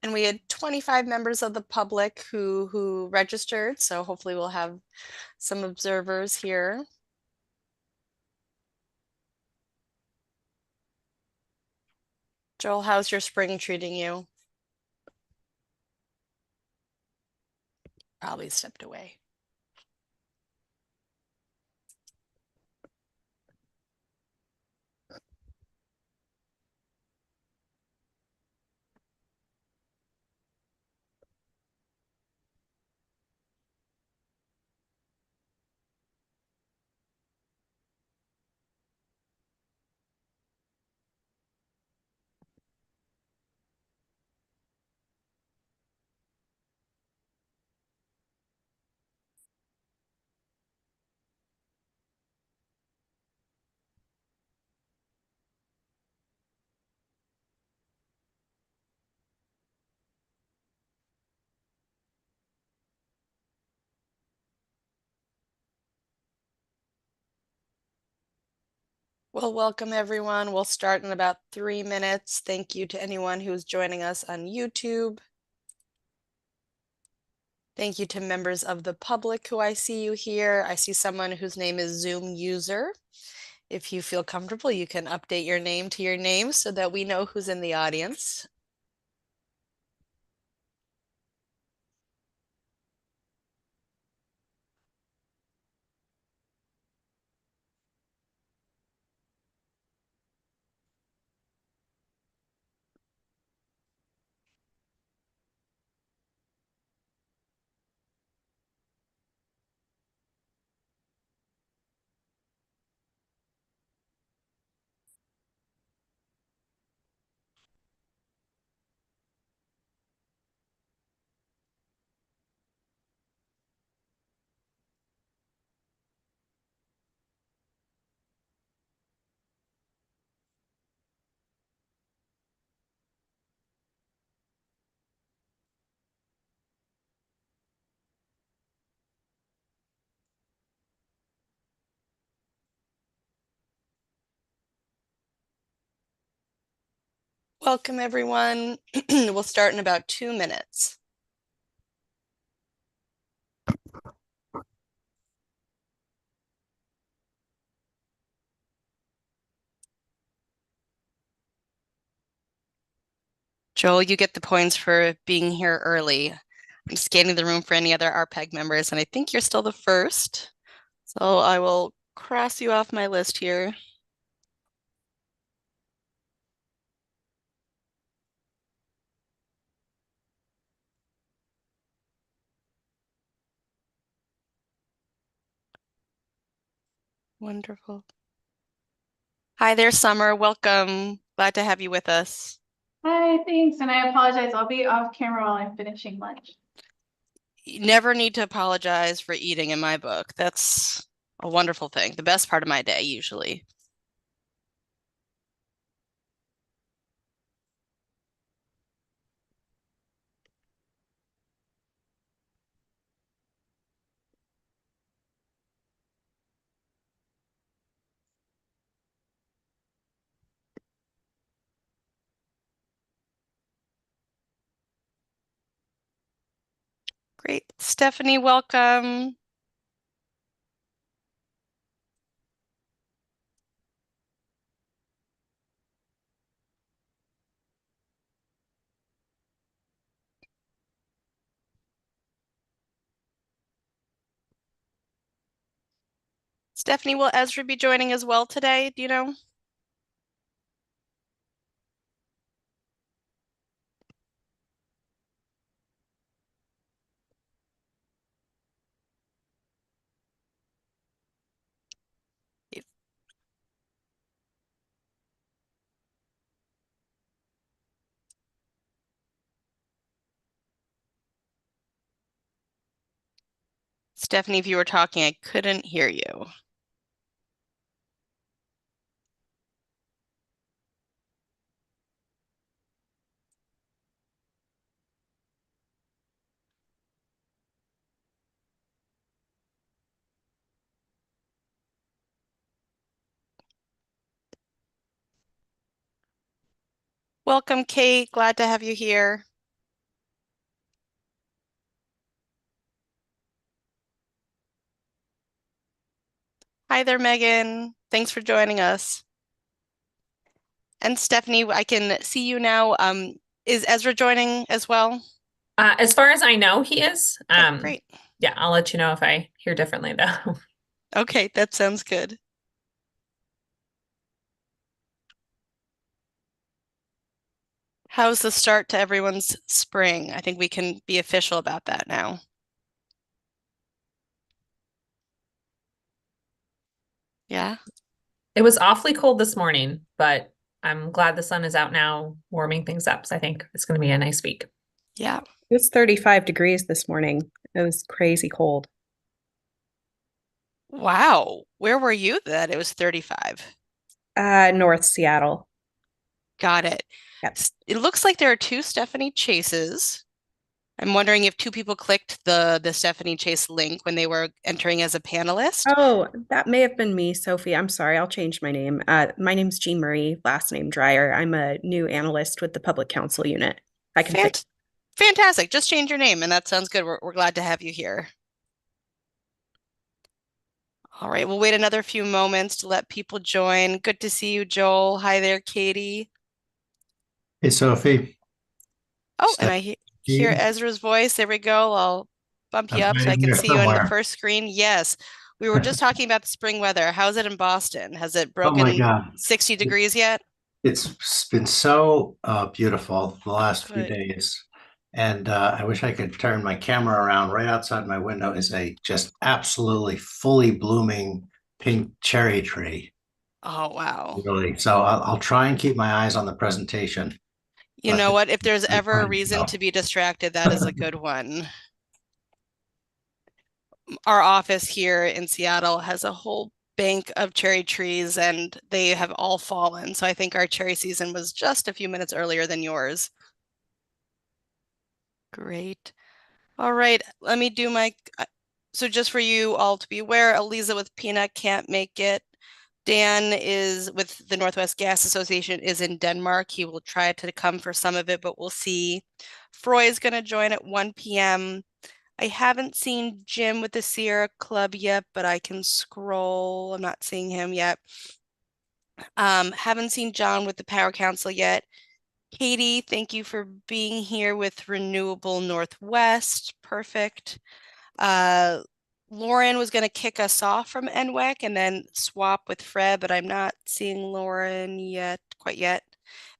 And we had 25 members of the public who registered, so hopefully we'll have some observers here. Joel, how's your spring treating you? Probably stepped away. Well, welcome everyone. We'll start in about 3 minutes. Thank you to anyone who's joining us on YouTube. Thank you to members of the public who I see you here. I see someone whose name is Zoom user. If you feel comfortable, you can update your name to your name so that we know who's in the audience. Welcome everyone. We'll start in about 2 minutes. Joel, you get the points for being here early. I'm scanning the room for any other RPAG members, and I think you're still the first. So I will cross you off my list here. Wonderful. Hi there, Summer. Welcome. Glad to have you with us. Hi, thanks. And I apologize. I'll be off camera while I'm finishing lunch. You never need to apologize for eating in my book. That's a wonderful thing. The best part of my day, usually. Great. Stephanie, welcome. Stephanie, will Ezra be joining as well today? Do you know? Stephanie, if you were talking, I couldn't hear you. Welcome, Kate. Glad to have you here. Hi there, Megan. Thanks for joining us. And Stephanie, I can see you now. Is Ezra joining as well? As far as I know, he is. Okay, great. Yeah, I'll let you know if I hear differently, though. Okay, that sounds good. How's the start to everyone's spring? I think we can be official about that now. Yeah, It was awfully cold this morning, but I'm glad the sun is out now, warming things up. So I think it's going to be a nice week. yeah. It was 35 degrees this morning. It was crazy cold. Wow. Where were you that it was 35? North Seattle. Got it. Yep. It looks like there are two Stephanie Chases. I'm wondering if two people clicked the Stephanie Chase link when they were entering as a panelist. Oh, that may have been me, Sophie. I'm sorry. I'll change my name. My name's Jean Marie, last name Dreyer. I'm a new analyst with the Public Counsel Unit. I can fix. Fant Fantastic. Just change your name, and that sounds good. We're glad to have you here. All right, we'll wait another few moments to let people join. Good to see you, Joel. Hi there, Katie. Hey, Sophie. Oh, and Steph, I hear Ezra's voice. There we go. I'll bump you I'm up so I hiding can here see you on the somewhere. first screen. Yes, we were just talking about the spring weather. How's it in Boston? Has it Oh my broken God. 60 It- degrees yet? It's been so beautiful the last few Good. days. And I wish I could turn my camera around. Right outside my window is a just absolutely fully blooming pink cherry tree. Oh, wow. Really. So I'll try and keep my eyes on the presentation, You but know it's what? If there's pretty ever a funny, reason to be distracted, that is a good one. Our office here in Seattle has a whole bank of cherry trees and they have all fallen. So I think our cherry season was just a few minutes earlier than yours. Great. All right, let me do my. So just for you all to be aware, Eliza with Peanut can't make it. Dan is with the Northwest Gas Association is in Denmark. He will try to come for some of it, but we'll see. Froy is going to join at 1 p.m. I haven't seen Jim with the Sierra Club yet, but I can scroll. I'm not seeing him yet. Haven't seen John with the Power Council yet. Katie, thank you for being here with Renewable Northwest. Perfect. Uh, Lauren was going to kick us off from NWEC and then swap with Fred, but I'm not seeing Lauren yet, quite yet.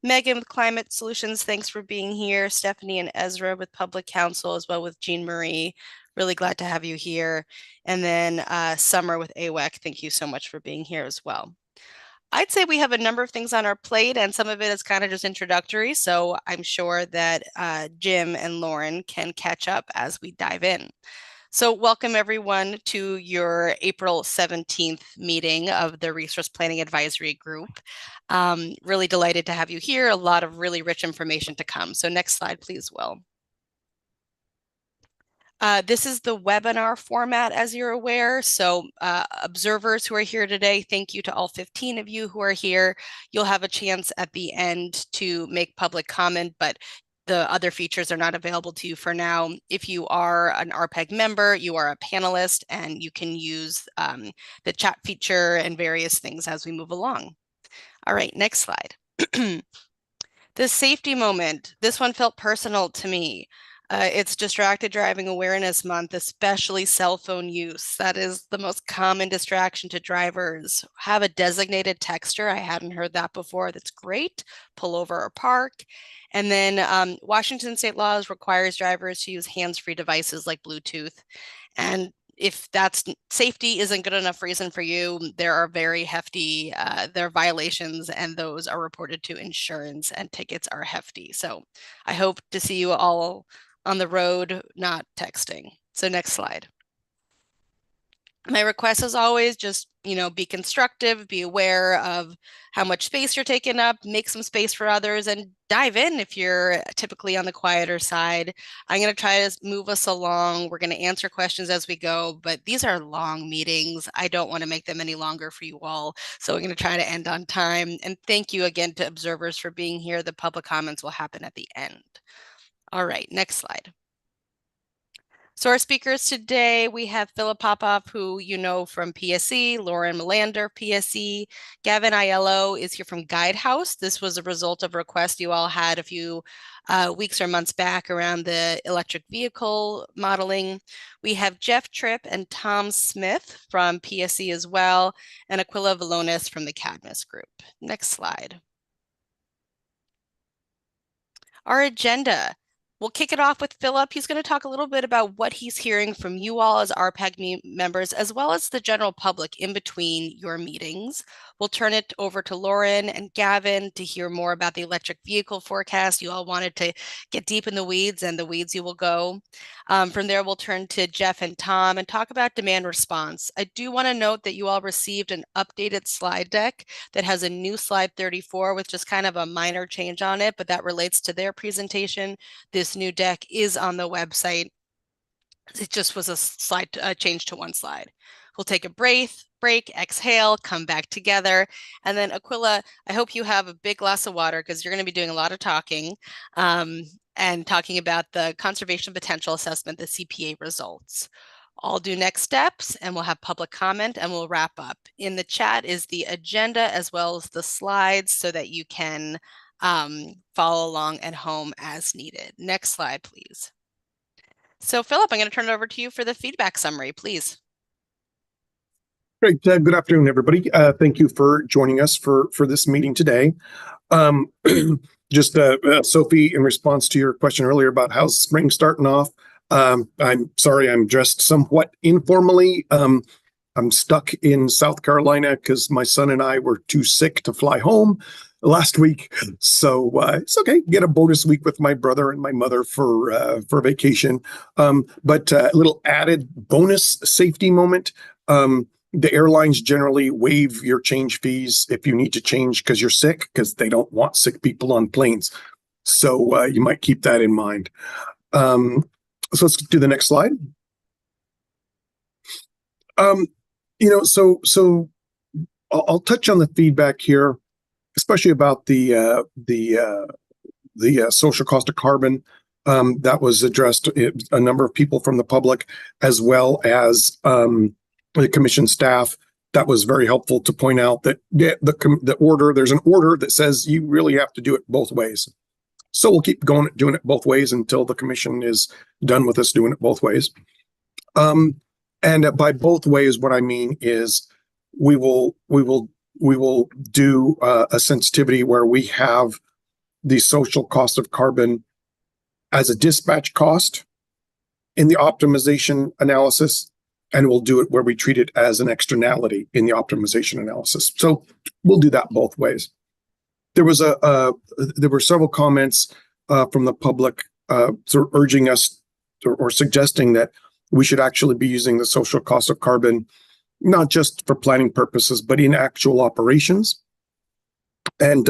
Megan with Climate Solutions, thanks for being here. Stephanie and Ezra with Public Counsel, as well with Jean Marie. Really glad to have you here. And then Summer with AWEC, thank you so much for being here as well. I'd say we have a number of things on our plate, and some of it is kind of just introductory. So I'm sure that Jim and Lauren can catch up as we dive in. So welcome everyone to your April 17th meeting of the Resource Planning Advisory Group. Really delighted to have you here. A lot of really rich information to come. So next slide, please, Will. This is the webinar format, as you're aware. So observers who are here today, thank you to all 15 of you who are here. You'll have a chance at the end to make public comment, but the other features are not available to you for now. If you are an RPAG member, you are a panelist, and you can use the chat feature and various things as we move along. All right, next slide. The safety moment. This one felt personal to me. It's Distracted Driving Awareness Month, especially cell phone use. That is the most common distraction to drivers. Have a designated texter. I hadn't heard that before. That's great. Pull over or park. And then Washington state laws requires drivers to use hands-free devices like Bluetooth. And if that's safety isn't good enough reason for you, there are very hefty there are violations, and those are reported to insurance, and tickets are hefty. So I hope to see you all on the road, not texting. So next slide. My request is always just, be constructive, be aware of how much space you're taking up, make some space for others, and dive in if you're typically on the quieter side. I'm going to try to move us along. We're going to answer questions as we go, but these are long meetings. I don't want to make them any longer for you all. So we're going to try to end on time. And thank you again to observers for being here. The public comments will happen at the end. All right, next slide. So our speakers today, we have Philip Popoff, who you know from PSE, Lauren Melander, PSE, Gavin Aiello is here from Guidehouse. This was a result of a request you all had a few weeks or months back around the electric vehicle modeling. We have Jeff Tripp and Tom Smith from PSE as well, and Aquila Valonis from the Cadmus Group. Next slide. Our agenda. We'll kick it off with Philip. He's going to talk a little bit about what he's hearing from you all as RPAG members, as well as the general public in between your meetings. We'll turn it over to Lauren and Gavin to hear more about the electric vehicle forecast. You all wanted to get deep in the weeds, and the weeds you will go. From there, we'll turn to Jeff and Tom and talk about demand response. I do want to note that you all received an updated slide deck that has a new slide 34 with just kind of a minor change on it, but that relates to their presentation. This new deck is on the website. It just was a slide change to one slide. We'll take a break, exhale, come back together. And then Aquila, I hope you have a big glass of water because you're going to be doing a lot of talking and talking about the conservation potential assessment, the CPA results. I'll do next steps and we'll have public comment and we'll wrap up. In the chat is the agenda as well as the slides so that you can follow along at home as needed. Next slide, please. So Philip, I'm going to turn it over to you for the feedback summary, please. Great. Good afternoon, everybody. Thank you for joining us for this meeting today. Just Sophie, in response to your question earlier about how's spring starting off, I'm sorry I'm dressed somewhat informally. I'm stuck in South Carolina because my son and I were too sick to fly home last week. So it's okay. Get a bonus week with my brother and my mother for vacation. But a little added bonus safety moment. The airlines generally waive your change fees if you need to change because you're sick, because they don't want sick people on planes. So you might keep that in mind. So let's do the next slide. So I'll touch on the feedback here, especially about the social cost of carbon that was addressed. A number of people from the public, as well as the commission staff. That was very helpful to point out that the order, there's an order that says you really have to do it both ways. So we'll keep doing it both ways until the commission is done with us doing it both ways. And by both ways, what I mean is we will do a sensitivity where we have the social cost of carbon as a dispatch cost in the optimization analysis, and we'll do it where we treat it as an externality in the optimization analysis. So we'll do that both ways. There were several comments from the public sort of urging us or suggesting that we should actually be using the social cost of carbon, not just for planning purposes, but in actual operations. And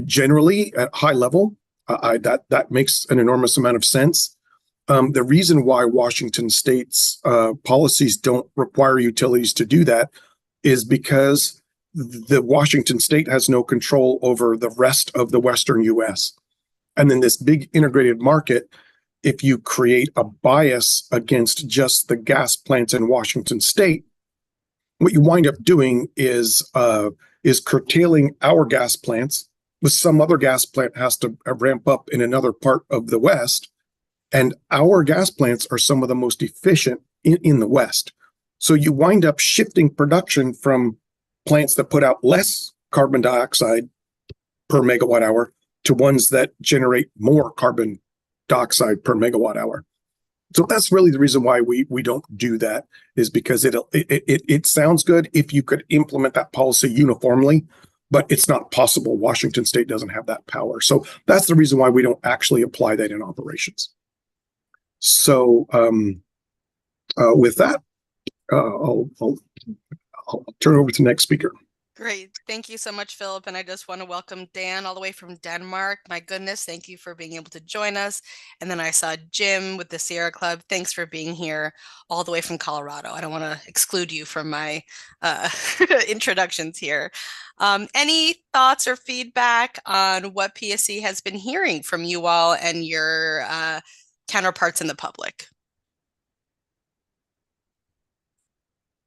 generally at high level, that makes an enormous amount of sense. The reason why Washington State's policies don't require utilities to do that is because the Washington State has no control over the rest of the Western US. And in this big integrated market, if you create a bias against just the gas plants in Washington State, what you wind up doing is curtailing our gas plants, with some other gas plant has to ramp up in another part of the West. And our gas plants are some of the most efficient in the West. So you wind up shifting production from plants that put out less carbon dioxide per megawatt hour to ones that generate more carbon dioxide per megawatt hour. So that's really the reason why we don't do that, is because it sounds good if you could implement that policy uniformly, but it's not possible. Washington State doesn't have that power. So that's the reason why we don't actually apply that in operations. So with that, I'll turn over to the next speaker. Great. Thank you so much, Philip. And I just want to welcome Dan all the way from Denmark. My goodness, thank you for being able to join us. And then I saw Jim with the Sierra Club. Thanks for being here all the way from Colorado. I don't want to exclude you from my introductions here. Any thoughts or feedback on what PSE has been hearing from you all and your counterparts in the public?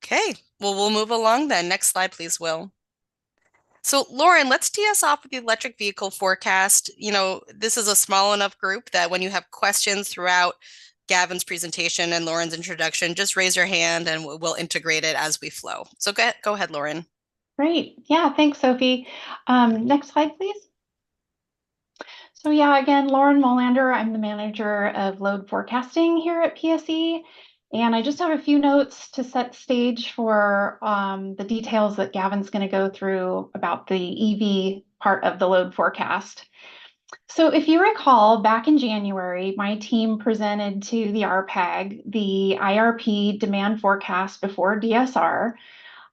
Okay, well, we'll move along then. Next slide, please, Will. So, Lauren, let's tee us off with the electric vehicle forecast. This is a small enough group that when you have questions throughout Gavin's presentation and Lauren's introduction, just raise your hand and we'll integrate it as we flow. So go ahead, Lauren. Great. Yeah, thanks, Sophie. Next slide, please. So yeah, again, Lauren Molander, I'm the manager of load forecasting here at PSE. And I just have a few notes to set stage for the details that Gavin's going to go through about the EV part of the load forecast. So if you recall, back in January, my team presented to the RPAG the IRP demand forecast before DSR.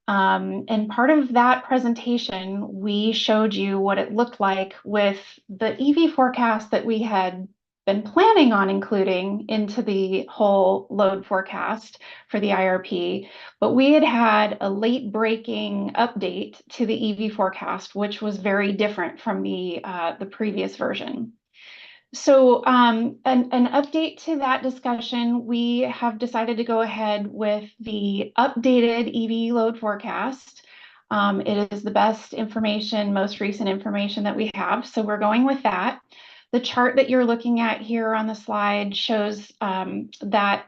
And part of that presentation, we showed you what it looked like with the EV forecast that we had been planning on including into the whole load forecast for the IRP. But we had had a late breaking update to the EV forecast, which was very different from the previous version. So an update to that discussion, we have decided to go ahead with the updated EV load forecast. It is the best information, most recent information that we have. So we're going with that. The chart that you're looking at here on the slide shows that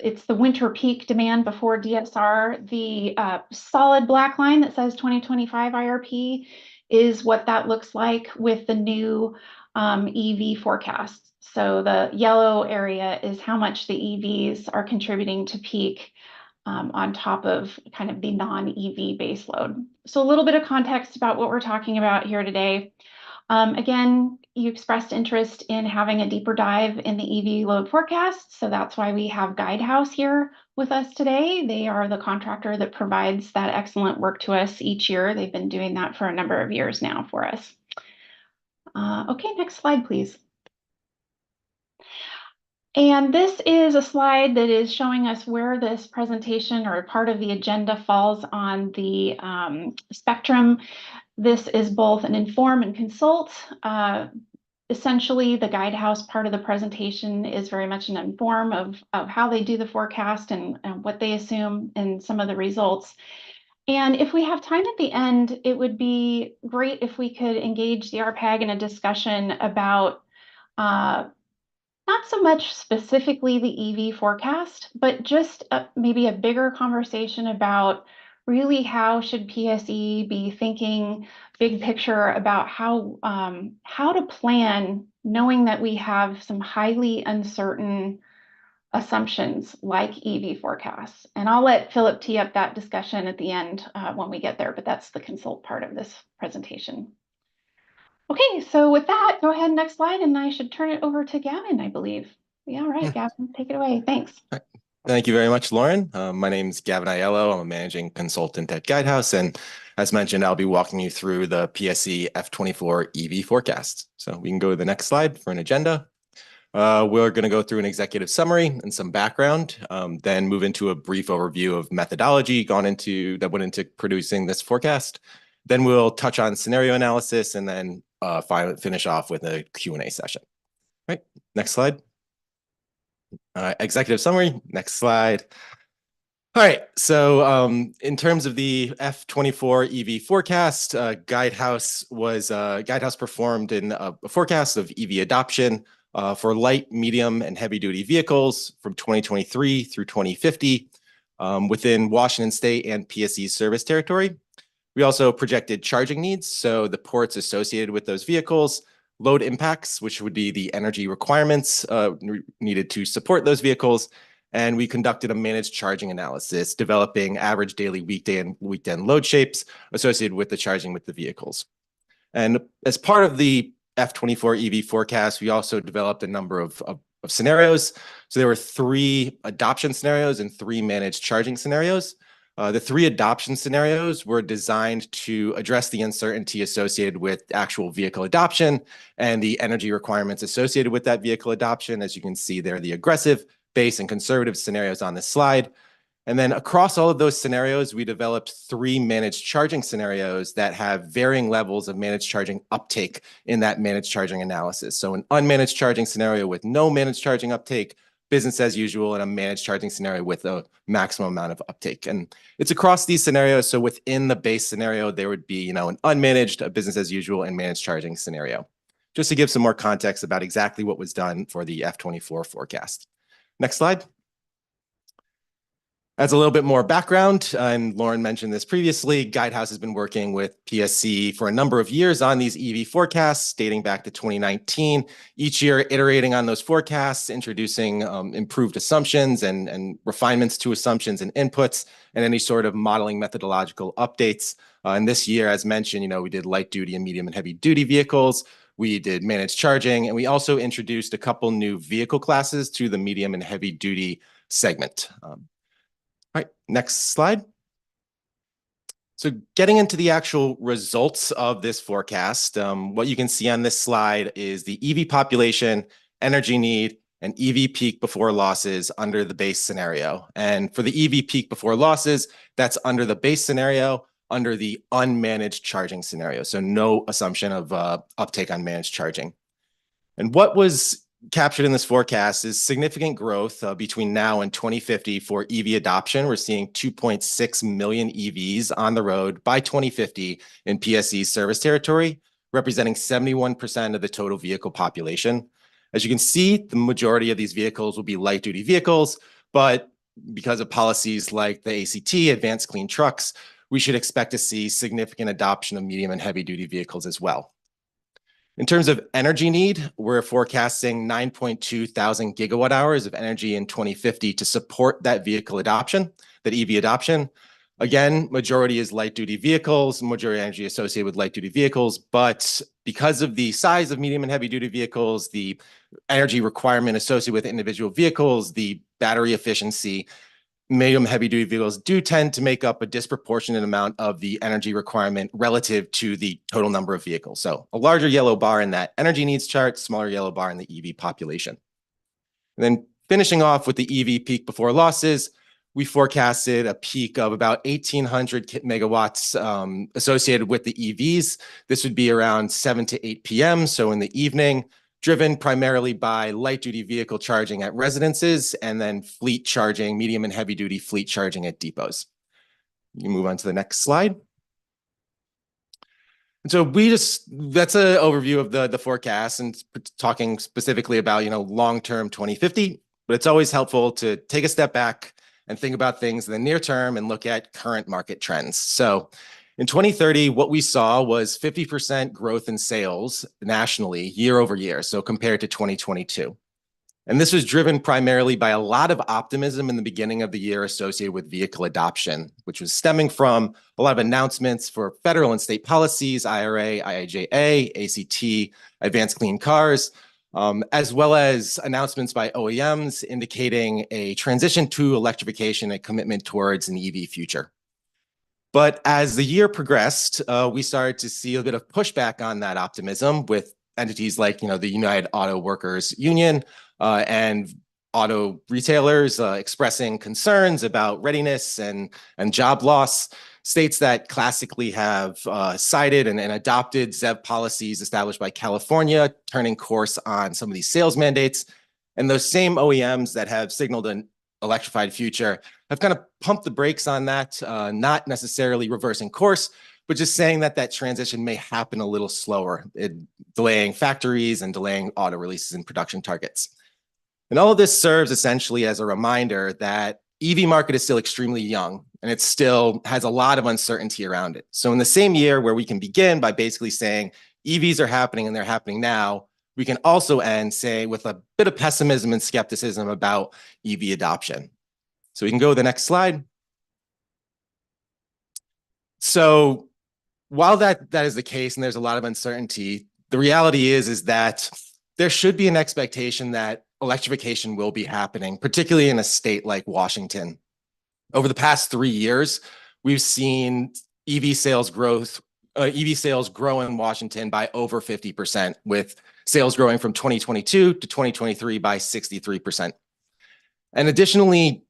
it's the winter peak demand before DSR. The solid black line that says 2025 IRP is what that looks like with the new EV forecasts. So the yellow area is how much the EVs are contributing to peak on top of kind of the non-EV baseload. So a little bit of context about what we're talking about here today. Again, you expressed interest in having a deeper dive in the EV load forecast. So that's why we have Guidehouse here with us today. They are the contractor that provides that excellent work to us each year. They've been doing that for a number of years now for us. Okay, next slide, please. And this is a slide that is showing us where this presentation or part of the agenda falls on the spectrum. This is both an inform and consult. Essentially, the Guidehouse part of the presentation is very much an inform of how they do the forecast and what they assume and some of the results. And if we have time at the end, it would be great if we could engage the RPAG in a discussion about not so much specifically the EV forecast, but just maybe a bigger conversation about really how should PSE be thinking big picture about how to plan, knowing that we have some highly uncertain assumptions like EV forecasts. And I'll let Philip tee up that discussion at the end when we get there, but that's the consult part of this presentation. Okay, so with that, go ahead, next slide, and I should turn it over to Gavin, I believe. Yeah, all right, Gavin, take it away. Thanks. Thank you very much, Lauren. My name is Gavin Aiello. I'm a managing consultant at Guidehouse, and as mentioned, I'll be walking you through the PSE F24 EV forecast. So we can go to the next slide for an agenda. We're going to go through an executive summary and some background, then move into a brief overview of methodology that went into producing this forecast. Then we'll touch on scenario analysis and then finish off with a Q&A session. All right, next slide. Executive summary, next slide. All right, so in terms of the F24 EV forecast, Guidehouse performed in a forecast of EV adoption for light, medium, and heavy-duty vehicles from 2023 through 2050 within Washington State and PSE's service territory. We also projected charging needs, so the ports associated with those vehicles, load impacts, which would be the energy requirements needed to support those vehicles, and we conducted a managed charging analysis, developing average daily weekday and weekend load shapes associated with the charging with the vehicles. And as part of the F24 EV forecast, we also developed a number of scenarios. So there were 3 adoption scenarios and 3 managed charging scenarios. The 3 adoption scenarios were designed to address the uncertainty associated with actual vehicle adoption and the energy requirements associated with that vehicle adoption. As you can see, they're the aggressive, base, and conservative scenarios on this slide. And then across all of those scenarios, we developed 3 managed charging scenarios that have varying levels of managed charging uptake in that managed charging analysis. So an unmanaged charging scenario with no managed charging uptake, business as usual, and a managed charging scenario with a maximum amount of uptake. And it's across these scenarios. So within the base scenario, there would be, an unmanaged, a business as usual, and managed charging scenario. Just to give some more context about exactly what was done for the F24 forecast. Next slide. As a little bit more background, and Lauren mentioned this previously, Guidehouse has been working with PSE for a number of years on these EV forecasts dating back to 2019, each year iterating on those forecasts, introducing improved assumptions and refinements to assumptions and inputs, and any sort of modeling methodological updates. And this year, as mentioned, we did light duty and medium and heavy duty vehicles. We did managed charging, and we also introduced a couple new vehicle classes to the medium and heavy duty segment. All right, next slide. So getting into the actual results of this forecast, what you can see on this slide is the EV population, energy need, and EV peak before losses under the base scenario. And for the EV peak before losses, that's under the base scenario, under the unmanaged charging scenario. So no assumption of uptake on managed charging. And what was captured in this forecast is significant growth between now and 2050 for EV adoption. We're seeing 2.6 million EVs on the road by 2050 in PSE's service territory, representing 71% of the total vehicle population. As you can see, the majority of these vehicles will be light duty vehicles, but because of policies like the ACT, Advanced Clean Trucks, we should expect to see significant adoption of medium and heavy duty vehicles as well. In terms of energy need, we're forecasting 9.2 thousand gigawatt hours of energy in 2050 to support that vehicle adoption, that EV adoption. Again, majority is light duty vehicles, majority energy associated with light duty vehicles, but because of the size of medium and heavy duty vehicles, the energy requirement associated with individual vehicles, the battery efficiency, medium heavy duty vehicles do tend to make up a disproportionate amount of the energy requirement relative to the total number of vehicles. So a larger yellow bar in that energy needs chart, smaller yellow bar in the EV population. And then finishing off with the EV peak before losses, we forecasted a peak of about 1,800 megawatts associated with the EVs. This would be around 7 to 8 p.m., so in the evening, driven primarily by light-duty vehicle charging at residences and then fleet charging, medium and heavy-duty fleet charging at depots. You can move on to the next slide. And so that's an overview of the forecast and talking specifically about, long-term 2050, but it's always helpful to take a step back and think about things in the near term and look at current market trends. So in 2030, what we saw was 50% growth in sales nationally year over year, so compared to 2022. And this was driven primarily by a lot of optimism in the beginning of the year associated with vehicle adoption, which was stemming from a lot of announcements for federal and state policies, IRA, IIJA, ACT, Advanced Clean Cars, as well as announcements by OEMs indicating a transition to electrification, a commitment towards an EV future. But as the year progressed, we started to see a bit of pushback on that optimism with entities like, the United Auto Workers Union and auto retailers expressing concerns about readiness and job loss. States that classically have cited and adopted ZEV policies established by California, turning course on some of these sales mandates. And those same OEMs that have signaled an electrified future have kind of pumped the brakes on that, not necessarily reversing course, but just saying that transition may happen a little slower, delaying factories and delaying auto releases and production targets. And all of this serves essentially as a reminder that EV market is still extremely young and it still has a lot of uncertainty around it. So in the same year where we can begin by basically saying EVs are happening and they're happening now, we can also end, say, with a bit of pessimism and skepticism about EV adoption. So we can go to the next slide. So while that is the case and there's a lot of uncertainty, the reality is that there should be an expectation that electrification will be happening, particularly in a state like Washington. Over the past 3 years, we've seen EV sales grow in Washington by over 50%, with sales growing from 2022 to 2023 by 63%. And additionally,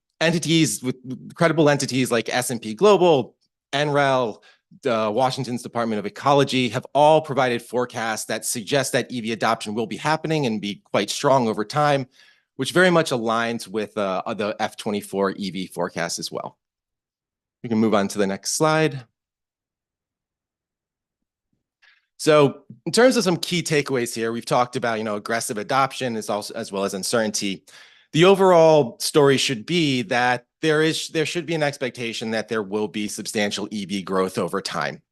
credible entities like S&P Global, NREL, Washington's Department of Ecology have all provided forecasts that suggest that EV adoption will be happening and be quite strong over time, which very much aligns with the F24 EV forecast as well. We can move on to the next slide. So in terms of some key takeaways here, we've talked about, aggressive adoption as well as uncertainty. The overall story should be that there should be an expectation that there will be substantial EV growth over time.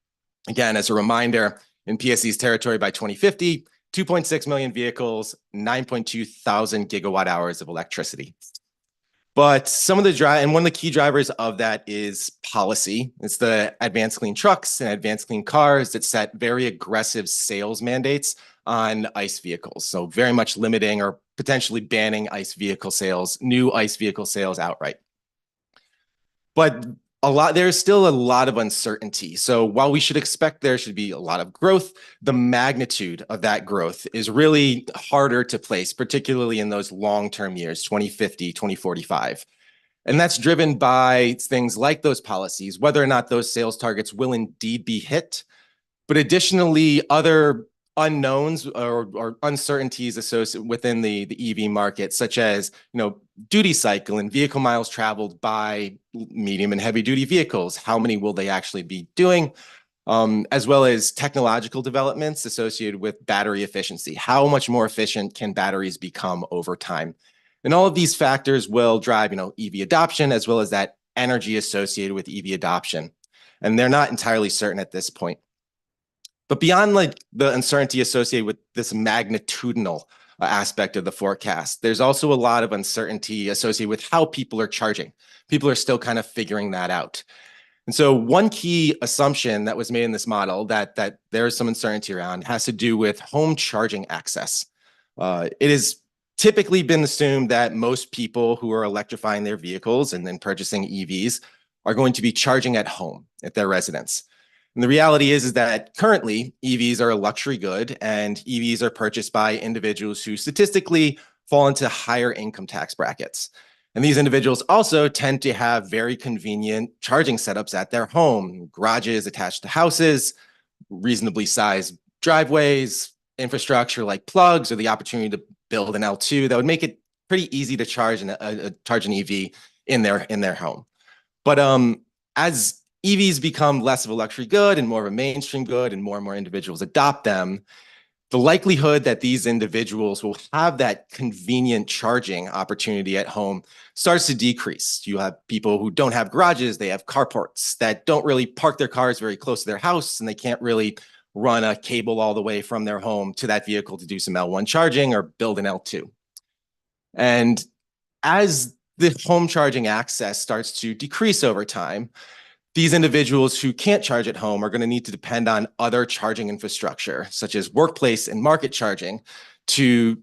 Again, as a reminder, in PSE's territory by 2050, 2.6 million vehicles, 9.2 thousand gigawatt hours of electricity. But some of the and one of the key drivers of that is policy. It's the advanced clean trucks and advanced clean cars that set very aggressive sales mandates on ICE vehicles. So very much limiting or potentially banning ICE vehicle sales, new ICE vehicle sales outright. But there's still a lot of uncertainty. So while we should expect there should be a lot of growth, the magnitude of that growth is really harder to place, particularly in those long-term years, 2050, 2045. And that's driven by things like those policies, whether or not those sales targets will indeed be hit, but additionally, other unknowns or uncertainties associated within the EV market, such as duty cycle and vehicle miles traveled by medium and heavy duty vehicles. How many will they actually be doing? As well as technological developments associated with battery efficiency. How much more efficient can batteries become over time? And all of these factors will drive EV adoption as well as that energy associated with EV adoption. And they're not entirely certain at this point. But beyond the uncertainty associated with this magnitudinal aspect of the forecast, there's also a lot of uncertainty associated with how people are charging. People are still kind of figuring that out. And so one key assumption that was made in this model that there is some uncertainty around has to do with home charging access. It has typically been assumed that most people who are electrifying their vehicles and then purchasing EVs are going to be charging at home at their residence. And the reality is that currently EVs are a luxury good and EVs are purchased by individuals who statistically fall into higher income tax brackets. And these individuals also tend to have very convenient charging setups at their home, garages attached to houses, reasonably sized driveways, infrastructure like plugs, or the opportunity to build an L2 that would make it pretty easy to charge an EV in their home. But as EVs become less of a luxury good and more of a mainstream good and more individuals adopt them, the likelihood that these individuals will have that convenient charging opportunity at home starts to decrease. You have people who don't have garages, they have carports that don't really park their cars very close to their house, and they can't really run a cable all the way from their home to that vehicle to do some L1 charging or build an L2. And as the home charging access starts to decrease over time, these individuals who can't charge at home are going to need to depend on other charging infrastructure, such as workplace and market charging, to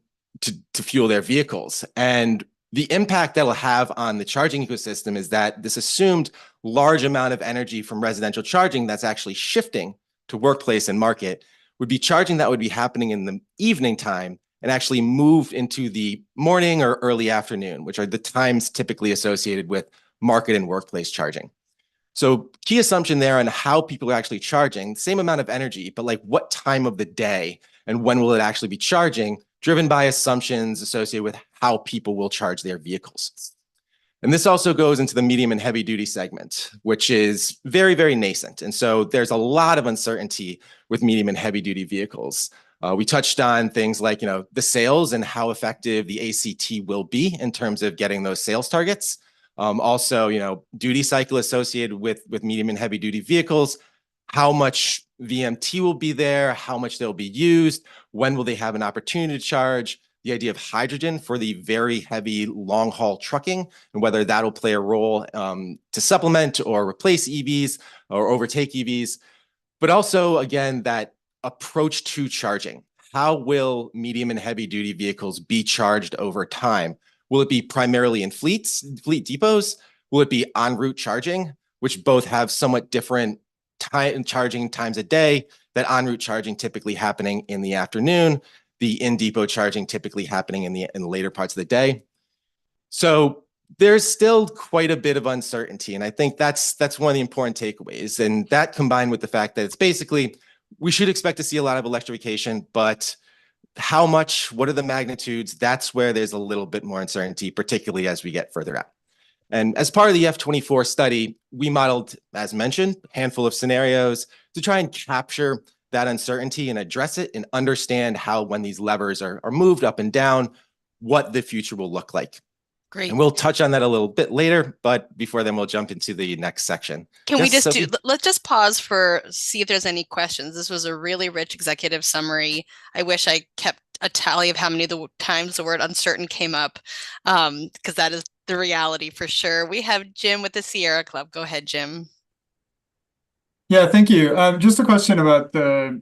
fuel their vehicles. And the impact that'll have on the charging ecosystem is that this assumed large amount of energy from residential charging that's actually shifting to workplace and market would be charging that would be happening in the evening time and actually move into the morning or early afternoon, which are the times typically associated with market and workplace charging. So key assumption there on how people are actually charging, same amount of energy, but what time of the day and when will it actually be charging, driven by assumptions associated with how people will charge their vehicles. And this also goes into the medium and heavy duty segment, which is very, very nascent. And so there's a lot of uncertainty with medium and heavy duty vehicles. We touched on things like, the sales and how effective the ACT will be in terms of getting those sales targets. Also, duty cycle associated with medium and heavy duty vehicles, how much VMT will be there, how much they'll be used, when will they have an opportunity to charge, the idea of hydrogen for the very heavy long haul trucking, and whether that'll play a role to supplement or replace EVs or overtake EVs. But also, again, that approach to charging. How will medium and heavy duty vehicles be charged over time? Will it be primarily in fleet depots? Will it be en route charging, which both have somewhat different charging times a day? That en route charging typically happening in the afternoon, the in depot charging typically happening in the later parts of the day. So there's still quite a bit of uncertainty, and I think that's one of the important takeaways. And that combined with the fact that it's basically we should expect to see a lot of electrification, but how much, what are the magnitudes? That's where there's a little bit more uncertainty, particularly as we get further out. And as part of the F24 study, we modeled, as mentioned, a handful of scenarios to try and capture that uncertainty and address it and understand how, when these levers are moved up and down, what the future will look like. Great. And we'll touch on that a little bit later, but before then, we'll jump into the next section. Can we just Sophie? let's just pause for, see if there's any questions. This was a really rich executive summary. I wish I kept a tally of how many of the times the word uncertain came up, because that is the reality for sure. We have Jim with the Sierra Club. Go ahead, Jim. Yeah, thank you. Just a question about the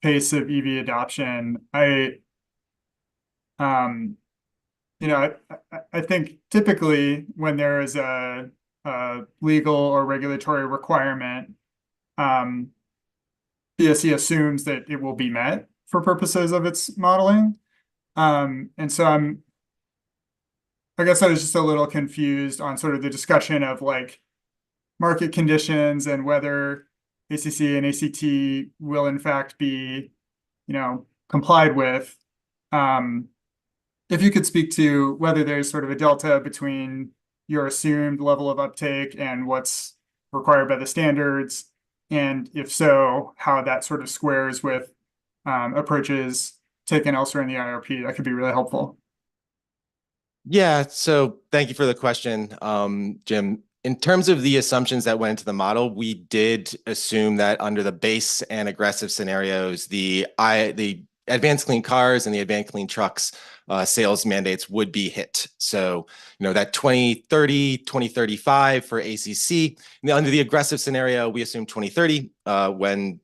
pace of EV adoption. I think typically when there is a legal or regulatory requirement, PSE assumes that it will be met for purposes of its modeling. And so I guess I was just a little confused on sort of the discussion of like market conditions and whether ACC and ACT will in fact be, complied with. If you could speak to whether there's sort of a delta between your assumed level of uptake and what's required by the standards, and if so, how that sort of squares with approaches taken elsewhere in the IRP, that could be really helpful. Yeah, so thank you for the question, Jim. In terms of the assumptions that went into the model, we did assume that under the base and aggressive scenarios, the advanced clean cars and the advanced clean trucks sales mandates would be hit. So, that 2030, 2035 for ACC. Under the aggressive scenario, we assume 2030 when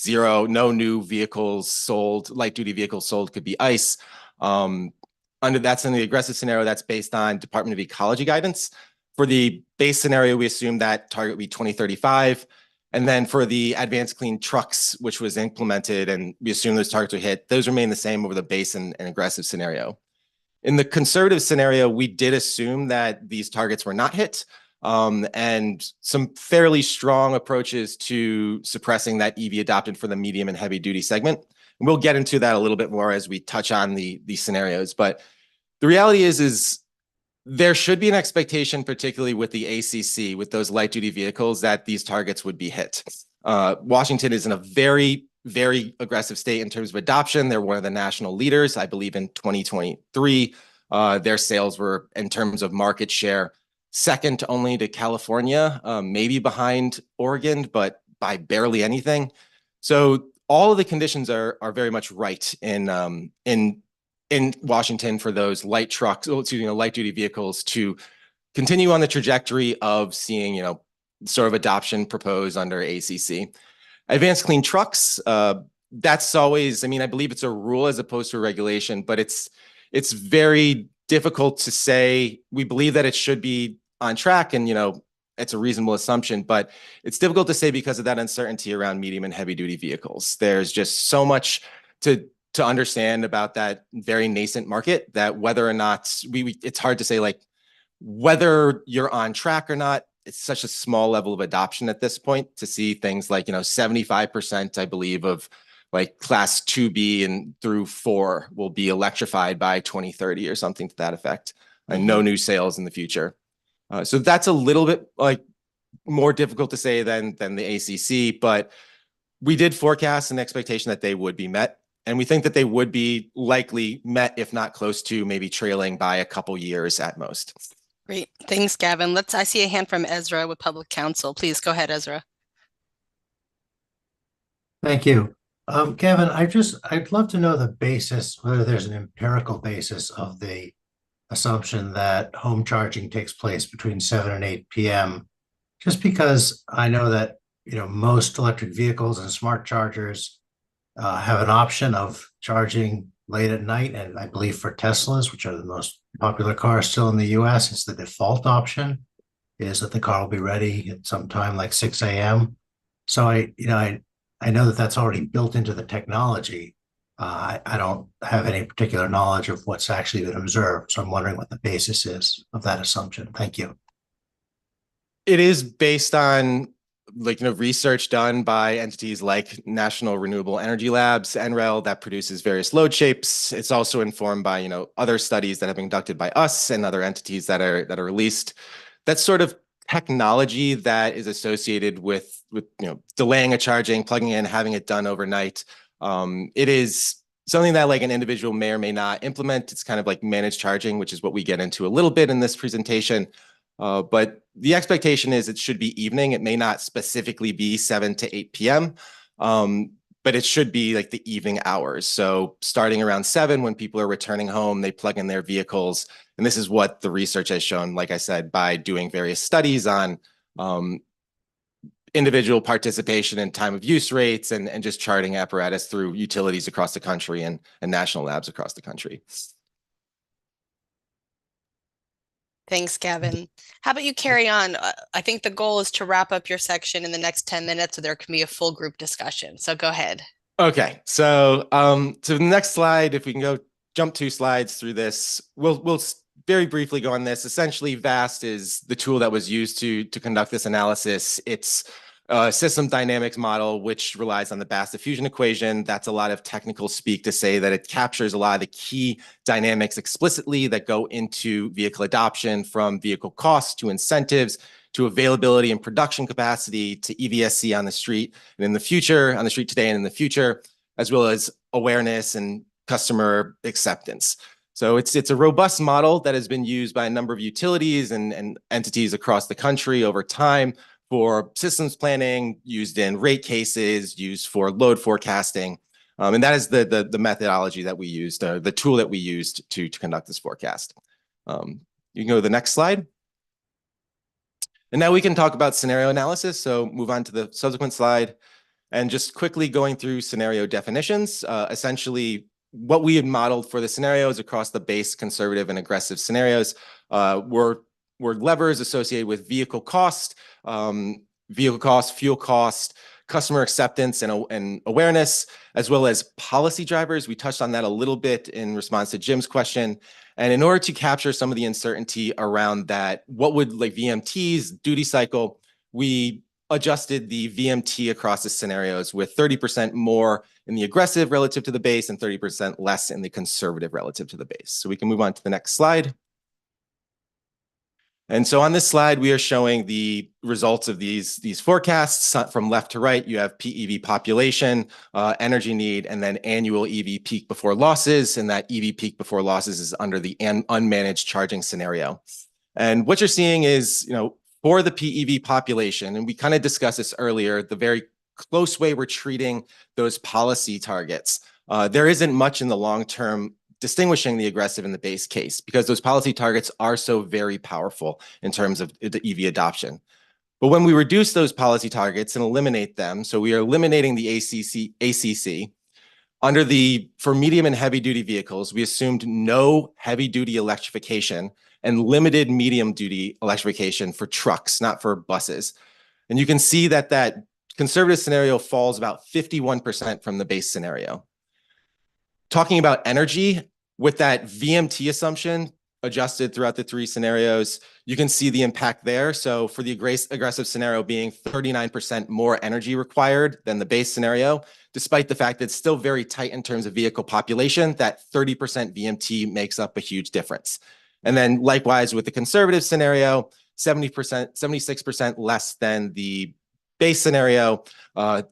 no new vehicles sold, light duty vehicles sold could be ICE. That's in the aggressive scenario, that's based on Department of Ecology guidance. For the base scenario, we assume that target would be 2035. And then for the advanced clean trucks, which was implemented, and we assume those targets were hit, those remain the same over the base and aggressive scenario. In the conservative scenario, we did assume that these targets were not hit, and some fairly strong approaches to suppressing that EV adoption for the medium and heavy duty segment. And we'll get into that a little bit more as we touch on the scenarios. But the reality is there should be an expectation, particularly with the ACC, with those light duty vehicles, that these targets would be hit. Washington is in a very, very aggressive state in terms of adoption. They're one of the national leaders. I believe in 2023, their sales were, in terms of market share, second only to California, maybe behind Oregon, but by barely anything. So all of the conditions are very much right in Washington for those light duty vehicles to continue on the trajectory of seeing, sort of adoption proposed under ACC. Advanced clean trucks, that's always, I believe it's a rule as opposed to a regulation, but it's very difficult to say. We believe that it should be on track and, it's a reasonable assumption, but it's difficult to say because of that uncertainty around medium and heavy duty vehicles. There's just so much to understand about that very nascent market that whether or not it's hard to say like whether you're on track or not. It's such a small level of adoption at this point to see things like, 75%, I believe, of like class 2B and through 4 will be electrified by 2030 or something to that effect, and no new sales in the future. So that's a little bit like more difficult to say than the ACC, but we did forecast an expectation that they would be met. And we think that they would be likely met, if not close to, maybe trailing by a couple years at most. Great. Thanks, Gavin. I see a hand from Ezra with Public Counsel. Please go ahead, Ezra. Thank you. Gavin, I'd love to know the basis, whether there's an empirical basis of the assumption that home charging takes place between 7 and 8 p.m. Just because I know that, most electric vehicles and smart chargers have an option of charging late at night. And I believe for Teslas, which are the most popular cars still in the US, it's the default option is that the car will be ready at some time like 6 a.m. So I know that that's already built into the technology. I don't have any particular knowledge of what's actually been observed. So I'm wondering what the basis is of that assumption. Thank you. It is based on research done by entities like National Renewable Energy Labs, NREL, that produces various load shapes. It's also informed by, other studies that have been conducted by us and other entities that are released. That sort of technology that is associated with delaying a charging, plugging in, having it done overnight. It is something that like an individual may or may not implement. It's kind of like managed charging, which is what we get into a little bit in this presentation. But the expectation is it should be evening. It may not specifically be 7 to 8 p.m., but it should be like the evening hours. So starting around 7, when people are returning home, they plug in their vehicles. And this is what the research has shown, like I said, by doing various studies on individual participation and time of use rates and just charting apparatus through utilities across the country and national labs across the country. Thanks, Gavin. How about you carry on? I think the goal is to wrap up your section in the next 10 minutes so there can be a full group discussion. So go ahead. Okay, so to the next slide, if we can jump 2 slides through this, we'll very briefly go on this. Essentially, VAST is the tool that was used to conduct this analysis. It's a system dynamics model, which relies on the Bass diffusion equation. That's a lot of technical speak to say that it captures a lot of the key dynamics explicitly that go into vehicle adoption, from vehicle costs to incentives, to availability and production capacity, to EVSC on the street and in the future, on the street today and in the future, as well as awareness and customer acceptance. So it's a robust model that has been used by a number of utilities and entities across the country over time for systems planning, used in rate cases, used for load forecasting. And that is the methodology that we used, the tool that we used to conduct this forecast. You can go to the next slide. And now we can talk about scenario analysis. So move on to the subsequent slide. And just quickly going through scenario definitions. Essentially, what we had modeled for the scenarios across the base, conservative, and aggressive scenarios were levers associated with vehicle cost, fuel cost, customer acceptance and awareness, as well as policy drivers. We touched on that a little bit in response to Jim's question. And in order to capture some of the uncertainty around that, what would like VMT's duty cycle, we adjusted the VMT across the scenarios with 30% more in the aggressive relative to the base and 30% less in the conservative relative to the base. So we can move on to the next slide. And so on this slide, we are showing the results of these forecasts from left to right. You have PEV population, energy need, and then annual EV peak before losses. And that EV peak before losses is under the unmanaged charging scenario. And what you're seeing is, for the PEV population, and we kind of discussed this earlier, the very close way we're treating those policy targets. There isn't much in the long term distinguishing the aggressive and the base case, because those policy targets are so very powerful in terms of the EV adoption. But when we reduce those policy targets and eliminate them, so we are eliminating the ACC, for medium and heavy duty vehicles, we assumed no heavy duty electrification and limited medium duty electrification for trucks, not for buses. And you can see that conservative scenario falls about 51% from the base scenario. Talking about energy, with that VMT assumption adjusted throughout the 3 scenarios, you can see the impact there. So for the aggressive scenario being 39% more energy required than the base scenario, despite the fact that it's still very tight in terms of vehicle population, that 30% VMT makes up a huge difference. And then likewise with the conservative scenario, 76% less than the base scenario, a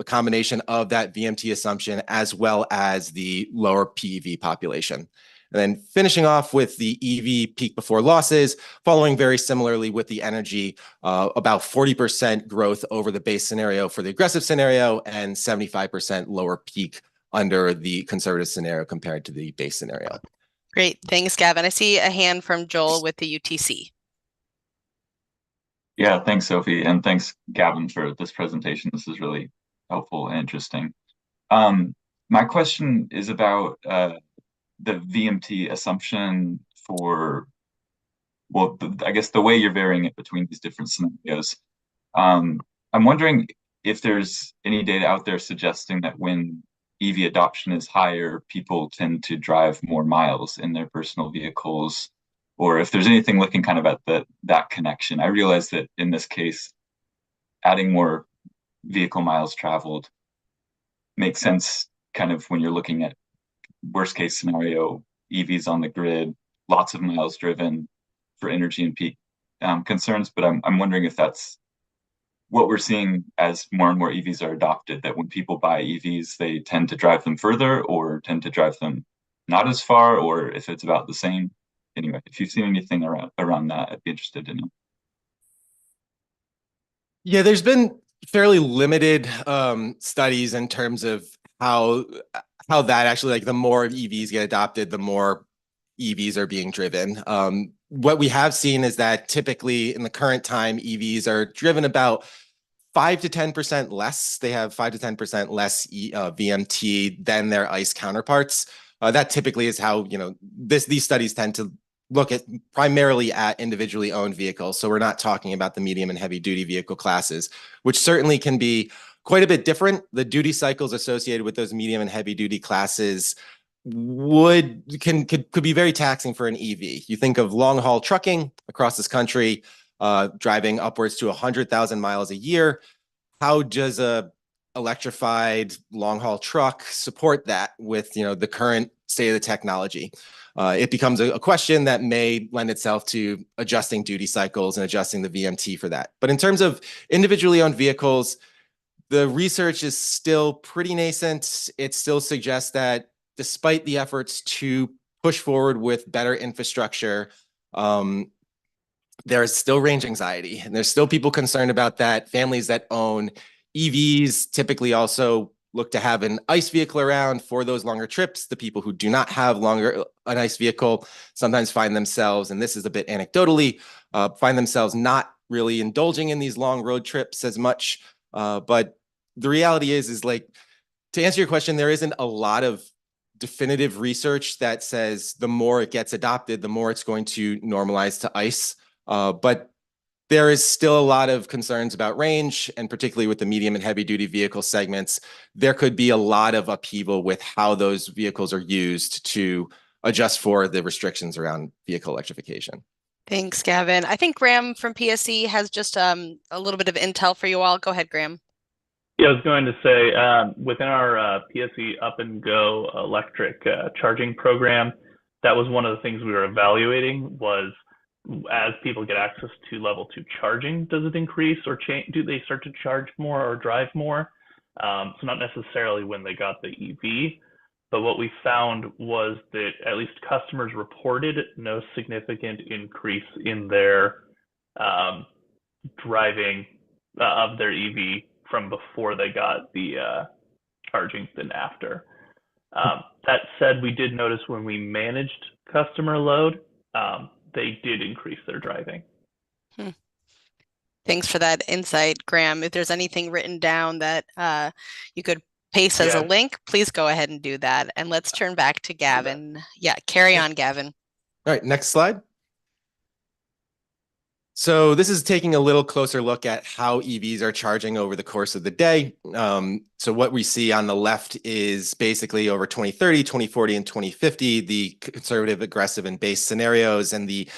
combination of that VMT assumption as well as the lower PEV population. And then finishing off with the EV peak before losses, following very similarly with the energy, about 40% growth over the base scenario for the aggressive scenario and 75% lower peak under the conservative scenario compared to the base scenario. Great. Thanks, Gavin. I see a hand from Joel with the UTC. Yeah, thanks, Sophie. And thanks, Gavin, for this presentation. This is really helpful and interesting. My question is about the VMT assumption for, well, I guess the way you're varying it between these different scenarios. I'm wondering if there's any data out there suggesting that when EV adoption is higher, people tend to drive more miles in their personal vehicles, or if there's anything looking kind of at that connection. I realize that in this case, adding more vehicle miles traveled makes sense kind of when you're looking at worst case scenario, EVs on the grid, lots of miles driven for energy and peak concerns. But I'm wondering if that's what we're seeing as more and more EVs are adopted, that when people buy EVs, they tend to drive them further or tend to drive them not as far, or if it's about the same. Anyway, if you've seen anything around that, I'd be interested to know. Yeah, there's been fairly limited studies in terms of how that actually, like, the more EVs get adopted, the more EVs are being driven. What we have seen is that typically in the current time, EVs are driven about 5 to 10% less. They have 5 to 10% less VMT than their ICE counterparts. That typically is how, these studies tend to look at primarily at individually owned vehicles. So we're not talking about the medium and heavy duty vehicle classes, which certainly can be quite a bit different. The duty cycles associated with those medium and heavy duty classes could be very taxing for an EV. You think of long haul trucking across this country, driving upwards to 100,000 miles a year. How does a electrified long haul truck support that with the current state of the technology? It becomes a question that may lend itself to adjusting duty cycles and adjusting the VMT for that. But in terms of individually owned vehicles, the research is still pretty nascent. It still suggests that despite the efforts to push forward with better infrastructure, there's still range anxiety, and there's still people concerned about that. Families that own EVs typically also look to have an ICE vehicle around for those longer trips. The people who do not have an ICE vehicle sometimes find themselves, and this is a bit anecdotally, find themselves not really indulging in these long road trips as much. But the reality is like, to answer your question, there isn't a lot of definitive research that says the more it gets adopted, the more it's going to normalize to ICE. But there is still a lot of concerns about range, and particularly with the medium and heavy duty vehicle segments, there could be a lot of upheaval with how those vehicles are used to adjust for the restrictions around vehicle electrification. Thanks, Gavin. I think Graham from PSE has just a little bit of intel for you all. Go ahead, Graham. Yeah, I was going to say, within our PSE Up and Go electric charging program, that was one of the things we were evaluating was, as people get access to level 2 charging, does it increase or change? Do they start to charge more or drive more? So not necessarily when they got the EV, but what we found was that at least customers reported no significant increase in their driving of their EV from before they got the charging than after. That said, we did notice when we managed customer load, they did increase their driving. Thanks for that insight, Graham. If there's anything written down that you could paste as a link, please go ahead and do that. And let's turn back to Gavin. Yeah, carry on, Gavin. All right, next slide. So this is taking a little closer look at how EVs are charging over the course of the day. So what we see on the left is basically over 2030, 2040, and 2050, the conservative, aggressive, and base scenarios, and the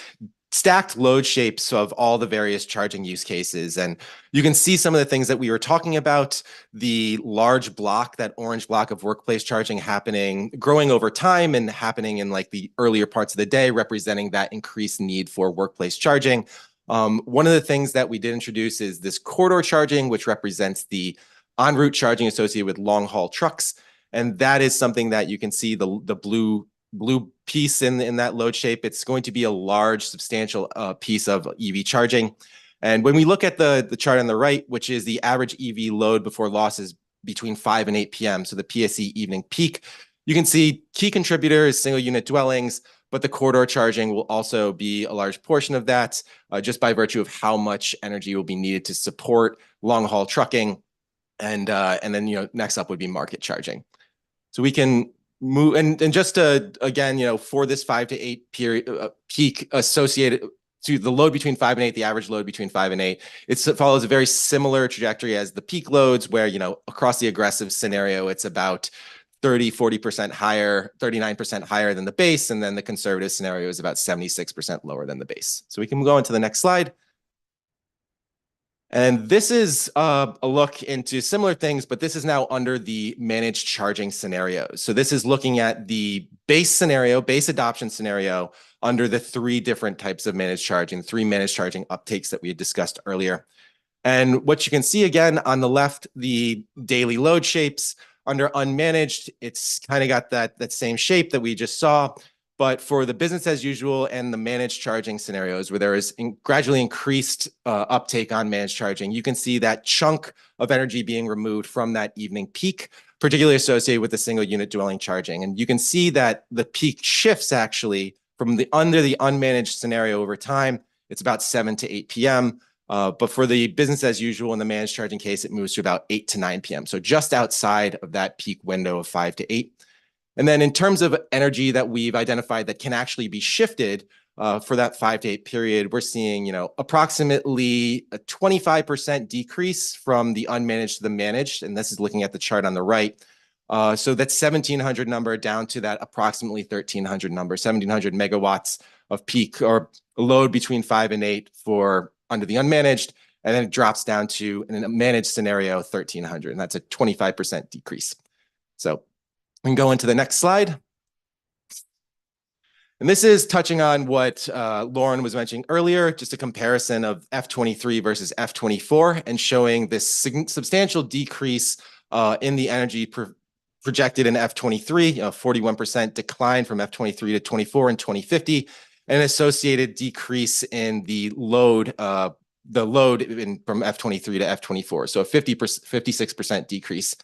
stacked load shapes of all the various charging use cases. And you can see some of the things that we were talking about, the large block, that orange block of workplace charging happening, growing over time and happening in like the earlier parts of the day, representing that increased need for workplace charging. One of the things that we did introduce is this corridor charging, which represents the en route charging associated with long haul trucks. And that is something that you can see the blue piece in that load shape. It's going to be a large, substantial piece of EV charging. And when we look at the chart on the right, which is the average EV load before losses between 5 and 8 p.m., so the PSE evening peak, you can see key contributor is single unit dwellings, but the corridor charging will also be a large portion of that, just by virtue of how much energy will be needed to support long haul trucking. And then, next up would be market charging. So we can move, and just to, again, for this 5 to 8 period peak associated to the load between 5 and 8, the average load between 5 and 8, it follows a very similar trajectory as the peak loads, where, across the aggressive scenario, it's about 40% higher, 39% higher than the base. And then the conservative scenario is about 76% lower than the base. So we can go on to the next slide. So this is taking a little closer look at how EVs are charging over the course of the day. So what we see on the left is basically over 2030, 2040, and 2050, the conservative, aggressive, and base scenarios. And you can see the load between 5 and 8, the average load between 5 and 8, it's follows a very similar trajectory as the peak loads, where, across the aggressive scenario, it's about 30% higher, 39% higher than the base. So we can go on to the next slide. And this is a look into similar things, but this is now under the managed charging scenarios. So this is looking at the base scenario, base adoption scenario under the three different types of managed charging, three managed charging uptakes that we had discussed earlier. And what you can see again on the left, the daily load shapes. Under unmanaged, it's kind of got that same shape that we just saw. But for the business as usual and the managed charging scenarios where there is gradually increased uptake on managed charging, you can see that chunk of energy being removed from that evening peak, particularly associated with the single unit dwelling charging. And you can see that the peak shifts actually from under the unmanaged scenario over time. It's about 7 to 8 p.m. But for the business as usual in the managed charging case, it moves to about 8 to 9 p.m. So just outside of that peak window of 5 to 8. And then in terms of energy that we've identified that can actually be shifted for that 5 to 8 period, we're seeing, approximately a 25% decrease from the unmanaged to the managed. And this is looking at the chart on the right. So that's 1,700 number down to that approximately 1,300 number, 1,700 megawatts of peak or load between 5 and 8 for under the unmanaged. And then it drops down to, in a managed scenario, 1,300. And that's a 25% decrease. So we can go into the next slide. And this is touching on what Lauren was mentioning earlier, just a comparison of F23 versus F24 and showing this substantial decrease in the energy projected in F23, 41% decline from F23 to 24 in 2050, and an associated decrease in the load from F23 to F24. So a 56% decrease.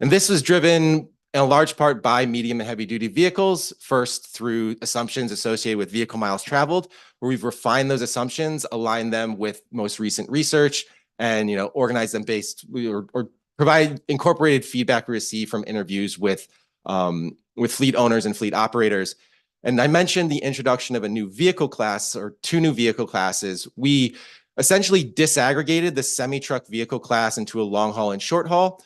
And this was driven in a large part by medium and heavy duty vehicles, first through assumptions associated with vehicle miles traveled, where we've refined those assumptions, aligned them with most recent research, and organized them based or provide incorporated feedback we receive from interviews with fleet owners and fleet operators. And I mentioned the introduction of a new vehicle class or two new vehicle classes. We essentially disaggregated the semi-truck vehicle class into a long haul and short haul.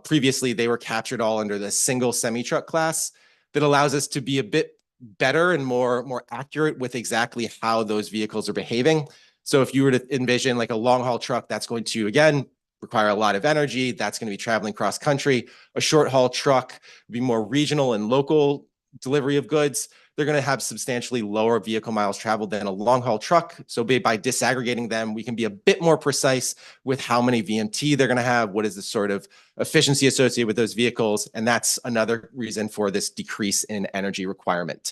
Previously, they were captured all under the single semi-truck class that allows us to be a bit better and more accurate with exactly how those vehicles are behaving. So if you were to envision like a long haul truck, that's going to, again, require a lot of energy. That's going to be traveling cross country. A short haul truck would be more regional and local delivery of goods. They're going to have substantially lower vehicle miles traveled than a long haul truck. So by disaggregating them, we can be a bit more precise with how many VMT they're going to have, what is the sort of efficiency associated with those vehicles. And that's another reason for this decrease in energy requirement.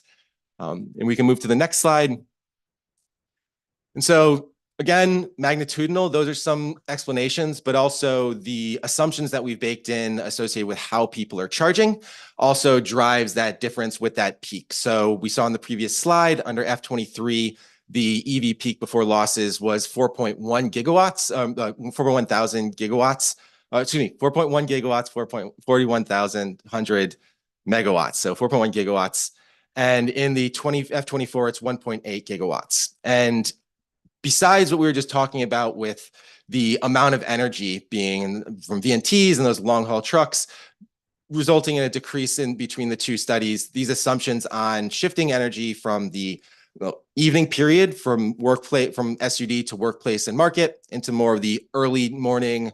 And we can move to the next slide. And so again, magnitudinal, those are some explanations, but also the assumptions that we've baked in associated with how people are charging also drives that difference with that peak. So we saw in the previous slide under F23, the EV peak before losses was 4.1 gigawatts, 4.1 thousand gigawatts, 4.1 gigawatts, 41,100 megawatts. So 4.1 gigawatts. And in the F24, it's 1.8 gigawatts. And besides what we were just talking about with the amount of energy being from VNTs and those long haul trucks, resulting in a decrease in between the two studies, these assumptions on shifting energy from the evening period from SUD to workplace and market into more of the early morning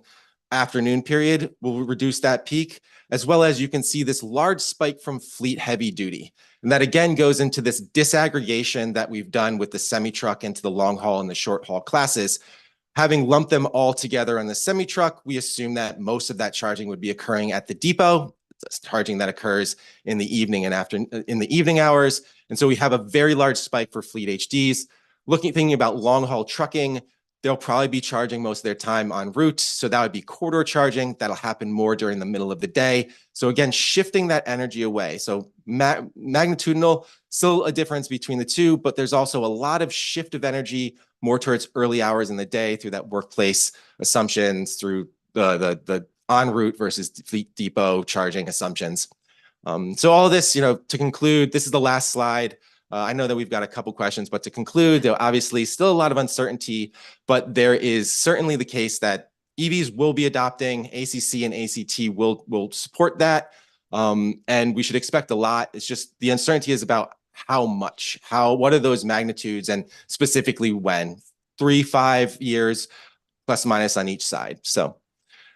afternoon period will reduce that peak, as well as you can see this large spike from fleet heavy duty. And that again goes into this disaggregation that we've done with the semi-truck into the long haul and the short haul classes. Having lumped them all together on the semi-truck, we assume that most of that charging would be occurring at the depot, charging that occurs in the evening and in the evening hours. And so we have a very large spike for fleet HDs. Thinking about long haul trucking, they'll probably be charging most of their time en route. So that would be corridor charging. That'll happen more during the middle of the day. So again, shifting that energy away. So magnitudinal, still a difference between the two, but there's also a lot of shift of energy more towards early hours in the day through that workplace assumptions, through the en route versus fleet depot charging assumptions. So all of this, to conclude, this is the last slide. I know that we've got a couple questions, but to conclude, there obviously still a lot of uncertainty, but there is certainly the case that EVs will be adopting, ACC and ACT will support that, and we should expect a lot. It's just the uncertainty is about how much, what are those magnitudes, and specifically when. 3-5 years, plus minus on each side. So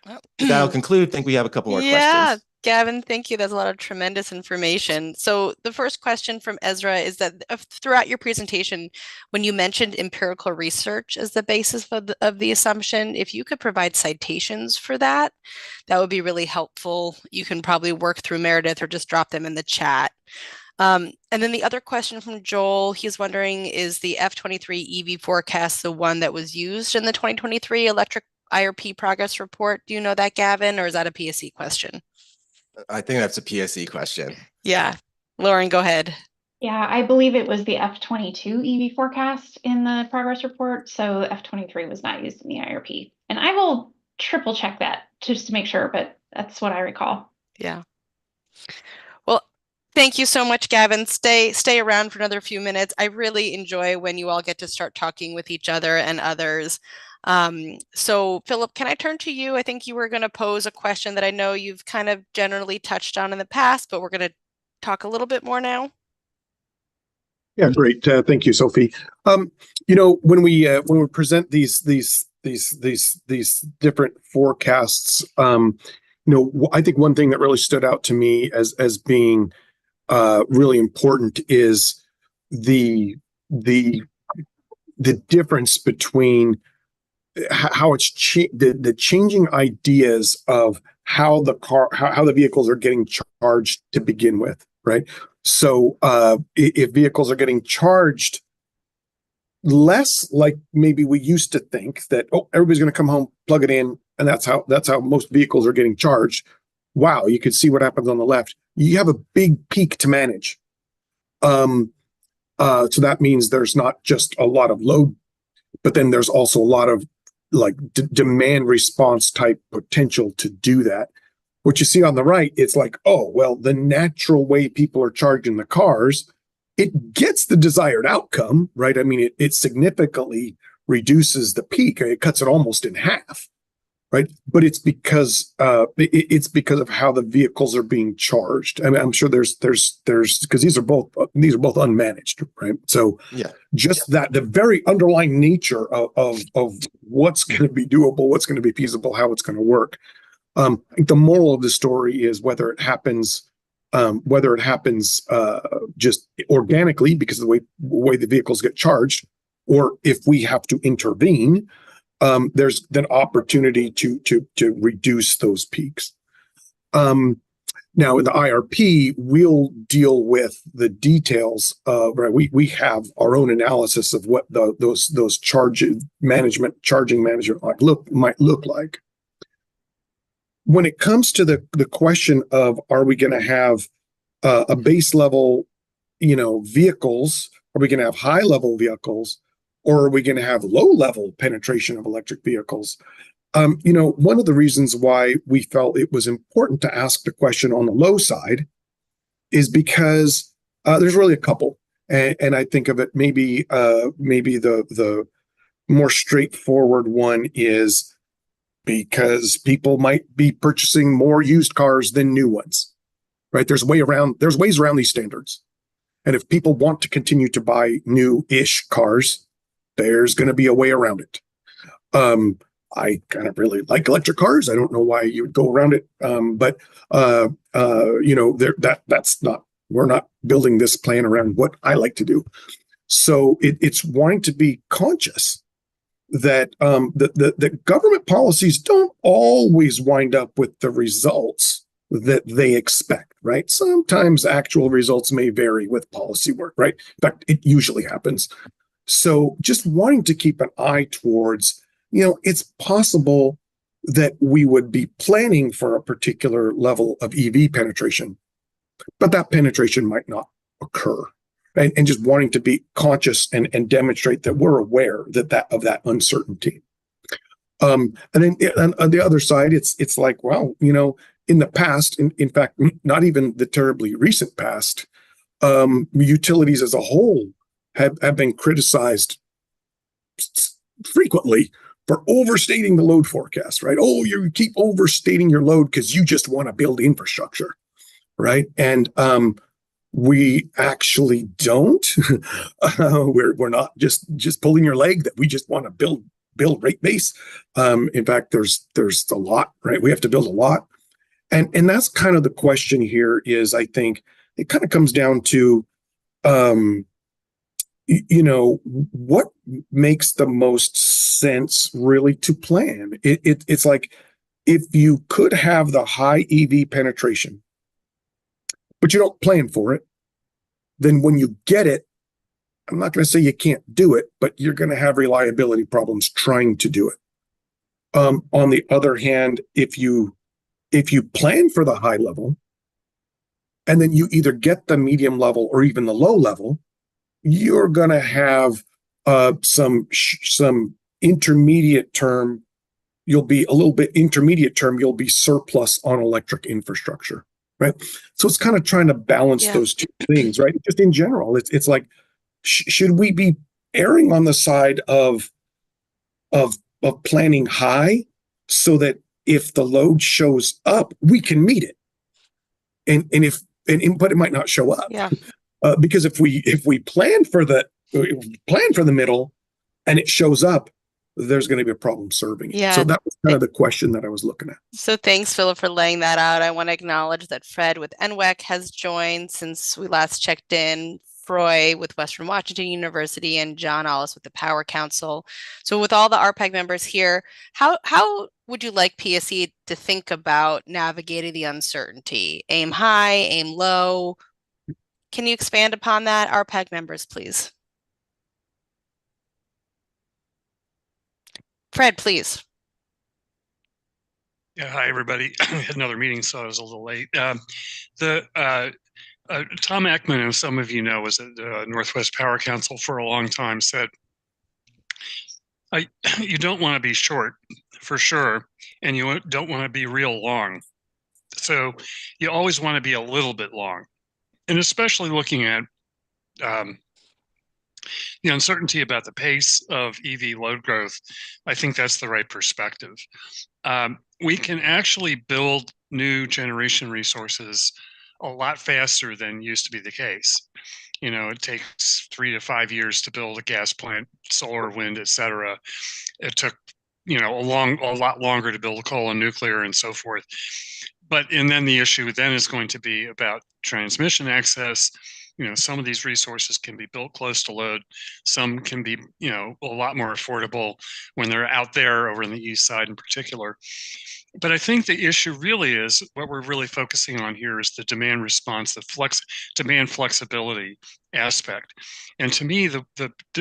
Oh. that'll conclude. I think we have a couple more Yeah, questions. Gavin, thank you. That's a lot of tremendous information. So the first question from Ezra is that throughout your presentation, when you mentioned empirical research as the basis of the assumption, if you could provide citations for that, that would be really helpful. You can probably work through Meredith or just drop them in the chat. And then the other question from Joel, he's wondering, is the F23 EV forecast the one that was used in the 2023 electric IRP progress report? Do you know that, Gavin, or is that a PSE question? I think that's a PSE question. Yeah. Lauren, go ahead. Yeah, I believe it was the F22 EV forecast in the progress report. So F23 was not used in the IRP. And I will triple check that just to make sure, but that's what I recall. Yeah. Well, thank you so much, Gavin. Stay around for another few minutes. I really enjoy when you all get to start talking with each other and others. So Philip, can I turn to you? I think you were going to pose a question that I know you've kind of generally touched on in the past, but we're going to talk a little bit more now. Yeah, great. Thank you, Sophie. You know, when we present these different forecasts, you know, I think one thing that really stood out to me as being really important is the difference between how it's the changing ideas of how the vehicles are getting charged to begin with, right? So if vehicles are getting charged less like maybe we used to think that, oh, everybody's going to come home, plug it in, and that's how most vehicles are getting charged. Wow, you can see what happens on the left. You have a big peak to manage. So that means there's not just a lot of load, but then there's also a lot of like demand response type potential to do that. What you see on the right, it's like, oh, well, the natural way people are charging the cars, it gets the desired outcome, right? I mean, it significantly reduces the peak. It cuts it almost in half, right? But it's because of how the vehicles are being charged. I mean, I'm sure there's because these are both unmanaged, right? So yeah, just that the very underlying nature of what's going to be doable, what's going to be feasible, how it's going to work. I think the moral of the story is whether it happens just organically because of the way the vehicles get charged, or if we have to intervene, there's an opportunity to reduce those peaks. Now in the IRP, we'll deal with the details. Right, we have our own analysis of what those charging management might look like. When it comes to the question of, are we going to have a base level, vehicles? Are we going to have high level vehicles, or are we going to have low level penetration of electric vehicles? One of the reasons why we felt it was important to ask the question on the low side is because there's really a couple, and I think of it maybe the more straightforward one is because people might be purchasing more used cars than new ones, right? There's ways around these standards. And if people want to continue to buy new-ish cars, there's going to be a way around it. I kind of really like electric cars. I don't know why you would go around it. But that's not, we're not building this plan around what I like to do. So it's wanting to be conscious that the government policies don't always wind up with the results that they expect, right? Sometimes actual results may vary with policy work, right? In fact, it usually happens. So just wanting to keep an eye towards, it's possible that we would be planning for a particular level of EV penetration, but that penetration might not occur. And just wanting to be conscious and demonstrate that we're aware of that uncertainty. And then on the other side, it's like, well, in the past, in fact, not even the terribly recent past, utilities as a whole have been criticized frequently for overstating the load forecast, right? Oh, you keep overstating your load because you just want to build infrastructure, right? And we actually don't. We're not just pulling your leg that we just want to build build rate base. In fact, there's a lot, right? We have to build a lot. And that's kind of the question here is, I think it kind of comes down to, what makes the most sense really to plan? It's like, if you could have the high EV penetration, but you don't plan for it, then when you get it, I'm not going to say you can't do it, but you're going to have reliability problems trying to do it. On the other hand, if you plan for the high level, and then you either get the medium level or even the low level, you're going to have some intermediate term. You'll be a little bit intermediate term. You'll be surplus on electric infrastructure, right? So it's kind of trying to balance those two things, right? Just in general, it's like, should we be erring on the side of planning high so that if the load shows up, we can meet it, but it might not show up. Yeah. Because if we plan for the middle and it shows up, there's going to be a problem serving it. Yeah. So that was kind of the question that I was looking at. So thanks, Philip, for laying that out. I want to acknowledge that Fred with NWEC has joined since we last checked in, Froy with Western Washington University, and John Ollis with the Power Council. So with all the RPAG members here, how would you like PSE to think about navigating the uncertainty? Aim high, aim low? Can you expand upon that? RPAG members, please. Fred, please. Yeah, hi, everybody. I had another meeting, so I was a little late. Tom Ekman, who some of you know, was at the Northwest Power Council for a long time, said, you don't want to be short, for sure, and you don't want to be real long. So you always want to be a little bit long. And especially looking at the uncertainty about the pace of EV load growth, I think that's the right perspective. We can actually build new generation resources a lot faster than used to be the case. It takes 3 to 5 years to build a gas plant, solar, wind, etc. It took, a lot longer to build coal and nuclear and so forth. And then the issue then is going to be about transmission access. Some of these resources can be built close to load. Some can be, a lot more affordable when they're out there over in the east side in particular. But I think the issue really is what we're really focusing on here is the demand response, the demand flexibility aspect. And to me, the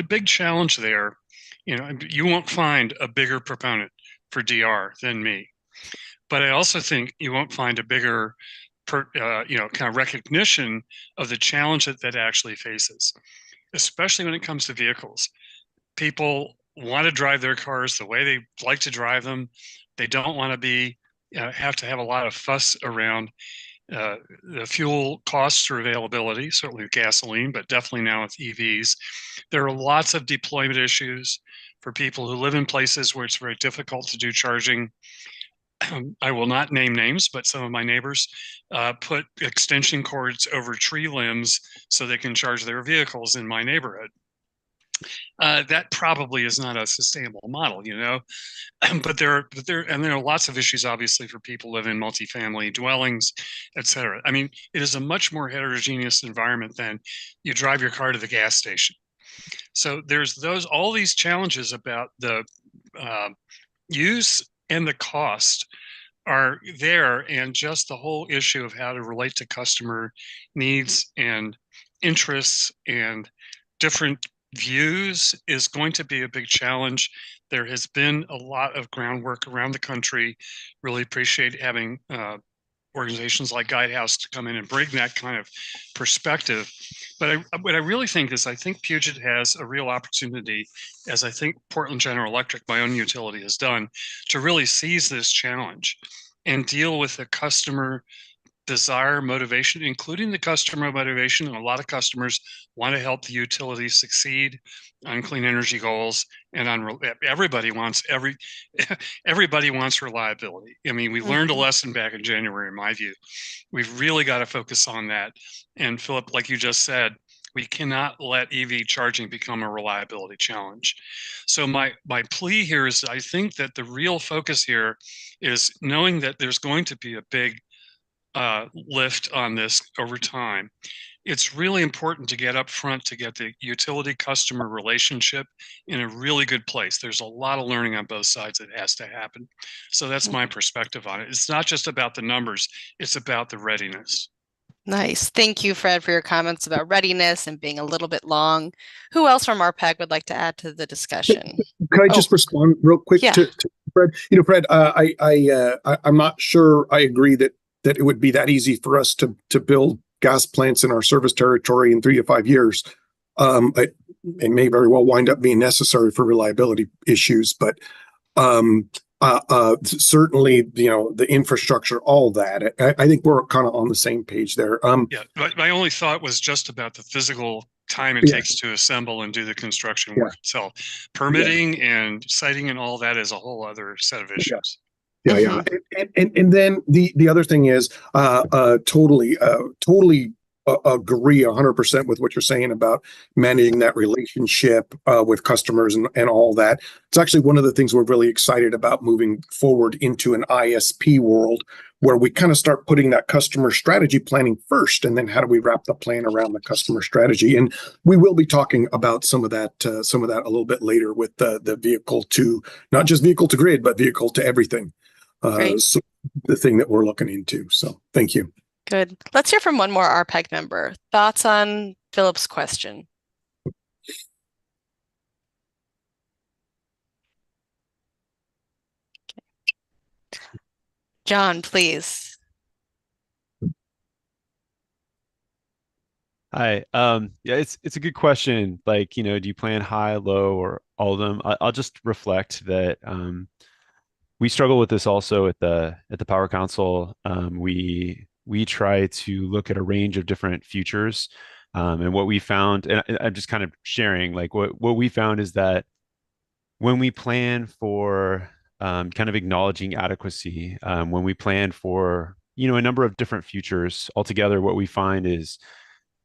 big challenge there, you won't find a bigger proponent for DR than me. But I also think you won't find a bigger kind of recognition of the challenge that actually faces, especially when it comes to vehicles. People want to drive their cars the way they like to drive them. They don't want to be have to have a lot of fuss around the fuel costs or availability, certainly with gasoline, but definitely now with EVs. There are lots of deployment issues for people who live in places where it's very difficult to do charging. I will not name names, but some of my neighbors put extension cords over tree limbs so they can charge their vehicles in my neighborhood. That probably is not a sustainable model, but there are lots of issues, obviously, for people who live in multifamily dwellings, et cetera. I mean, it is a much more heterogeneous environment than you drive your car to the gas station. So there's all these challenges about the use and the cost are there, and just the whole issue of how to relate to customer needs and interests and different views is going to be a big challenge. There has been a lot of groundwork around the country. Really appreciate having organizations like Guidehouse to come in and bring that kind of perspective. But what I really think is I think Puget has a real opportunity, as I think Portland General Electric, my own utility, has done, to really seize this challenge and deal with the customer desire, motivation, including the customer motivation. And a lot of customers want to help the utility succeed on clean energy goals, and everybody wants reliability. I mean, we learned a lesson back in January, in my view. We've really got to focus on that. And Philip, like you just said, We cannot let EV charging become a reliability challenge. So my plea here is I think that the real focus here is knowing that there's going to be a big lift on this over time. It's really important to get up front to get the utility customer relationship in a really good place. There's a lot of learning on both sides that has to happen. So that's my perspective on it. It's not just about the numbers, it's about the readiness. Nice. Thank you, Fred, for your comments about readiness and being a little bit long. Who else from RPAG would like to add to the discussion? Could I just respond real quick to Fred? You know, Fred, I'm not sure I agree that it would be that easy for us to build gas plants in our service territory in 3 to 5 years. It may very well wind up being necessary for reliability issues, but certainly, you know, the infrastructure, all that. I think we're kind of on the same page there. Yeah, my only thought was just about the physical time it takes to assemble and do the construction work itself. Permitting and siting and all that is a whole other set of issues. Yeah. And then the other thing is totally agree 100% with what you're saying about managing that relationship with customers and all that. It's actually one of the things we're really excited about moving forward into an ISP world where we kind of start putting that customer strategy planning first, and then how do we wrap the plan around the customer strategy? And we will be talking about some of that a little bit later with the vehicle to not just vehicle to grid, but vehicle to everything. So the thing that we're looking into. So thank you. Good. Let's hear from one more RPAG member. Thoughts on Philip's question? Okay. John, please. Hi. Yeah, it's a good question. Like, you know, do you plan high, low, or all of them? I'll just reflect that we struggle with this also at the Power Council. We try to look at a range of different futures, and what we found, and I'm just kind of sharing, like what we found is that when we plan for kind of acknowledging adequacy, when we plan for, you know, a number of different futures altogether, what we find is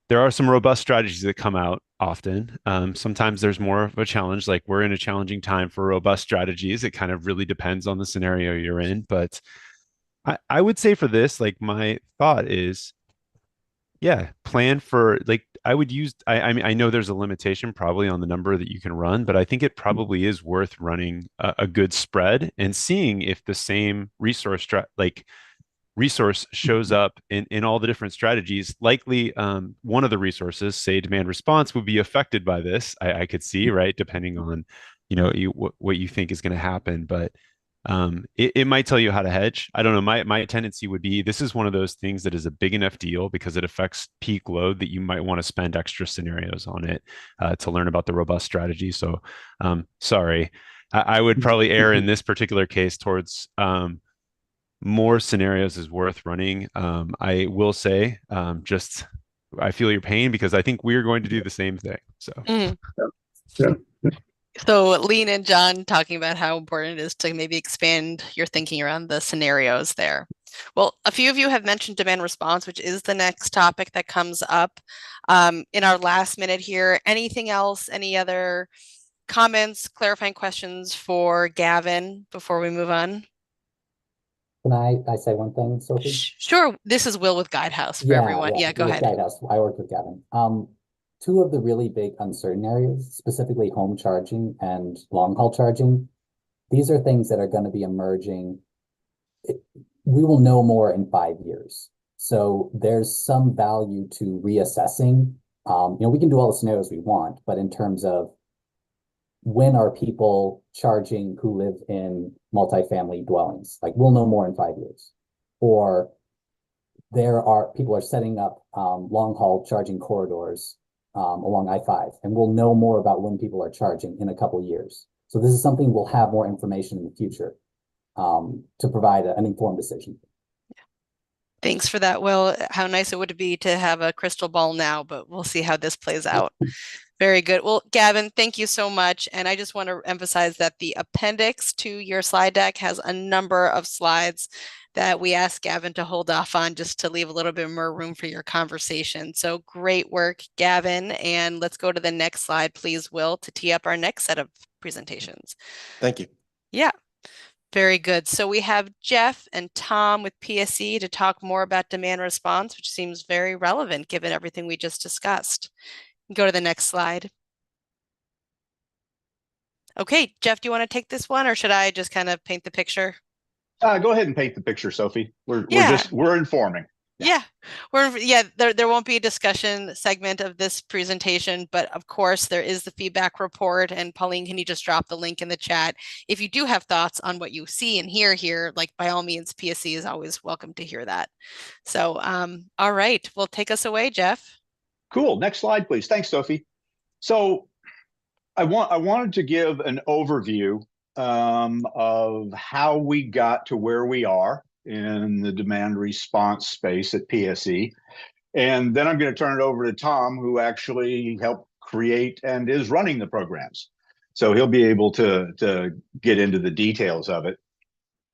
there are some robust strategies that come out often. Sometimes there's more of a challenge, like we're in a challenging time for robust strategies. It kind of really depends on the scenario you're in. But I would say for this, like my thought is, yeah, plan for, like, I would use, I mean, I know there's a limitation probably on the number that you can run, but I think it probably is worth running a good spread and seeing if the same resource shows up in all the different strategies. Likely one of the resources, say demand response, would be affected by this. I could see, right, depending on, you know, what you think is going to happen. But it might tell you how to hedge. I don't know. My tendency would be, this is one of those things that is a big enough deal because it affects peak load that you might want to spend extra scenarios on it to learn about the robust strategy. So sorry, I would probably err in this particular case towards more scenarios is worth running. I will say, just I feel your pain because I think we're going to do the same thing. So So Lean and John talking about how important it is to maybe expand your thinking around the scenarios there. Well, a few of you have mentioned demand response, which is the next topic that comes up in our last minute here. Anything else? Any other comments, clarifying questions for Gavin before we move on? Can I say one thing, Sophie? Sure. This is Will with Guidehouse for everyone. Yeah, go ahead. Guidehouse. I work with Gavin. Two of the really big uncertain areas, specifically home charging and long haul charging, these are things that are going to be emerging. We will know more in 5 years. So there's some value to reassessing. You know, we can do all the scenarios we want, but in terms of when are people charging who live in multifamily dwellings? Like, we'll know more in 5 years. Or people are setting up long haul charging corridors along I-5, and we'll know more about when people are charging in a couple of years. So this is something we'll have more information in the future to provide an informed decision. Thanks for that, Will. How nice it would be to have a crystal ball now, but we'll see how this plays out. Very good. Well, Gavin, thank you so much. And I just want to emphasize that the appendix to your slide deck has a number of slides that we asked Gavin to hold off on just to leave a little bit more room for your conversation. So great work, Gavin. And let's go to the next slide, please, Will, to tee up our next set of presentations. Thank you. Yeah. Very good. So we have Jeff and Tom with PSE to talk more about demand response, which seems very relevant given everything we just discussed. Go to the next slide. Okay, Jeff, do you want to take this one or should I just kind of paint the picture? Go ahead and paint the picture, Sophie. We're informing. Yeah, there won't be a discussion segment of this presentation, but of course there is the feedback report. And Pauline, can you just drop the link in the chat? If you do have thoughts on what you see and hear here, like by all means, PSE is always welcome to hear that. So, all right, well, take us away, Jeff. Cool. Next slide, please. Thanks, Sophie. So I wanted to give an overview of how we got to where we are in the demand response space at PSE. And then I'm going to turn it over to Tom, who actually helped create and is running the programs. So he'll be able to get into the details of it.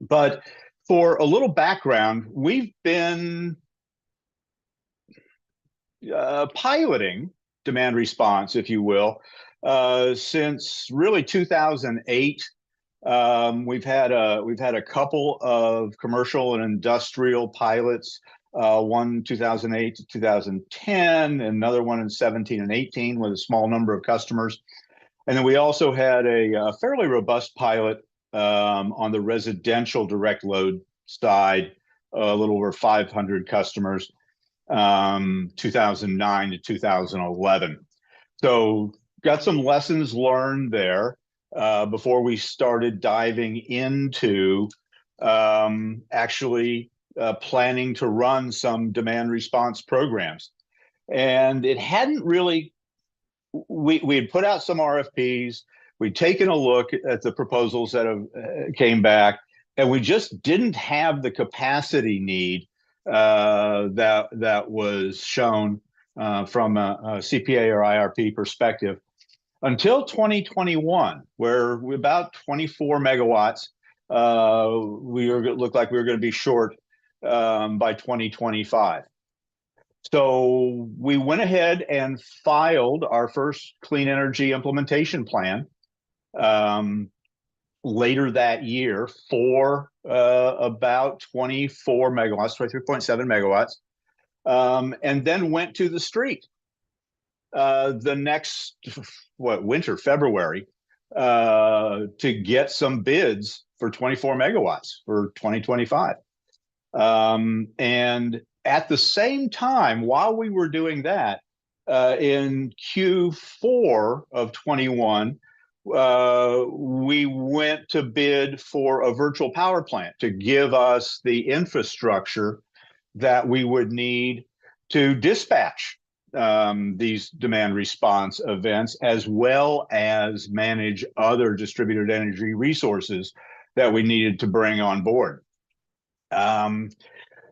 But for a little background, we've been piloting demand response, if you will, since really 2008. We've had a couple of commercial and industrial pilots, one 2008 to 2010, another one in 17 and 18 with a small number of customers. And then we also had a fairly robust pilot on the residential direct load side, a little over 500 customers, 2009 to 2011. So got some lessons learned there before we started diving into actually planning to run some demand response programs. And it hadn't really, we had put out some RFPs, we'd taken a look at the proposals that have came back, and we just didn't have the capacity need that was shown from a CPA or IRP perspective until 2021, where we about 24 megawatts. Looked like we were going to be short by 2025. So we went ahead and filed our first clean energy implementation plan later that year for about 24 megawatts, 23.7 megawatts, and then went to the street the next, winter, February, to get some bids for 24 megawatts for 2025. And at the same time, while we were doing that, in Q4 of 21, we went to bid for a virtual power plant to give us the infrastructure that we would need to dispatch these demand response events, as well as manage other distributed energy resources that we needed to bring on board.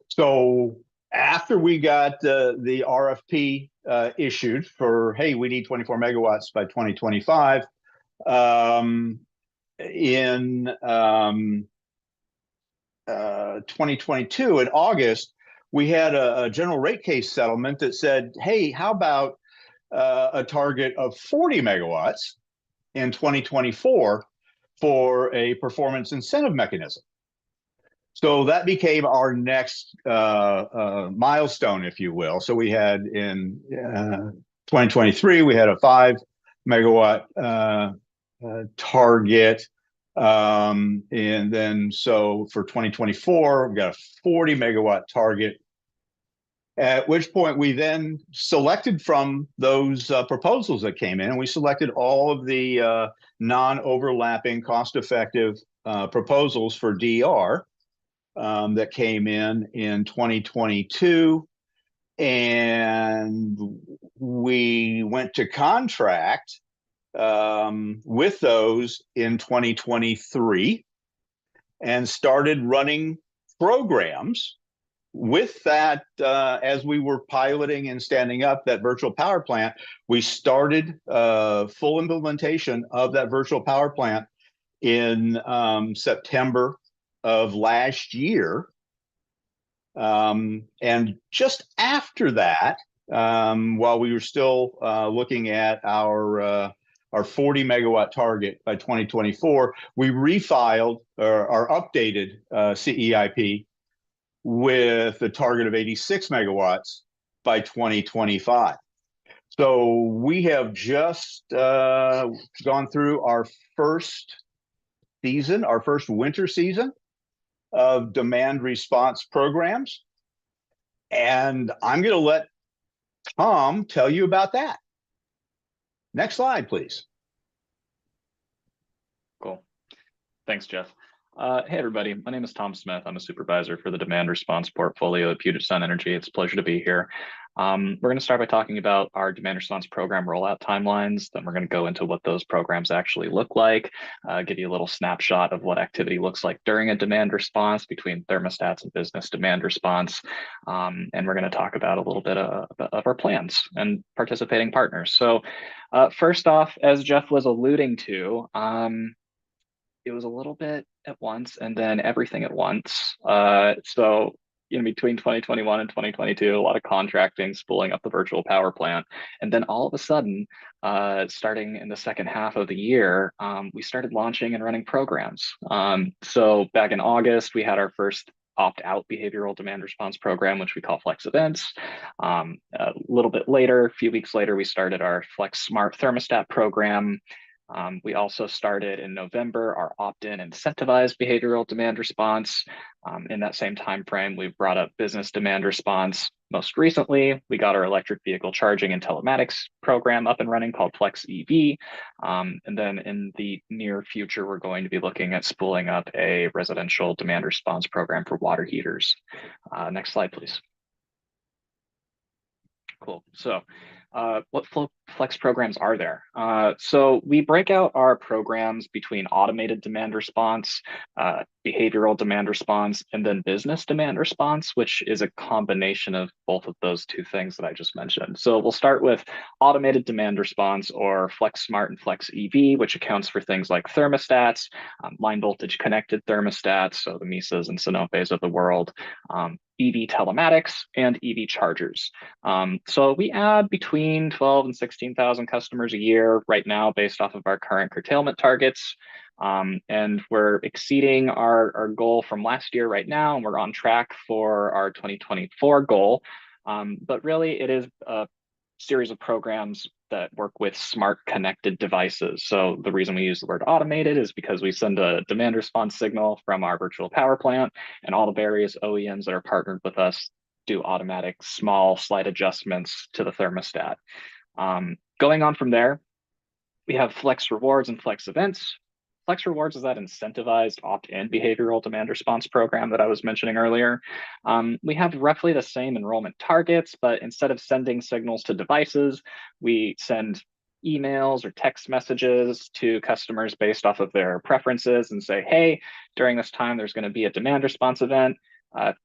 So after we got the RFP issued for, hey, we need 24 megawatts by 2025, in 2022, in August, we had a general rate case settlement that said, hey, how about a target of 40 megawatts in 2024 for a performance incentive mechanism? So that became our next milestone, if you will. So we had in 2023, we had a 5 megawatt target. And then so for 2024, we've got a 40 megawatt target, at which point we then selected from those proposals that came in, and we selected all of the non-overlapping cost-effective proposals for DR that came in 2022. And we went to contract with those in 2023 and started running programs with that. As we were piloting and standing up that virtual power plant, we started full implementation of that virtual power plant in September of last year. And just after that, while we were still looking at our 40 megawatt target by 2024, we refiled our updated CEIP with a target of 86 megawatts by 2025. So we have just gone through our first season, our first winter season of demand response programs. And I'm going to let Tom tell you about that. Next slide, please. Cool. Thanks, Jeff. Hey, everybody. My name is Tom Smith. I'm a supervisor for the demand response portfolio at Puget Sun Energy. It's a pleasure to be here. We're going to start by talking about our demand response program rollout timelines. Then we're going to go into what those programs actually look like, give you a little snapshot of what activity looks like during a demand response between thermostats and business demand response. And we're going to talk about a little bit of our plans and participating partners. So first off, as Jeff was alluding to, it was a little bit at once and then everything at once. So between 2021 and 2022, a lot of contracting, spooling up the virtual power plant. And then all of a sudden, starting in the second half of the year, we started launching and running programs. So back in August, we had our first opt-out behavioral demand response program, which we call Flex Events. A little bit later, a few weeks later, we started our Flex Smart Thermostat program. We also started in November our opt-in incentivized behavioral demand response. In that same time frame, we brought up business demand response. Most recently, we got our electric vehicle charging and telematics program up and running called Flex EV. And then in the near future, we're going to be looking at spooling up a residential demand response program for water heaters. Next slide, please. Cool. So what Flex programs are there? So we break out our programs between automated demand response, behavioral demand response, and then business demand response, which is a combination of both of those two things that I just mentioned. So we'll start with automated demand response, or Flex Smart and Flex EV, which accounts for things like thermostats, line voltage connected thermostats, so the Misas and Sonopes of the world, EV telematics, and EV chargers. So we add between 12 and 16,000 customers a year right now based off of our current curtailment targets. And we're exceeding our goal from last year right now, and we're on track for our 2024 goal. But really, it is a series of programs that work with smart connected devices. So the reason we use the word automated is because we send a demand response signal from our virtual power plant, and all the various OEMs that are partnered with us do automatic small slight adjustments to the thermostat. Going on from there, we have Flex Rewards and Flex Events. Flex Rewards is that incentivized opt-in behavioral demand response program that I was mentioning earlier. We have roughly the same enrollment targets, but instead of sending signals to devices, we send emails or text messages to customers based off of their preferences and say, hey, during this time, there's going to be a demand response event.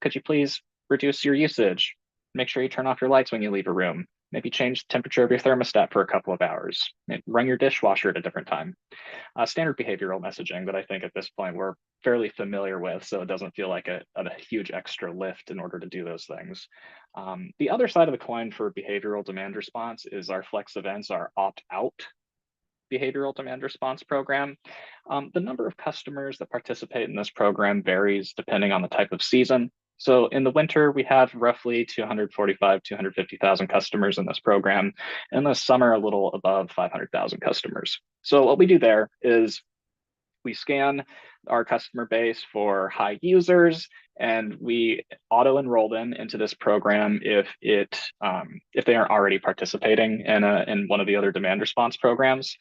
Could you please reduce your usage? Make sure you turn off your lights when you leave a room. Maybe change the temperature of your thermostat for a couple of hours. Maybe run your dishwasher at a different time. Standard behavioral messaging that I think at this point we're fairly familiar with, so it doesn't feel like a huge extra lift in order to do those things. The other side of the coin for behavioral demand response is our Flex Events, our opt-out behavioral demand response program. The number of customers that participate in this program varies depending on the type of season. So in the winter, we have roughly 245, 250,000 customers in this program. In the summer, a little above 500,000 customers. So what we do there is we scan our customer base for high users, and we auto-enroll them into this program if they aren't already participating in one of the other demand response programs.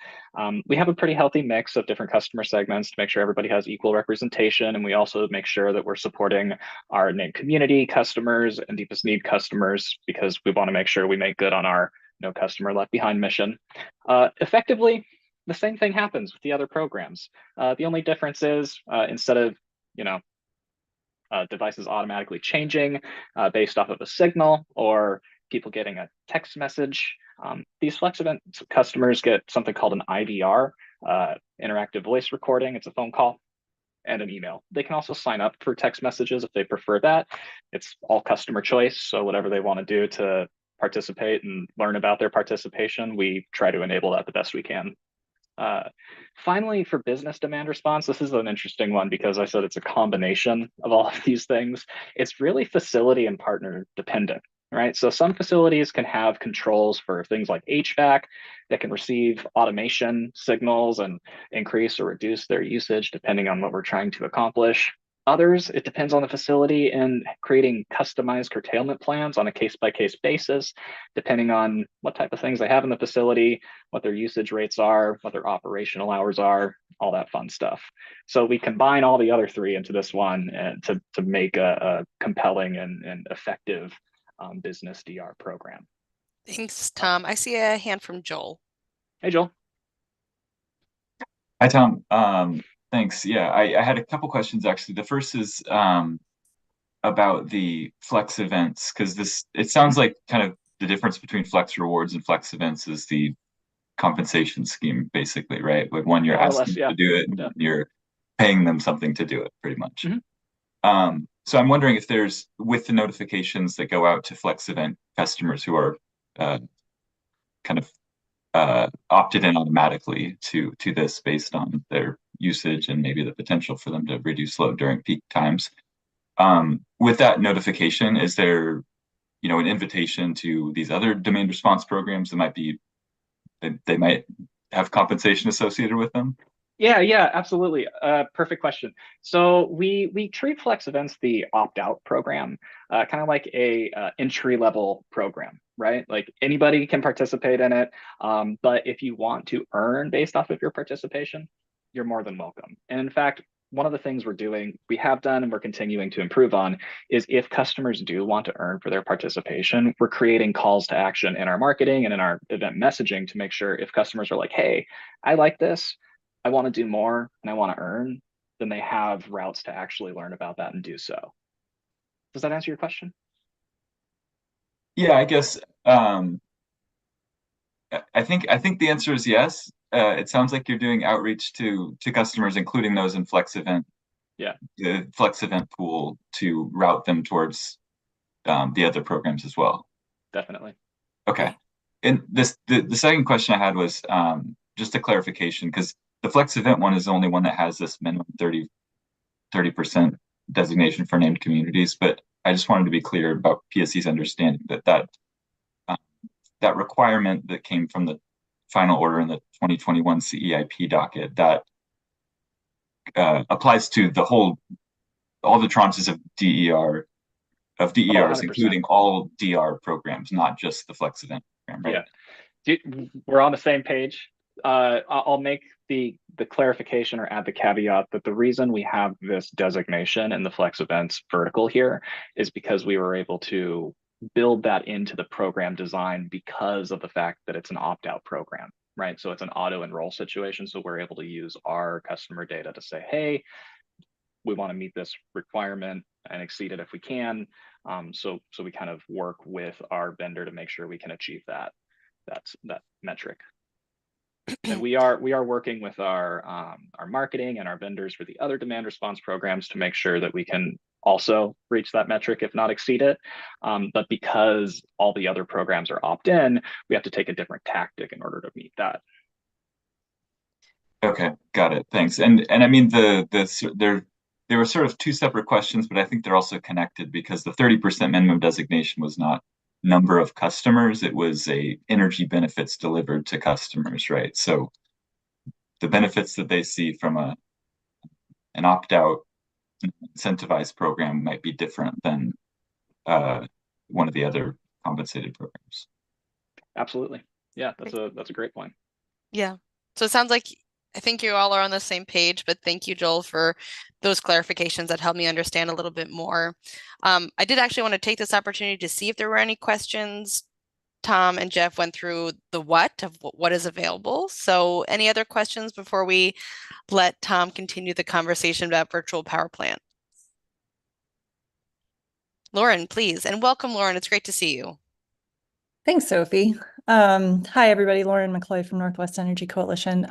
We have a pretty healthy mix of different customer segments to make sure everybody has equal representation, and we also make sure that we're supporting our named community customers and deepest need customers, because we want to make sure we make good on our no customer left behind mission. Effectively, the same thing happens with the other programs. The only difference is instead of devices automatically changing based off of a signal or people getting a text message, these Flex Event customers get something called an IVR, interactive voice recording. It's a phone call. and an email. They can also sign up for text messages if they prefer that. It's all customer choice. So whatever they want to do to participate and learn about their participation, we try to enable that the best we can. Finally, for business demand response, this is an interesting one because I said it's a combination of all of these things. It's really facility and partner dependent, right? So some facilities can have controls for things like HVAC that can receive automation signals and increase or reduce their usage depending on what we're trying to accomplish. Others, it depends on the facility and creating customized curtailment plans on a case-by-case basis, depending on what type of things they have in the facility, what their usage rates are, what their operational hours are, all that fun stuff. So we combine all the other three into this one to make a compelling and effective business DR program. Thanks, Tom. I see a hand from Joel. Hey, Joel. Hi, Tom. Thanks. Yeah, I had a couple questions actually. The first is about the flex events, because it sounds like kind of the difference between flex rewards and flex events is the compensation scheme, basically, right? Like one you're asking to do it, and you're paying them something to do it, pretty much. So I'm wondering if there's, with the notifications that go out to flex event customers who are kind of opted in automatically to this based on their usage and maybe the potential for them to reduce load during peak times. With that notification, is there, an invitation to these other demand response programs that might be, they might have compensation associated with them? Yeah, absolutely. Perfect question. So we treat Flex Events the opt-out program, kind of like a entry-level program, right? Like anybody can participate in it, but if you want to earn based off of your participation, you're more than welcome. And in fact, one of the things we have done and we're continuing to improve on is if customers do want to earn for their participation, we're creating calls to action in our marketing and in our event messaging to make sure if customers are like, hey, I like this, I want to do more and I want to earn, then they have routes to actually learn about that and do so. Does that answer your question? Yeah, I guess I think the answer is yes. It sounds like you're doing outreach to customers, including those in Flex Event. Yeah. The Flex Event pool to route them towards the other programs as well. Definitely. Okay. And the second question I had was just a clarification, because the Flex Event one is the only one that has this minimum 30% designation for named communities, but I just wanted to be clear about PSE's understanding that requirement that came from the final order in the 2021 CEIP docket that applies to all the tranches of DERs, including all DR programs, not just the Flex Event program, right? Yeah, we're on the same page. I'll make the clarification or add the caveat that the reason we have this designation in the Flex Events vertical here is because we were able to build that into the program design because of the fact that it's an opt-out program, right? So it's an auto-enroll situation. So we're able to use our customer data to say, hey, we want to meet this requirement and exceed it if we can. So we kind of work with our vendor to make sure we can achieve that metric. And we are working with our marketing and our vendors for the other demand response programs to make sure that we can also reach that metric, if not exceed it. But because all the other programs are opt-in, we have to take a different tactic in order to meet that. Okay, got it. Thanks. And I mean there were sort of two separate questions, but I think they're also connected because the 30% minimum designation was not number of customers, it was a energy benefits delivered to customers, right? So the benefits that they see from an opt-out incentivized program might be different than one of the other compensated programs. Absolutely. Yeah, that's a great point. Yeah. So it sounds like I think you all are on the same page, but thank you, Joel, for those clarifications that helped me understand a little bit more. I did actually want to take this opportunity to see if there were any questions. Tom and Jeff went through the what of what is available. So any other questions before we let Tom continue the conversation about virtual power plant? Lauren, please. And welcome, Lauren. It's great to see you. Thanks, Sophie. Hi, everybody. Lauren McCloy from Northwest Energy Coalition.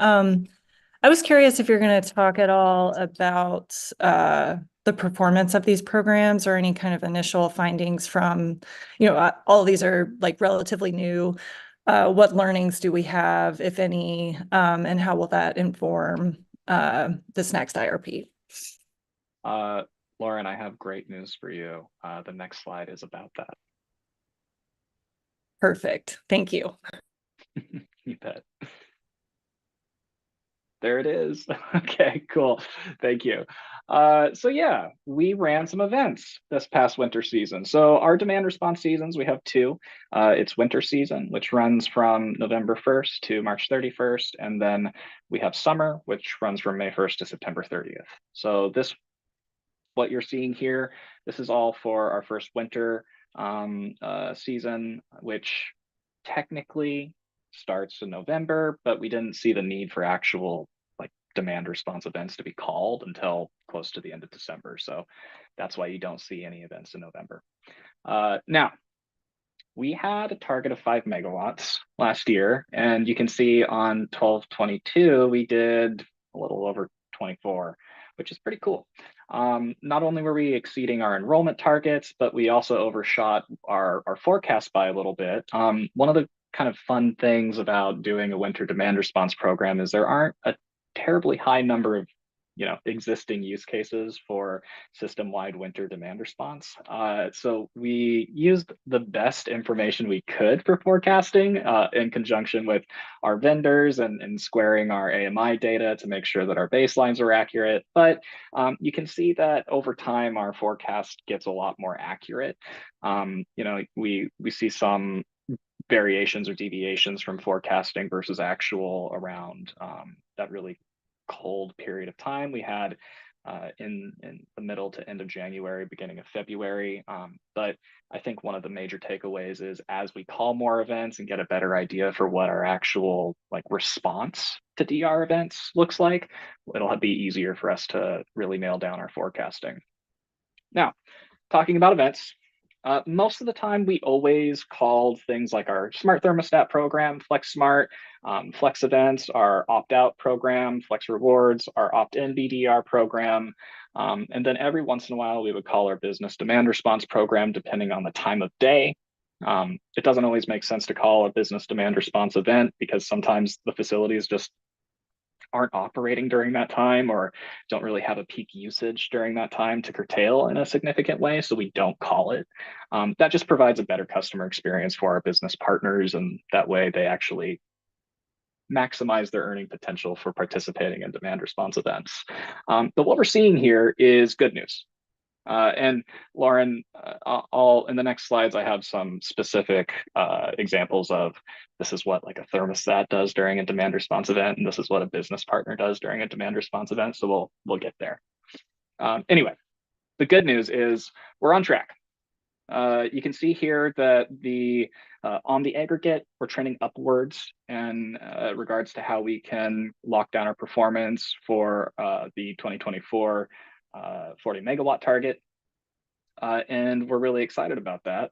I was curious if you're going to talk at all about the performance of these programs or any kind of initial findings from, all of these are like relatively new. What learnings do we have, if any, and how will that inform this next IRP? Lauren, I have great news for you. The next slide is about that. Perfect. Thank you. You bet. There it is. Okay, cool. Thank you. So yeah, we ran some events this past winter season. So our demand response seasons, we have two. It's winter season, which runs from November 1st to March 31st. And then we have summer, which runs from May 1st to September 30th. So what you're seeing here, this is all for our first winter season, which technically starts in November, but we didn't see the need for actual like demand response events to be called until close to the end of December. So that's why you don't see any events in November. Now, we had a target of 5 megawatts last year, and you can see on 12/22, we did a little over 24, which is pretty cool. Not only were we exceeding our enrollment targets, but we also overshot our forecast by a little bit. One of the kind of fun things about doing a winter demand response program is there aren't a terribly high number of existing use cases for system-wide winter demand response. So we used the best information we could for forecasting in conjunction with our vendors and squaring our AMI data to make sure that our baselines are accurate. But you can see that over time, our forecast gets a lot more accurate. We see some variations or deviations from forecasting versus actual around that really cold period of time we had in the middle to end of January, beginning of February. But I think one of the major takeaways is as we call more events and get a better idea for what our actual response to DR events looks like, it'll be easier for us to really nail down our forecasting. Now, talking about events, most of the time we always called things like our smart thermostat program, Flex Smart, Flex Events, our opt-out program, Flex Rewards, our opt-in BDR program. And then every once in a while, we would call our business demand response program, depending on the time of day. It doesn't always make sense to call a business demand response event because sometimes the facilities just aren't operating during that time or don't really have a peak usage during that time to curtail in a significant way, so we don't call it. That just provides a better customer experience for our business partners, and that way they actually maximize their earning potential for participating in demand response events. But what we're seeing here is good news. And Lauren, in the next slides, I have some specific examples of this is what a thermostat does during a demand response event, and this is what a business partner does during a demand response event. So we'll get there. Anyway, the good news is we're on track. You can see here that on the aggregate, we're trending upwards in regards to how we can lock down our performance for the 2024 40 megawatt target. And we're really excited about that.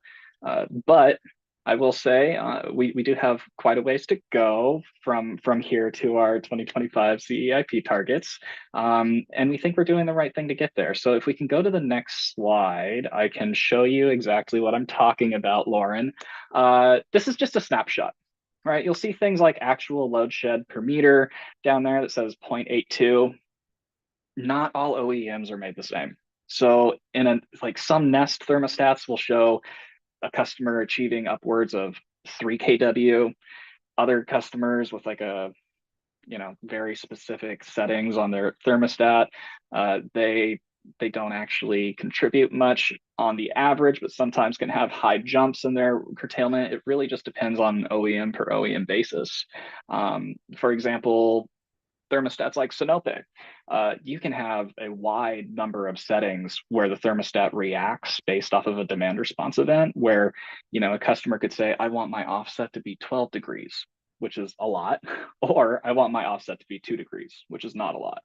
But I will say we do have quite a ways to go from here to our 2025 CEIP targets. And we think we're doing the right thing to get there. So if we can go to the next slide, I can show you exactly what I'm talking about, Lauren. This is just a snapshot. Right, you'll see things like actual load shed per meter down there that says 0.82. Not all OEMs are made the same. So some Nest thermostats will show a customer achieving upwards of 3 kW. Other customers with a very specific settings on their thermostat, they don't actually contribute much on the average, but sometimes can have high jumps in their curtailment. It really just depends on OEM per OEM basis. For example, thermostats like Sonope, you can have a wide number of settings where the thermostat reacts based off of a demand response event where, a customer could say, I want my offset to be 12 degrees, which is a lot, or I want my offset to be 2 degrees, which is not a lot.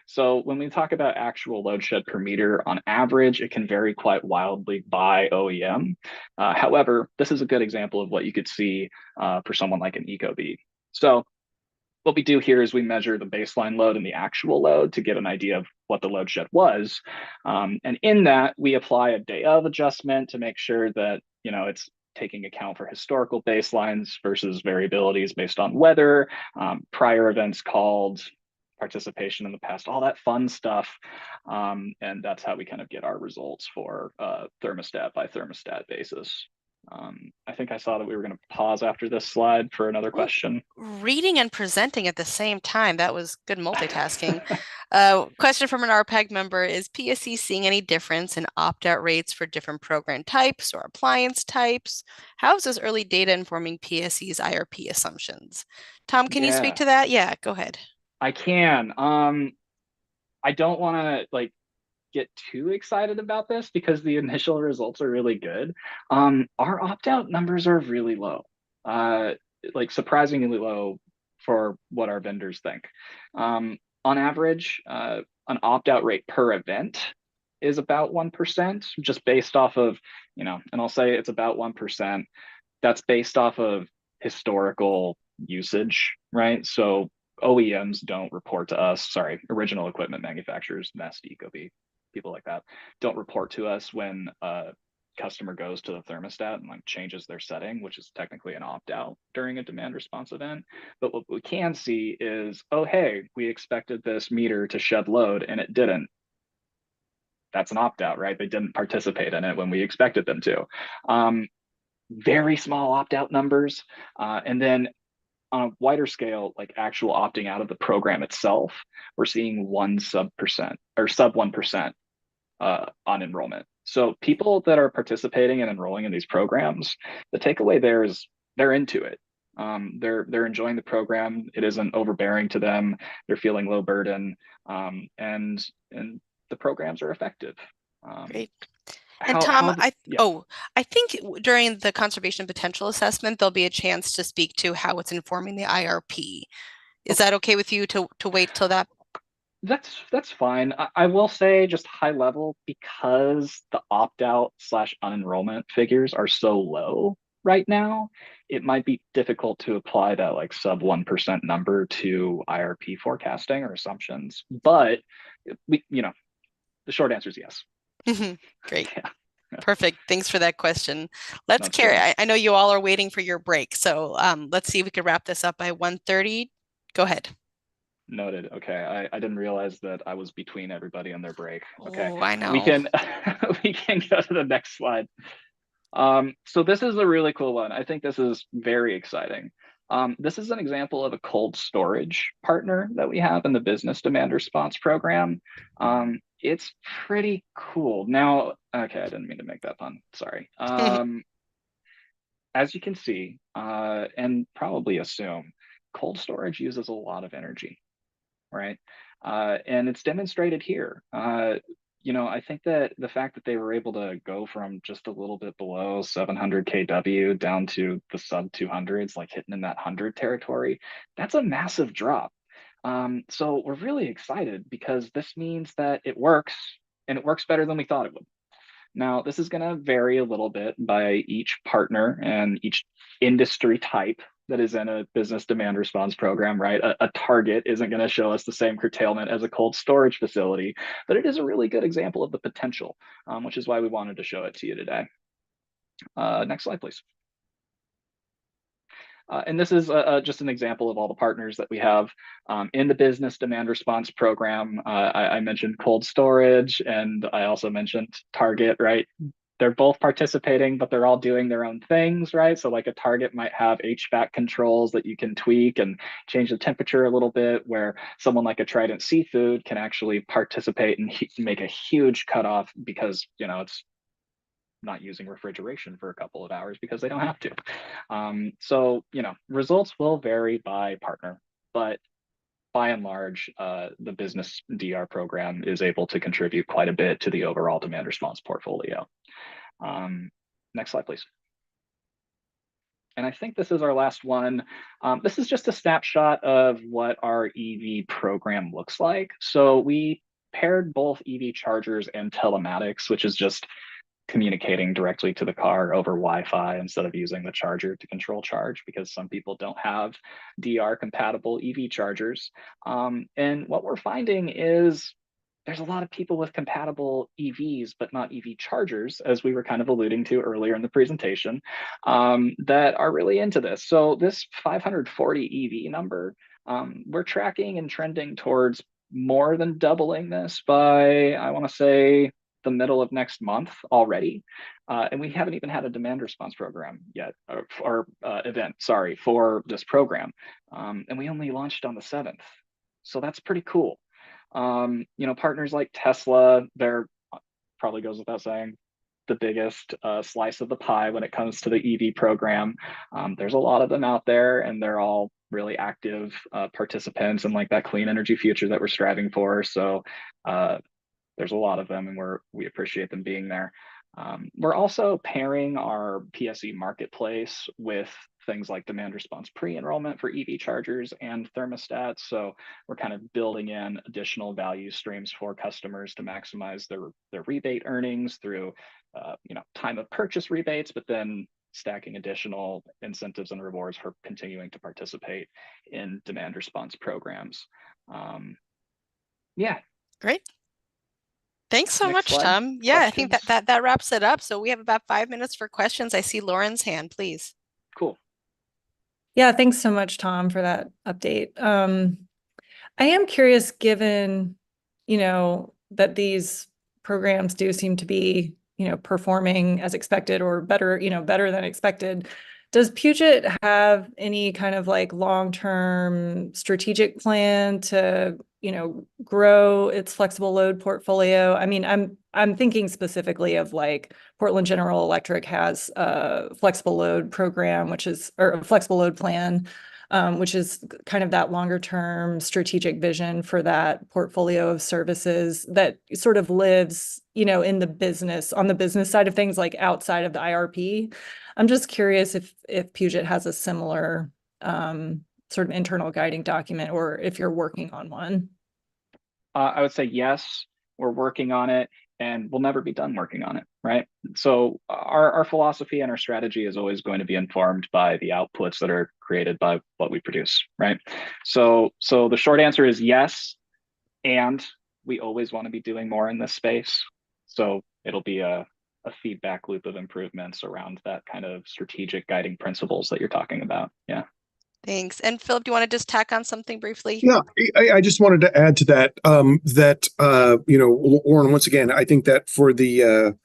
So when we talk about actual load shed per meter on average, it can vary quite wildly by OEM. However, this is a good example of what you could see for someone like an Ecobee. So what we do here is we measure the baseline load and the actual load to get an idea of what the load shed was. And in that, we apply a day of adjustment to make sure that, it's taking account for historical baselines versus variabilities based on weather, prior events called, participation in the past, all that fun stuff. And that's how we kind of get our results for thermostat by thermostat basis. I think I saw that we were going to pause after this slide for another question. Reading and presenting at the same time. That was good multitasking. Question from an RPAG member, is PSE seeing any difference in opt-out rates for different program types or appliance types? How is this early data informing PSE's IRP assumptions? Tom, can you speak to that? Yeah, go ahead. I can. I don't want to get too excited about this because the initial results are really good. Our opt-out numbers are really low, surprisingly low for what our vendors think. On average, an opt-out rate per event is about 1%, just based off of, and I'll say it's about 1%. That's based off of historical usage, right? So OEMs don't report to us, original equipment manufacturers, Nest, Ecobee, people like that, don't report to us when a customer goes to the thermostat and changes their setting, which is technically an opt-out during a demand response event. But what we can see is, oh, hey, we expected this meter to shed load and it didn't. That's an opt-out, right? They didn't participate in it when we expected them to. Very small opt-out numbers. And then on a wider scale, actual opting out of the program itself, we're seeing sub 1% on enrollment. So people that are participating and enrolling in these programs, the takeaway there is they're into it. They're enjoying the program. It isn't overbearing to them. They're feeling low burden, and the programs are effective. Great. And Tom, I think during the conservation potential assessment, there'll be a chance to speak to how it's informing the IRP. Is that okay with you to wait till that? That's fine. I will say, just high level, because the opt-out / unenrollment figures are so low right now, it might be difficult to apply that sub 1% number to IRP forecasting or assumptions. But the short answer is yes. Great. Yeah. Perfect. Thanks for that question. Let's carry. I know you all are waiting for your break, so let's see if we can wrap this up by 1:30. Go ahead. Noted. Okay, I didn't realize that I was between everybody and their break. Okay, I know. We can go to the next slide. So this is a really cool one. I think this is very exciting. This is an example of a cold storage partner that we have in the business demand response program. It's pretty cool. Now, okay, I didn't mean to make that pun. Sorry. As you can see, and probably assume, cold storage uses a lot of energy, right? And it's demonstrated here. I think that the fact that they were able to go from just a little bit below 700 kW down to the sub 200s, hitting in that 100 territory, that's a massive drop. So we're really excited because this means that it works, and it works better than we thought it would. Now, this is going to vary a little bit by each partner and each industry type that is in a business demand response program, right? A Target isn't going to show us the same curtailment as a cold storage facility, but it is a really good example of the potential, which is why we wanted to show it to you today. Next slide, please. And this is just an example of all the partners that we have in the business demand response program. I mentioned cold storage, and I also mentioned Target, right? They're both participating, but they're all doing their own things, right? So a Target might have HVAC controls that you can tweak and change the temperature a little bit, where someone like a Trident Seafood can actually participate and make a huge cutoff because, it's not using refrigeration for a couple of hours because they don't have to. So, results will vary by partner, but by and large, the business DR program is able to contribute quite a bit to the overall demand response portfolio. Next slide, please. And I think this is our last one. This is just a snapshot of what our EV program looks like. So we paired both EV chargers and telematics, which is just communicating directly to the car over Wi-Fi instead of using the charger to control charge, because some people don't have DR compatible EV chargers. And what we're finding is there's a lot of people with compatible EVs, but not EV chargers, as we were kind of alluding to earlier in the presentation, that are really into this. So this 540 EV number, we're tracking and trending towards more than doubling this by, I want to say, the middle of next month already. And we haven't even had a demand response program yet, or event, sorry, for this program. And we only launched on the 7th. So that's pretty cool. You know, partners like Tesla, they're probably goes without saying, the biggest slice of the pie when it comes to the EV program. There's a lot of them out there, and they're all really active participants in like that clean energy future that we're striving for. So there's a lot of them, and we appreciate them being there. We're also pairing our PSE marketplace with things like demand response pre-enrollment for EV chargers and thermostats. So we're kind of building in additional value streams for customers to maximize their rebate earnings through you know, time of purchase rebates, but then stacking additional incentives and rewards for continuing to participate in demand response programs. Yeah. Great. Thanks so Next much, slide. Tom. Yeah, I think Questions? that wraps it up. So we have about 5 minutes for questions. I see Lauren's hand, please. Cool. Yeah, thanks so much, Tom, for that update. I am curious, given, you know, that these programs do seem to be, you know, performing as expected or better, you know, better than expected. Does Puget have any kind of like long-term strategic plan to, you know, grow its flexible load portfolio? I mean, I'm thinking specifically of like Portland General Electric has a flexible load program, which is, or a flexible load plan, which is kind of that longer term strategic vision for that portfolio of services that sort of lives, you know, in the business, on the business side of things, like outside of the IRP. I'm just curious if Puget has a similar sort of internal guiding document, or if you're working on one. I would say yes, we're working on it, and we'll never be done working on it, right? So our philosophy and our strategy is always going to be informed by the outputs that are created by what we produce, right? So the short answer is yes, and we always want to be doing more in this space. So it'll be a feedback loop of improvements around that kind of strategic guiding principles that you're talking about. Yeah. Thanks. And Philip, do you want to just tack on something briefly? Yeah, I just wanted to add to that, you know, Lauren, once again, I think that for the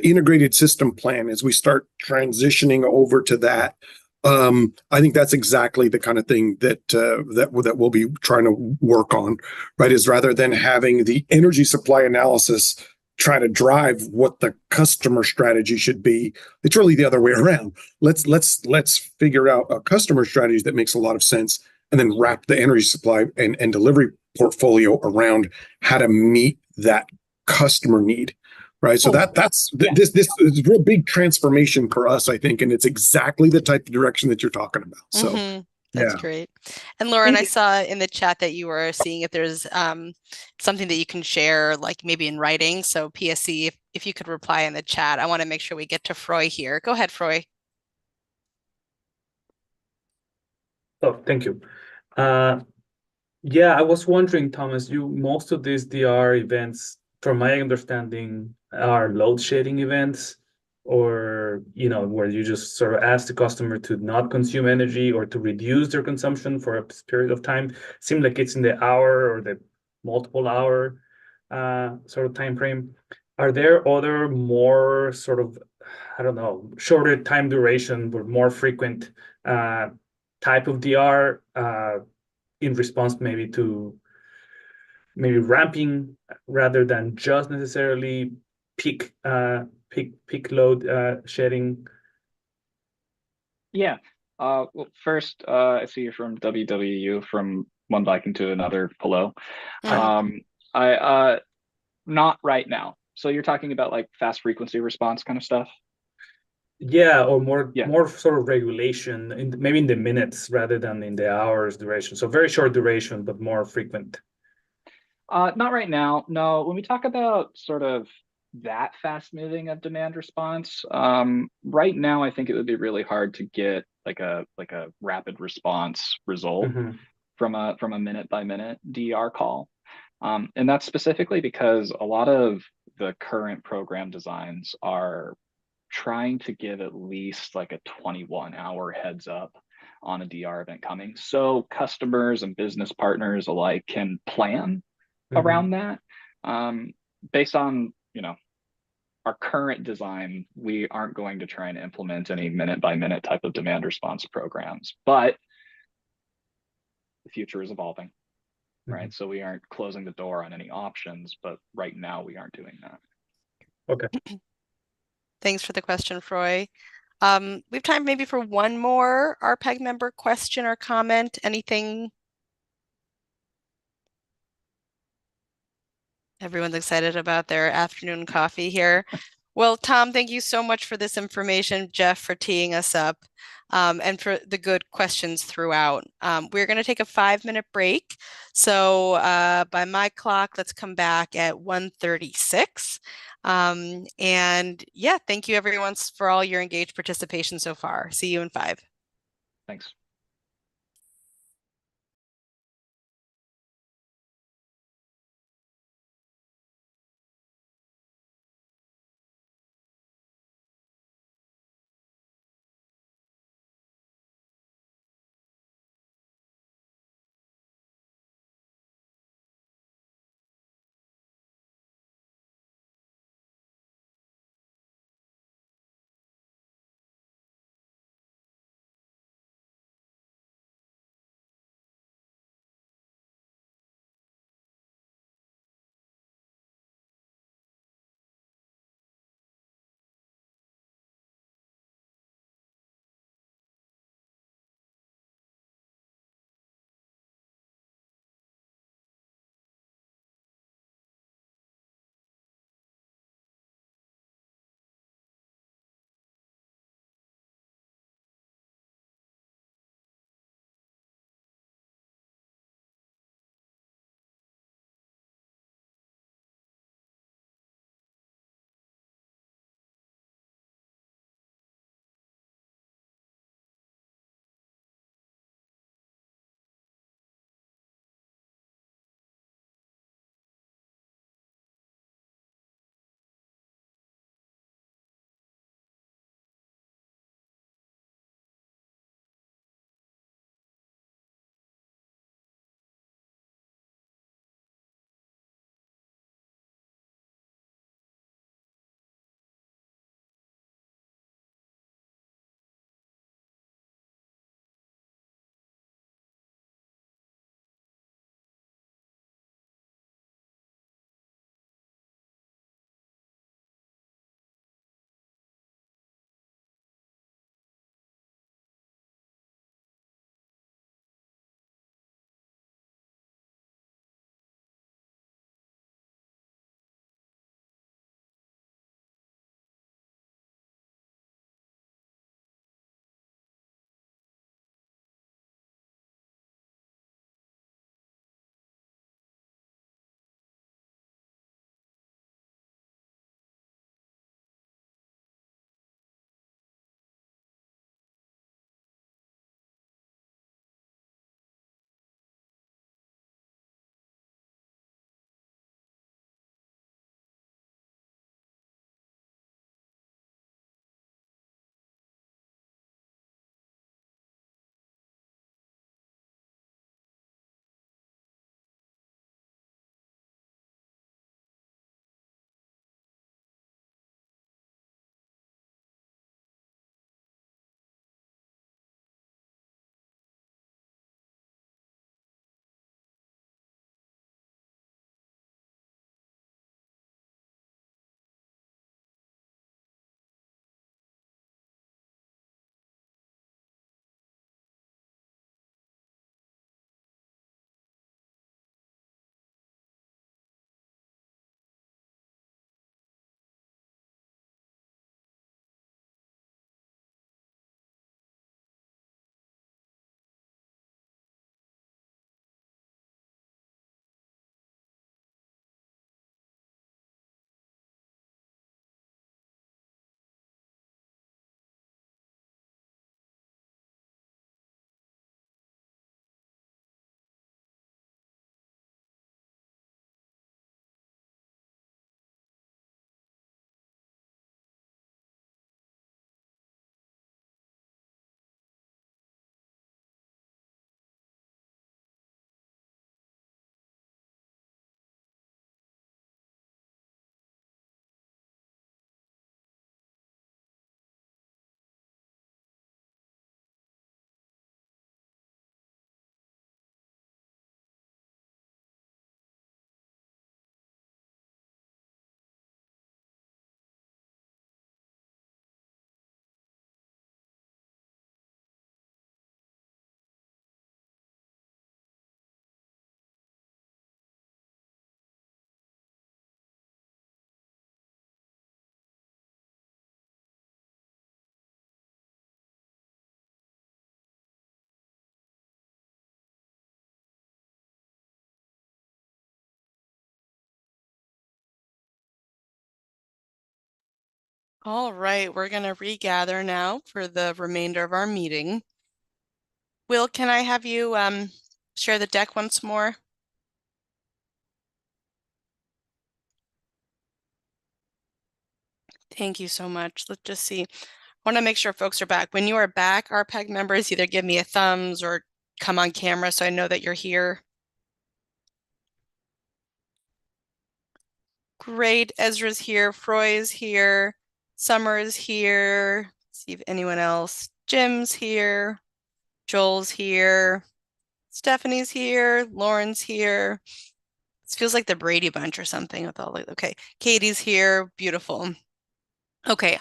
integrated system plan, as we start transitioning over to that, I think that's exactly the kind of thing that we'll be trying to work on, right? Is rather than having the energy supply analysis try to drive what the customer strategy should be, it's really the other way around. Let's figure out a customer strategy that makes a lot of sense, and then wrap the energy supply and delivery portfolio around how to meet that customer need. Right. So this is a real big transformation for us, I think. And it's exactly the type of direction that you're talking about. So That's great. And Lauren, I saw in the chat that you were seeing if there's something that you can share, like maybe in writing. So PSE, if you could reply in the chat, I want to make sure we get to Froy here. Go ahead, Froy. Oh, thank you. Yeah, I was wondering, Thomas, most of these DR events, from my understanding, are load shedding events, or, you know, where you just sort of ask the customer to not consume energy or to reduce their consumption for a period of time. Seems like it's in the hour or the multiple hour sort of time frame. Are there other more sort of, I don't know, shorter time duration but more frequent type of DR in response maybe to ramping rather than just necessarily peak load shedding? Yeah. Well, first, I see you're from WWU, from one Viking to another. Hello. I not right now. So you're talking about like fast frequency response kind of stuff? Yeah, or more sort of regulation, maybe in the minutes rather than in the hours duration. So very short duration, but more frequent. Not right now. No, when we talk about sort of that fast moving of demand response. Right now, I think it would be really hard to get like a rapid response result from a minute by minute DER call. And that's specifically because a lot of the current program designs are trying to give at least like a 21-hour heads up on a DR event coming. So customers and business partners alike can plan around that. Based on, our current design, we aren't going to try and implement any minute by minute type of demand response programs, but the future is evolving, right? So we aren't closing the door on any options, but right now we aren't doing that. Okay. Thanks for the question, Froy. We have time maybe for one more RPAG member question or comment. Anything? Everyone's excited about their afternoon coffee here. Well, Tom, thank you so much for this information. Jeff, for teeing us up, and for the good questions throughout. We're going to take a 5-minute break. So by my clock, let's come back at 1:36. And yeah, thank you everyone for all your engaged participation so far. See you in 5. Thanks. All right, we're going to regather now for the remainder of our meeting. Will, can I have you share the deck once more? Thank you so much. Let's just see. I want to make sure folks are back. When you are back, RPAG members, either give me a thumbs or come on camera so I know that you're here. Great. Ezra's here. Froy's here. Summer's here. Let's see if anyone else. Jim's here. Joel's here. Stephanie's here. Lauren's here. This feels like the Brady Bunch or something with all the, okay. Katie's here. Beautiful. Okay. I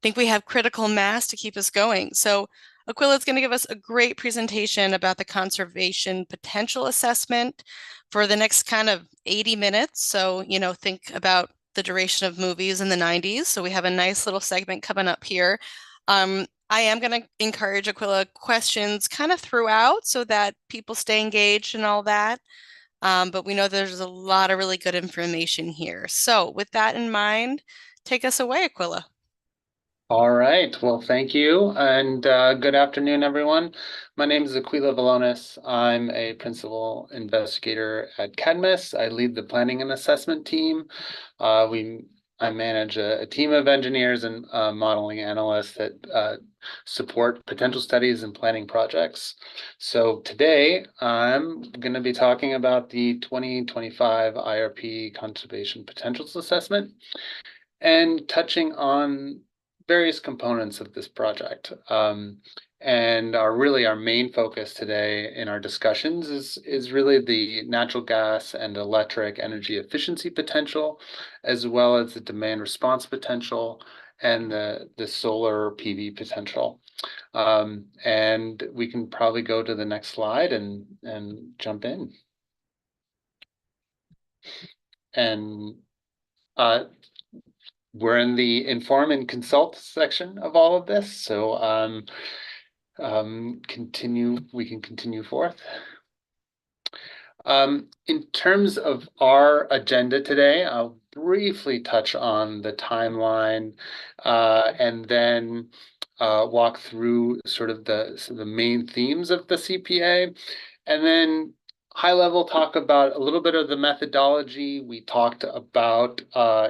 think we have critical mass to keep us going. So Aquila's going to give us a great presentation about the conservation potential assessment for the next kind of 80 minutes. So, you know, think about the duration of movies in the 90s. So we have a nice little segment coming up here. I am going to encourage Aquila questions kind of throughout so that people stay engaged and all that. But we know there's a lot of really good information here. So with that in mind, take us away, Aquila. All right. Well, thank you. And good afternoon, everyone. My name is Aquila Valonis. I'm a principal investigator at Cadmus. I lead the planning and assessment team. I manage a team of engineers and modeling analysts that support potential studies and planning projects. So today I'm going to be talking about the 2025 IRP Conservation Potentials Assessment and touching on various components of this project. And our main focus today in our discussions is really the natural gas and electric energy efficiency potential, as well as the demand response potential and the solar PV potential. And we can probably go to the next slide and jump in. And we're in the inform and consult section of all of this, so we can continue forth. In terms of our agenda today, I'll briefly touch on the timeline and then walk through sort of the main themes of the CPA, and then high level talk about a little bit of the methodology we talked about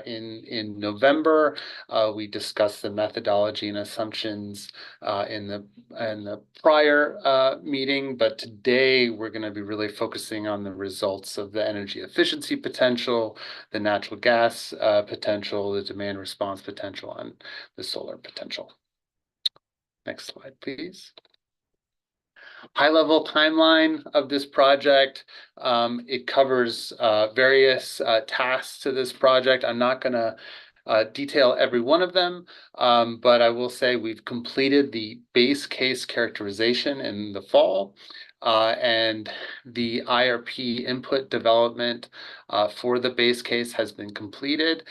in November. We discussed the methodology and assumptions in the prior meeting, but today we're going to be really focusing on the results of the energy efficiency potential, the natural gas potential, the demand response potential, and the solar potential. Next slide, please. High-level timeline of this project. It covers various tasks to this project. I'm not going to detail every one of them, but I will say we've completed the base case characterization in the fall, and the IRP input development for the base case has been completed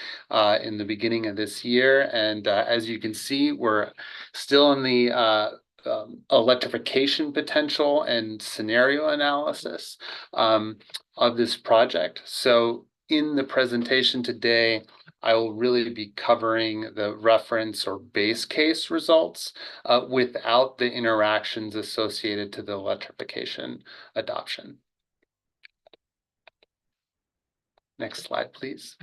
in the beginning of this year. And as you can see, we're still in the electrification potential and scenario analysis of this project. So in the presentation today, I will really be covering the reference or base case results without the interactions associated to the electrification adoption. Next slide, please.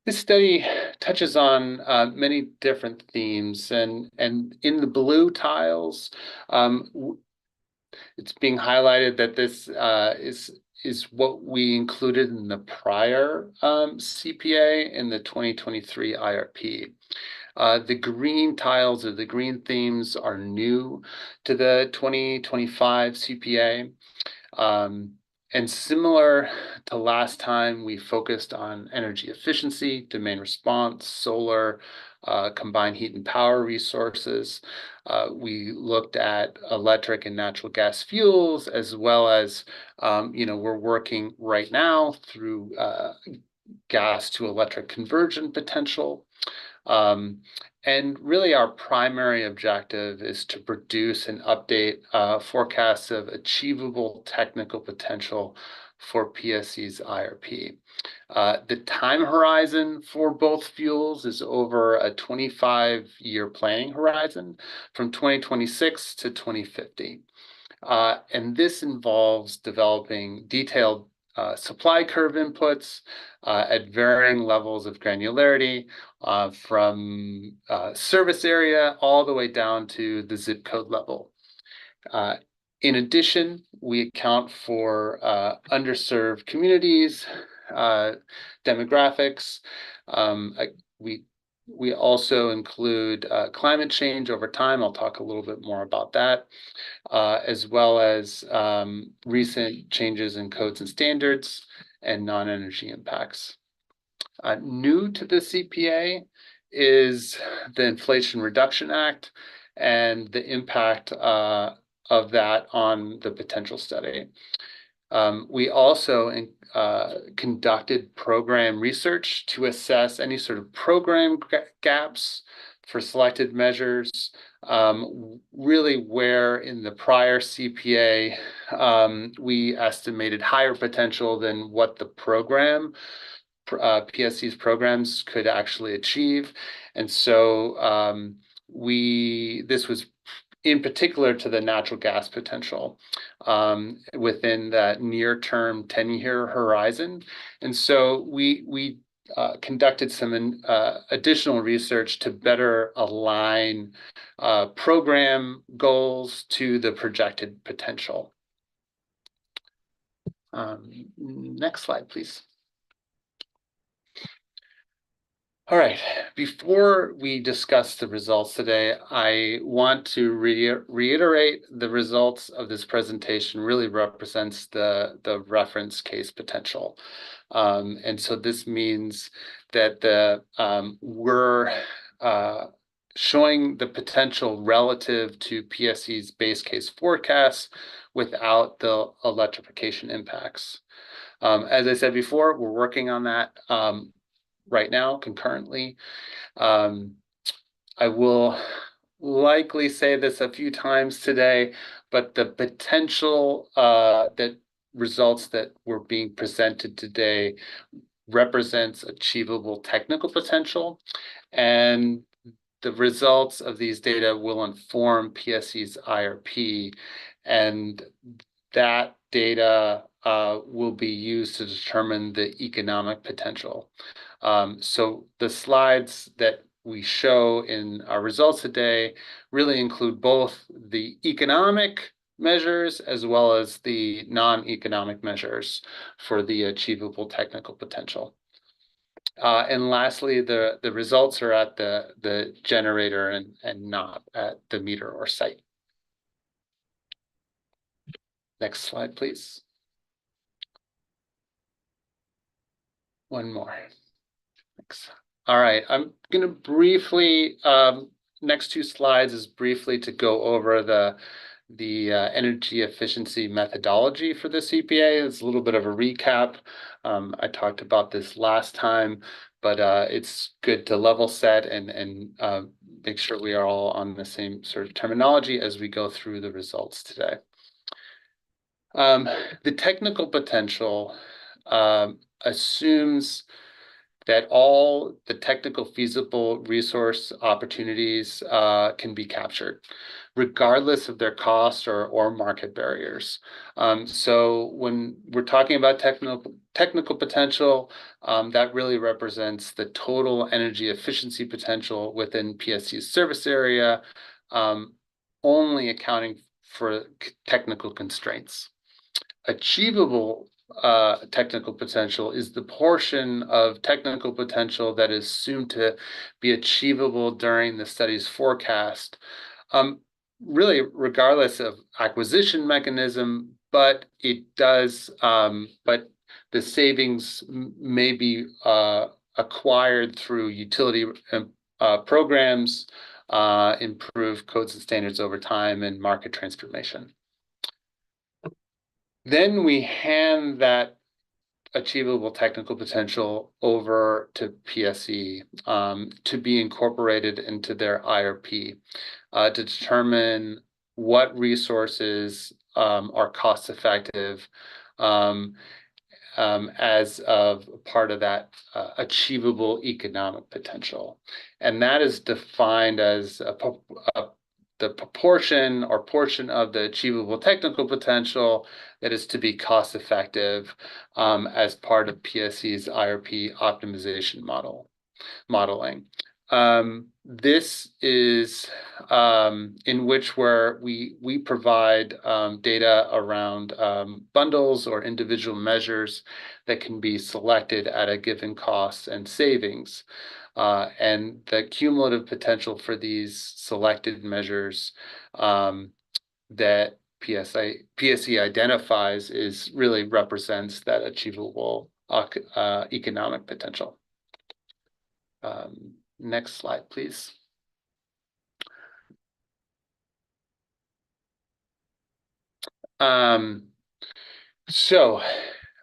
This study touches on many different themes, and in the blue tiles, it's being highlighted that this is what we included in the prior CPA in the 2023 IRP. The green tiles or the green themes are new to the 2025 CPA. And similar to last time, we focused on energy efficiency, demand response, solar, combined heat and power resources. We looked at electric and natural gas fuels, as well as, we're working right now through gas to electric conversion potential. And really our primary objective is to produce and update forecasts of achievable technical potential for PSE's IRP. The time horizon for both fuels is over a 25-year planning horizon from 2026 to 2050. And this involves developing detailed supply curve inputs at varying levels of granularity from service area all the way down to the zip code level. In addition, we account for underserved communities, demographics. We also include climate change over time. I'll talk a little bit more about that, as well as recent changes in codes and standards and non-energy impacts. New to the CPA is the Inflation Reduction Act and the impact of that on the potential study. We also conducted program research to assess any sort of program gaps for selected measures, really where in the prior CPA, we estimated higher potential than what the program, PSE's programs could actually achieve. And so this was in particular to the natural gas potential within that near-term 10-year horizon. And so we conducted some additional research to better align program goals to the projected potential. Next slide, please. All right, before we discuss the results today, I want to reiterate the results of this presentation really represents the reference case potential. And so this means that we're showing the potential relative to PSE's base case forecast without the electrification impacts. As I said before, we're working on that right now concurrently. I will likely say this a few times today, but the potential that results that were being presented today represents achievable technical potential, and the results of these data will inform PSE's IRP, and that data will be used to determine the economic potential. So the slides that we show in our results today really include both the economic measures as well as the non-economic measures for the achievable technical potential. And lastly, the results are at the generator and not at the meter or site. Next slide, please. One more. Thanks. All right, I'm going to briefly, next two slides is briefly to go over the energy efficiency methodology for the CPA. It's a little bit of a recap. I talked about this last time, but it's good to level set and make sure we are all on the same sort of terminology as we go through the results today. The technical potential assumes that all the technical feasible resource opportunities can be captured, regardless of their cost or market barriers. So when we're talking about technical potential, that really represents the total energy efficiency potential within PSC's service area, only accounting for technical constraints. Achievable technical potential is the portion of technical potential that is assumed to be achievable during the study's forecast, really regardless of acquisition mechanism, but it does, but the savings may be acquired through utility programs, improve codes and standards over time, and market transformation. Then we hand that achievable technical potential over to PSE to be incorporated into their IRP to determine what resources are cost effective as of part of that achievable economic potential. And that is defined as the proportion or portion of the achievable technical potential that is to be cost effective as part of PSE's IRP optimization modeling. This is in which where we provide data around bundles or individual measures that can be selected at a given cost and savings. And the cumulative potential for these selected measures that PSE identifies is really represents that achievable economic potential. Next slide, please.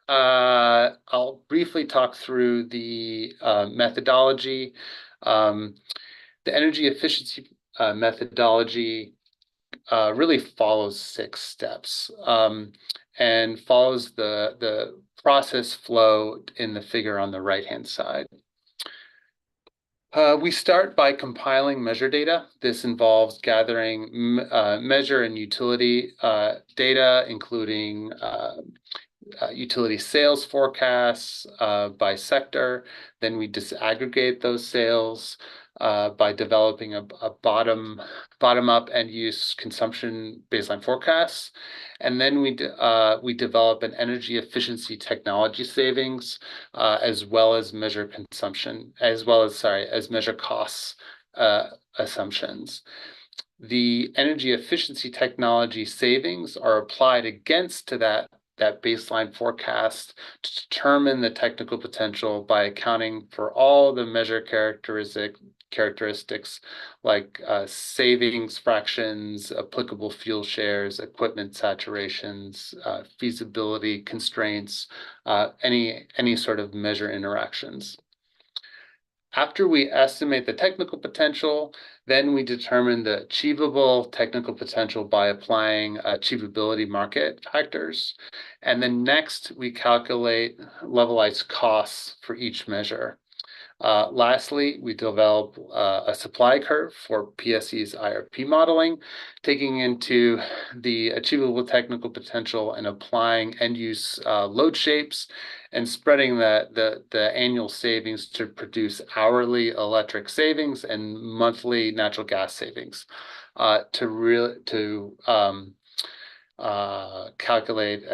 I'll briefly talk through the methodology. The energy efficiency methodology really follows 6 steps and follows the process flow in the figure on the right-hand side. We start by compiling measure data. This involves gathering measure and utility data, including utility sales forecasts by sector. Then we disaggregate those sales by developing a bottom-up end-use consumption baseline forecasts. And then we develop an energy efficiency technology savings as well as measure consumption, as measure costs assumptions. The energy efficiency technology savings are applied against to that baseline forecast to determine the technical potential by accounting for all the measure characteristics like savings fractions, applicable fuel shares, equipment saturations, feasibility constraints, any sort of measure interactions. After we estimate the technical potential, then we determine the achievable technical potential by applying achievability market factors. And then next, we calculate levelized costs for each measure. Lastly, we develop a supply curve for PSE's IRP modeling, taking into the achievable technical potential and applying end-use load shapes and spreading the annual savings to produce hourly electric savings and monthly natural gas savings to calculate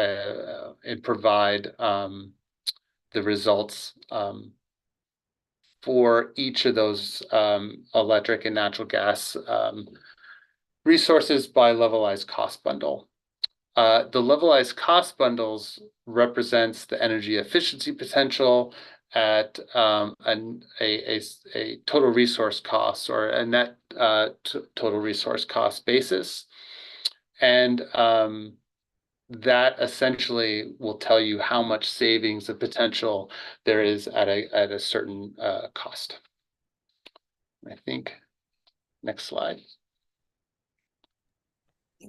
and provide the results for each of those electric and natural gas resources by levelized cost bundle. The levelized cost bundles represents the energy efficiency potential at a total resource cost or a net total resource cost basis. And that essentially will tell you how much savings of potential there is at a certain cost. I think, next slide.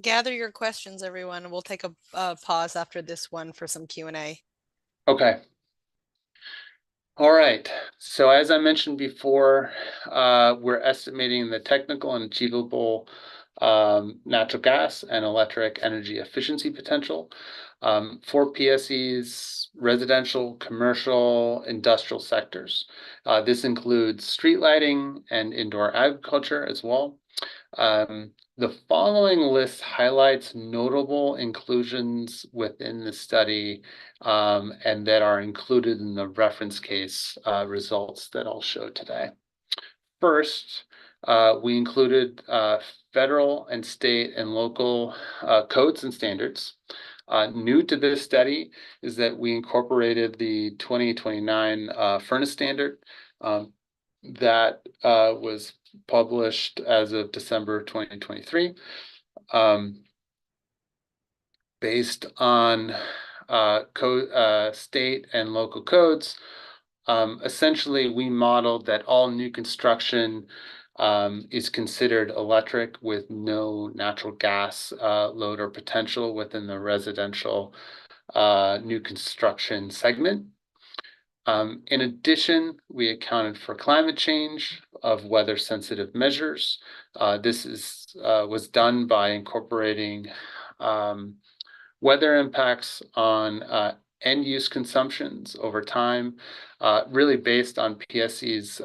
Gather your questions, everyone. We'll take a pause after this one for some Q&A. Okay. All right. So as I mentioned before, we're estimating the technical and achievable natural gas and electric energy efficiency potential for PSE's residential, commercial, industrial sectors. This includes street lighting and indoor agriculture as well. The following list highlights notable inclusions within the study and that are included in the reference case results that I'll show today. First, we included federal and state and local codes and standards. New to this study is that we incorporated the 2029 furnace standard that was published as of December 2023. Based on state and local codes, essentially we modeled that all new construction is considered electric with no natural gas load or potential within the residential new construction segment. In addition, we accounted for climate change of weather-sensitive measures. This was done by incorporating weather impacts on end-use consumptions over time, really based on PSE's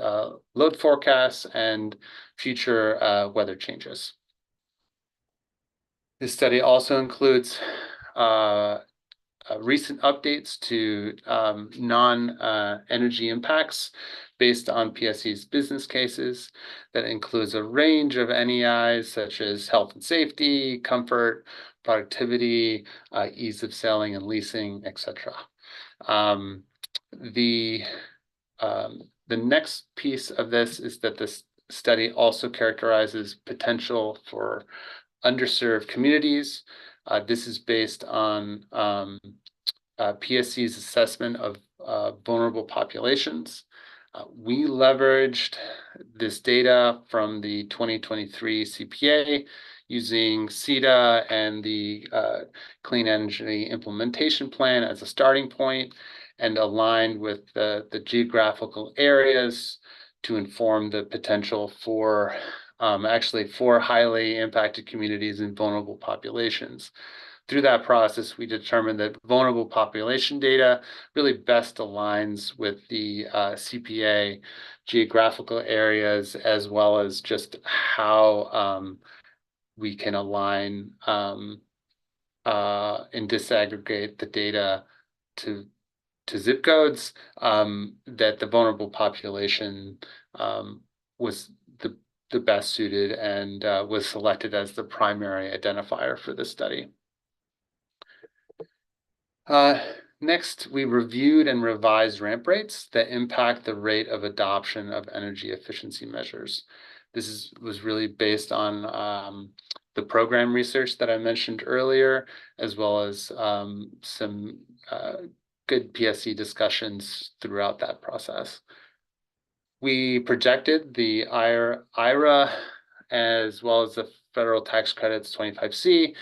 load forecasts and future weather changes. This study also includes recent updates to non-energy impacts based on PSE's business cases. That includes a range of NEIs such as health and safety, comfort, productivity, ease of selling and leasing, etc. The next piece of this is that this study also characterizes potential for underserved communities. This is based on PSC's assessment of vulnerable populations. We leveraged this data from the 2023 CPA using CETA and the Clean Energy Implementation Plan as a starting point, and aligned with the geographical areas to inform the potential for actually for highly impacted communities and vulnerable populations. Through that process, we determined that vulnerable population data really best aligns with the CPA geographical areas, as well as just how we can align and disaggregate the data to zip codes, that the vulnerable population was the best suited and was selected as the primary identifier for this study. Next, we reviewed and revised ramp rates that impact the rate of adoption of energy efficiency measures. This was really based on the program research that I mentioned earlier, as well as some good PSE discussions throughout that process. We projected the IRA as well as the federal tax credits 25C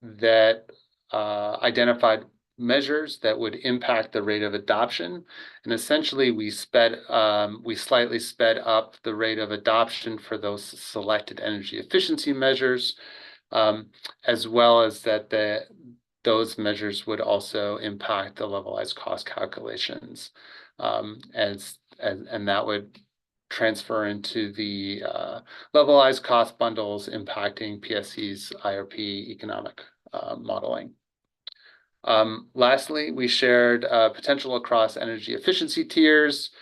that identified measures that would impact the rate of adoption. And essentially we slightly sped up the rate of adoption for those selected energy efficiency measures, as well as that those measures would also impact the levelized cost calculations, and that would transfer into the levelized cost bundles impacting PSE's IRP economic modeling. Lastly, we shared potential across energy efficiency tiers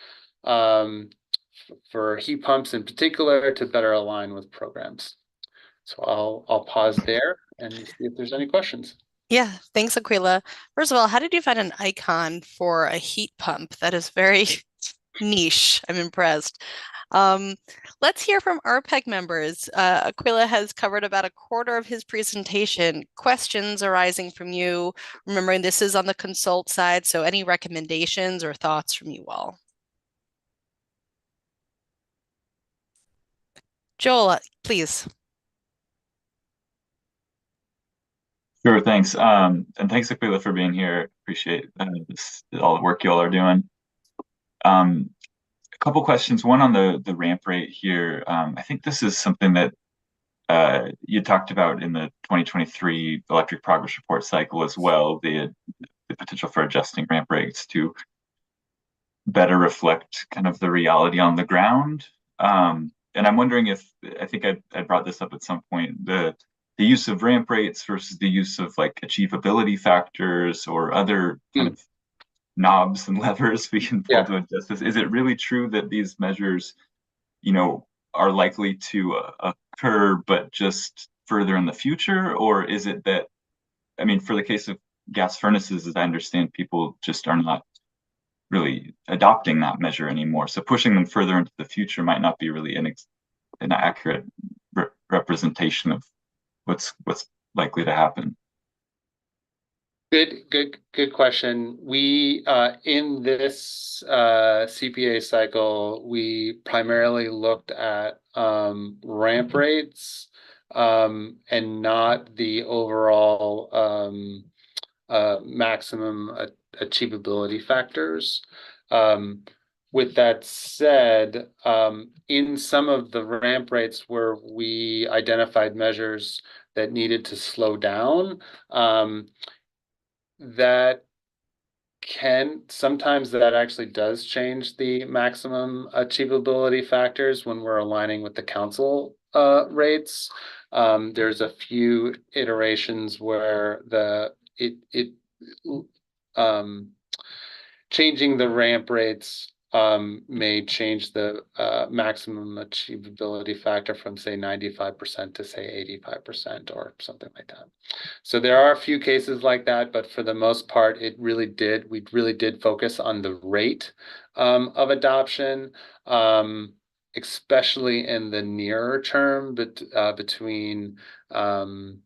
for heat pumps in particular to better align with programs. So I'll pause there and see if there's any questions. Yeah, thanks, Aquila. First of all, how did you find an icon for a heat pump? That is very niche. I'm impressed. Let's hear from RPAG members. Aquila has covered about a quarter of his presentation. Questions arising from you. Remembering this is on the consult side, so any recommendations or thoughts from you all? Joel, please. Sure, thanks. And thanks, Aquila, for being here. Appreciate all the work you all are doing. A couple questions. One on the ramp rate here. I think this is something that you talked about in the 2023 electric progress report cycle as well, the potential for adjusting ramp rates to better reflect kind of the reality on the ground. And I'm wondering if, I think I brought this up at some point, the use of ramp rates versus the use of like achievability factors or other kind of knobs and levers we can pull to adjust this. Is it really true that these measures, are likely to occur, but just further in the future? Or is it that, I mean, for the case of gas furnaces, as I understand, people just are not really adopting that measure anymore. So pushing them further into the future might not be really an accurate representation of what's likely to happen. Good question. We in this CPA cycle, we primarily looked at ramp rates and not the overall maximum achievability factors. With that said, in some of the ramp rates where we identified measures that needed to slow down, that sometimes that actually does change the maximum achievability factors when we're aligning with the council rates. There's a few iterations where changing the ramp rates may change the maximum achievability factor from say 95% to say 85% or something like that. So there are a few cases like that, but for the most part, we really did focus on the rate of adoption, especially in the nearer term, but between the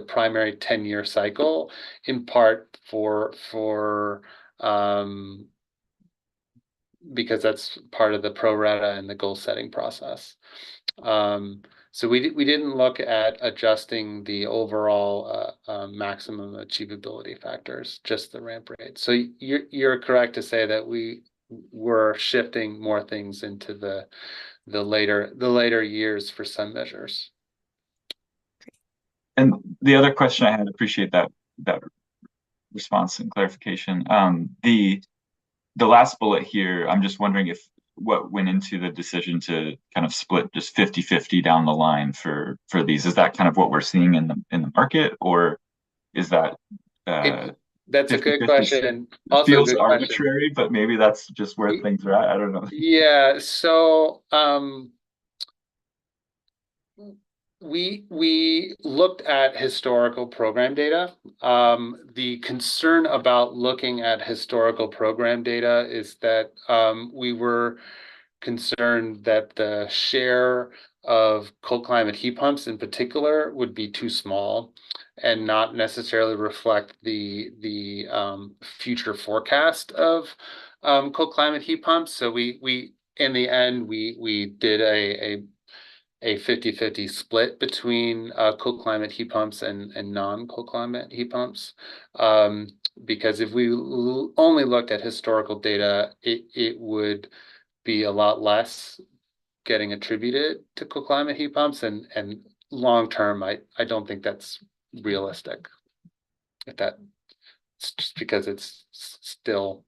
primary 10-year cycle, in part because that's part of the pro rata and the goal setting process. So we didn't look at adjusting the overall maximum achievability factors, just the ramp rate. So you're correct to say that we were shifting more things into the later years for some measures. And the other question I had, appreciate that response and clarification. The last bullet here, I'm just wondering if what went into the decision to kind of split just 50-50 down the line for these. Is that kind of what we're seeing in the market, or is that that's a good question. Also feels arbitrary, but maybe that's just where things are at. I don't know. Yeah, so we looked at historical program data. The concern about looking at historical program data is that we were concerned that the share of cold climate heat pumps in particular would be too small and not necessarily reflect the future forecast of cold climate heat pumps. So we in the end we did a 50-50 split between cold climate heat pumps and non-cold climate heat pumps. Because if we only looked at historical data, it would be a lot less getting attributed to cold climate heat pumps, and long term, I don't think that's realistic. It's just because it's still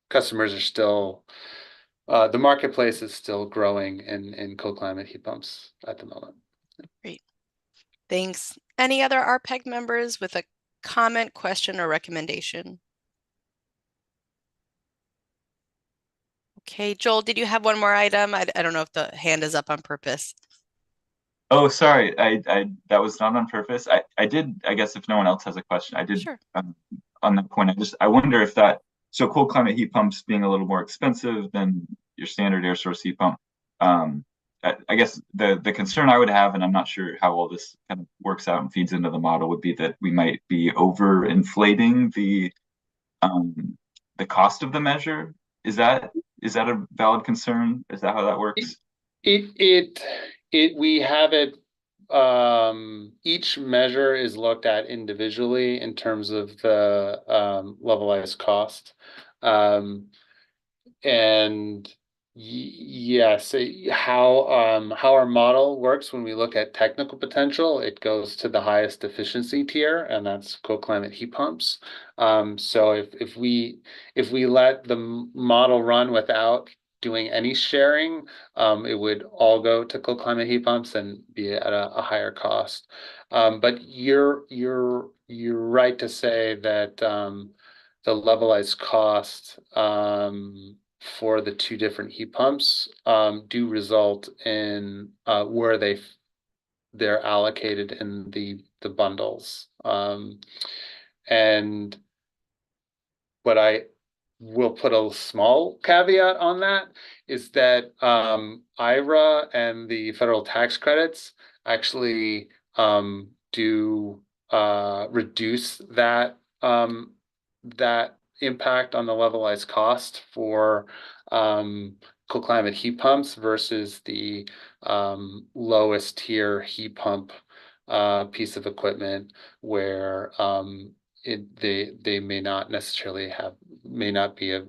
customers are still the marketplace is still growing in cold climate heat pumps at the moment. Great. Thanks. Any other RPAG members with a comment, question, or recommendation? Okay, Joel, did you have one more item? I don't know if the hand is up on purpose. Oh, sorry. I that was not on purpose. I did, I guess if no one else has a question, I did. Sure. On that point, I wonder if so cold climate heat pumps being a little more expensive than your standard air source heat pump. I guess the concern I would have, and I'm not sure how all this kind of works out and feeds into the model, would be that we might be over inflating the cost of the measure. Is that a valid concern? Is that how that works? We have it, each measure is looked at individually in terms of the levelized cost. And yes, how our model works when we look at technical potential, it goes to the highest efficiency tier, and that's cold climate heat pumps. So if we let the model run without doing any sharing, it would all go to cold climate heat pumps and be at a higher cost. But you're right to say that the levelized cost for the two different heat pumps do result in where they're allocated in the bundles. And what I will put a small caveat on that is that IRA and the federal tax credits actually do reduce that impact on the levelized cost for cold climate heat pumps versus the lowest tier heat pump piece of equipment where they may not necessarily may not be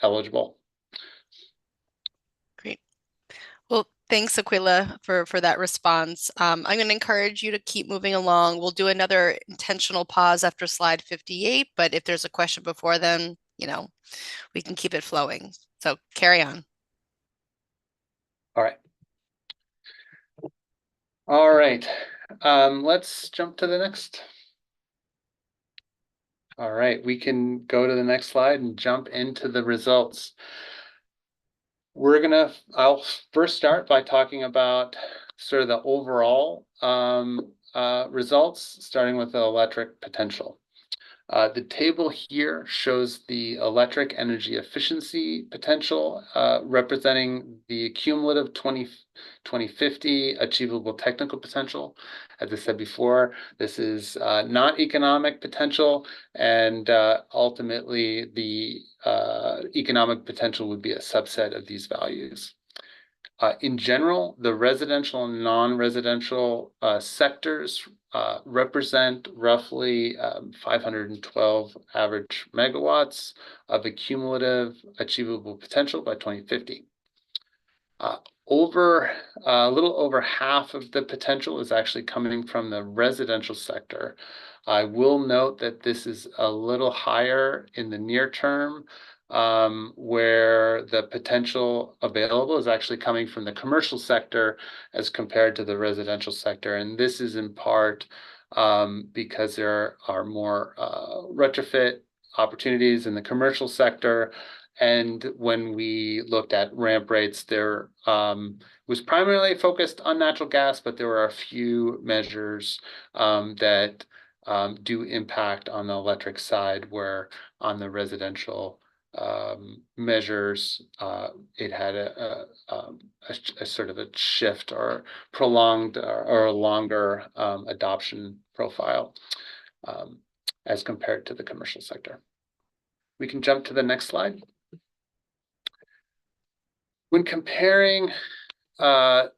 eligible. Great. Well, thanks, Aquila, for that response. I'm going to encourage you to keep moving along. We'll do another intentional pause after slide 58, but if there's a question before then, we can keep it flowing. So carry on. All right. All right. Let's jump to the next. All right, we can go to the next slide and jump into the results. I'll first start by talking about sort of the overall results, starting with the electric potential. The table here shows the electric energy efficiency potential, representing the cumulative 2050 achievable technical potential. As I said before, this is not economic potential, and ultimately the economic potential would be a subset of these values. In general, the residential and non-residential sectors represent roughly 512 average megawatts of a cumulative achievable potential by 2050. A little over half of the potential is actually coming from the residential sector. I will note that this is a little higher in the near term, where the potential available is actually coming from the commercial sector as compared to the residential sector. And this is in part because there are more retrofit opportunities in the commercial sector. And when we looked at ramp rates, there was primarily focused on natural gas, but there were a few measures that do impact on the electric side, where on the residential measures, it had a sort of a shift or prolonged or a longer adoption profile as compared to the commercial sector. We can jump to the next slide. When comparing the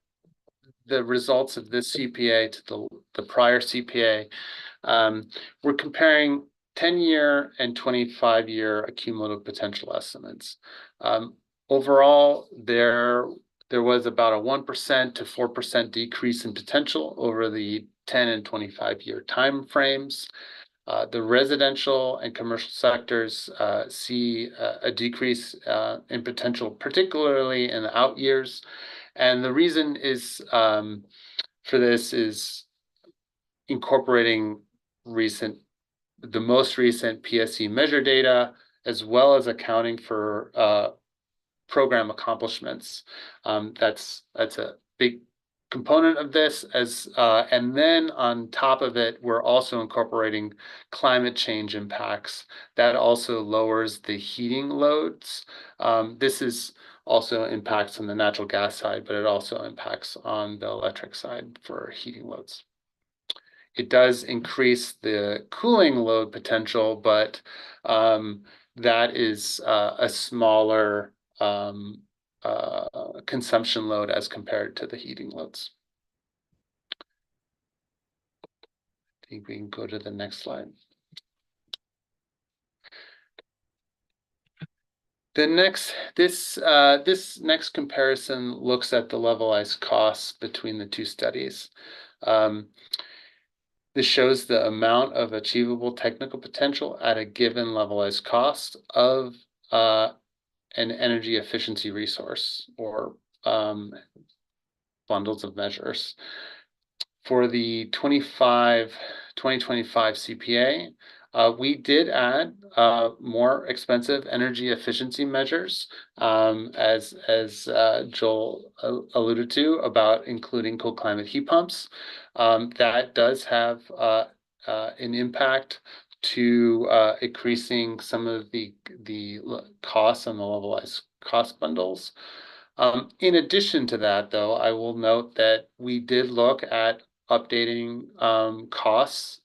results of this CPA to the prior CPA, we're comparing 10-year and 25-year cumulative potential estimates. Overall, there was about a 1% to 4% decrease in potential over the 10 and 25-year time frames. The residential and commercial sectors see a decrease in potential, particularly in the out years. And the reason is for this is incorporating the most recent PSE measure data, as well as accounting for program accomplishments. That's a big component of this, and then on top of it, we're also incorporating climate change impacts. That also lowers the heating loads. This is also impacts on the natural gas side, but it also impacts on the electric side for heating loads. It does increase the cooling load potential, but that is a smaller consumption load as compared to the heating loads. I think we can go to the next slide. This next comparison looks at the levelized costs between the two studies. This shows the amount of achievable technical potential at a given levelized cost of an energy efficiency resource, or bundles of measures. For the 2025 CPA, we did add more expensive energy efficiency measures, as Joel alluded to, about including cold climate heat pumps. That does have an impact to increasing some of the costs on the levelized cost bundles. In addition to that, though, I will note that we did look at updating costs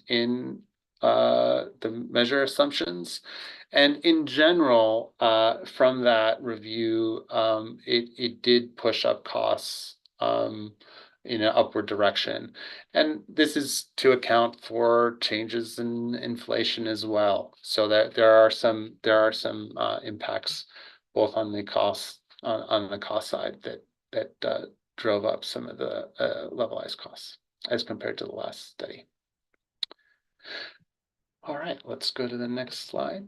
in the measure assumptions. And in general, from that review, it did push up costs in an upward direction. And this is to account for changes in inflation as well. So that there are some impacts both on the cost on the cost side that drove up some of the levelized costs as compared to the last study. All right, let's go to the next slide,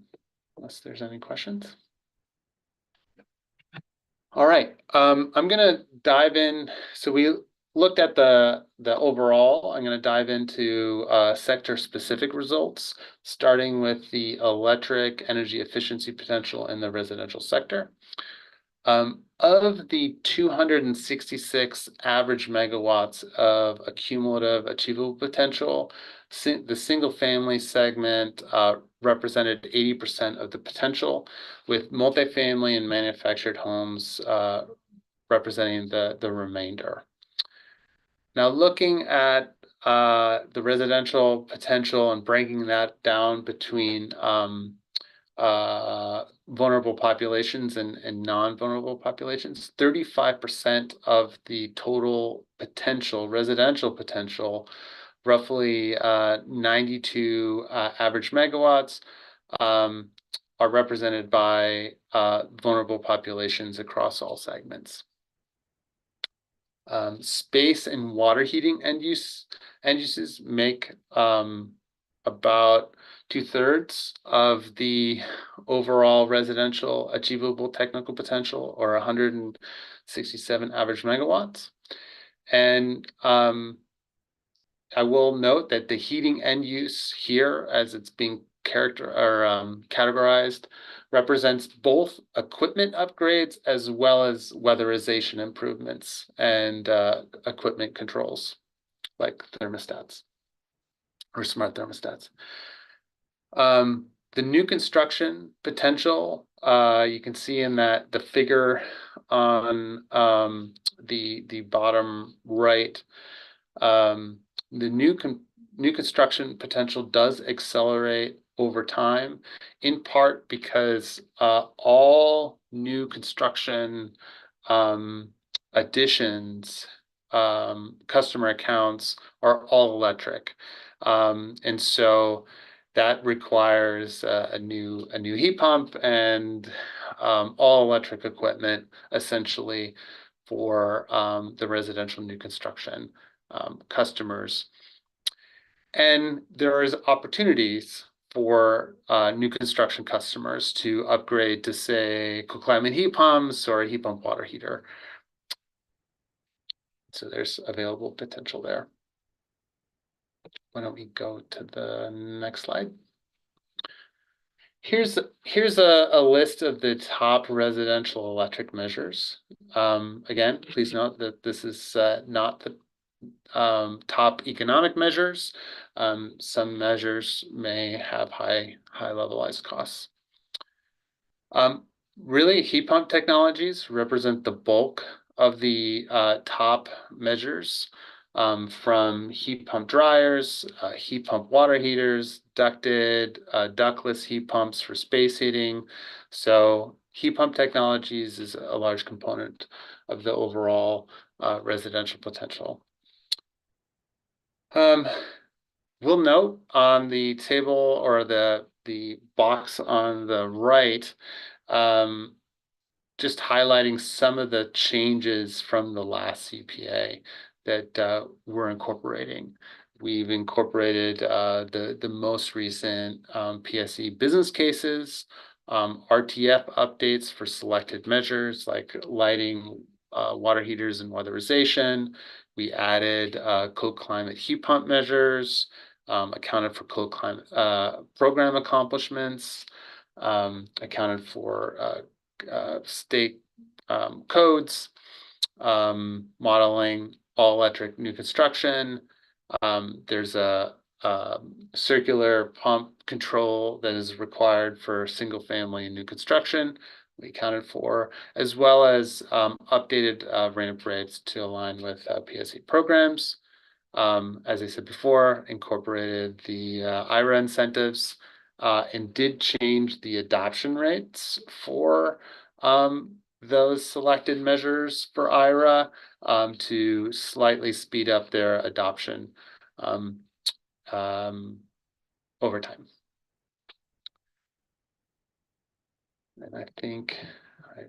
unless there's any questions. All right, I'm gonna dive in. So we looked at the overall. I'm gonna dive into sector-specific results, starting with the electric energy efficiency potential in the residential sector. Of the 266 average megawatts of accumulative achievable potential, the single family segment represented 80% of the potential, with multifamily and manufactured homes representing the remainder. Now, looking at the residential potential and breaking that down between vulnerable populations and non-vulnerable populations, 35% of the total potential, residential potential, roughly 92 average megawatts, are represented by vulnerable populations across all segments. Space and water heating end uses make about 2/3 of the overall residential achievable technical potential, or 167 average megawatts. And I will note that the heating end use here, as it's being categorized, represents both equipment upgrades as well as weatherization improvements and equipment controls like thermostats or smart thermostats. The new construction potential, you can see in that the figure on the bottom right, the new construction potential does accelerate over time, in part because all new construction additions, customer accounts are all electric. And so that requires a new heat pump and all electric equipment, essentially, for the residential new construction customers. And there is opportunities for new construction customers to upgrade to, say, cool climate heat pumps or a heat pump water heater. So there's available potential there. Why don't we go to the next slide? Here's a list of the top residential electric measures. Again, please note that this is not the top economic measures. Some measures may have high levelized costs. Really, heat pump technologies represent the bulk of the top measures, from heat pump dryers, heat pump water heaters, ducted, ductless heat pumps for space heating. So heat pump technologies is a large component of the overall residential potential. We'll note on the table, or the box on the right, just highlighting some of the changes from the last CPA that we're incorporating. We've incorporated the most recent PSE business cases, RTF updates for selected measures like lighting, water heaters, and weatherization. We added cold climate heat pump measures, accounted for cold climate program accomplishments, accounted for state codes, modeling all electric new construction. There's a circular pump control that is required for single family and new construction. We accounted for, as well as updated ramp rates to align with PSE programs. as I said before, incorporated the IRA incentives and did change the adoption rates for those selected measures for IRA to slightly speed up their adoption over time. And I think I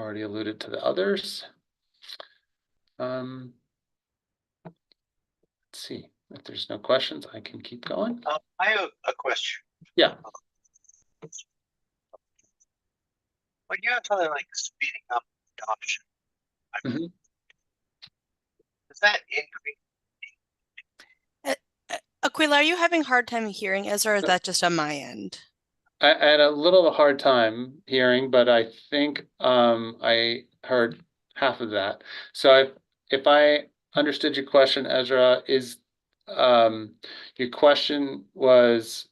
already alluded to the others. Let's see if there's no questions, I can keep going. I have a question. Yeah. When you have something like speeding up adoption, does that increase? Aquila, are you having a hard time hearing Ezra, or is that just on my end? I had a little hard time hearing, but I think I heard half of that. So if I understood your question, Ezra, is your question was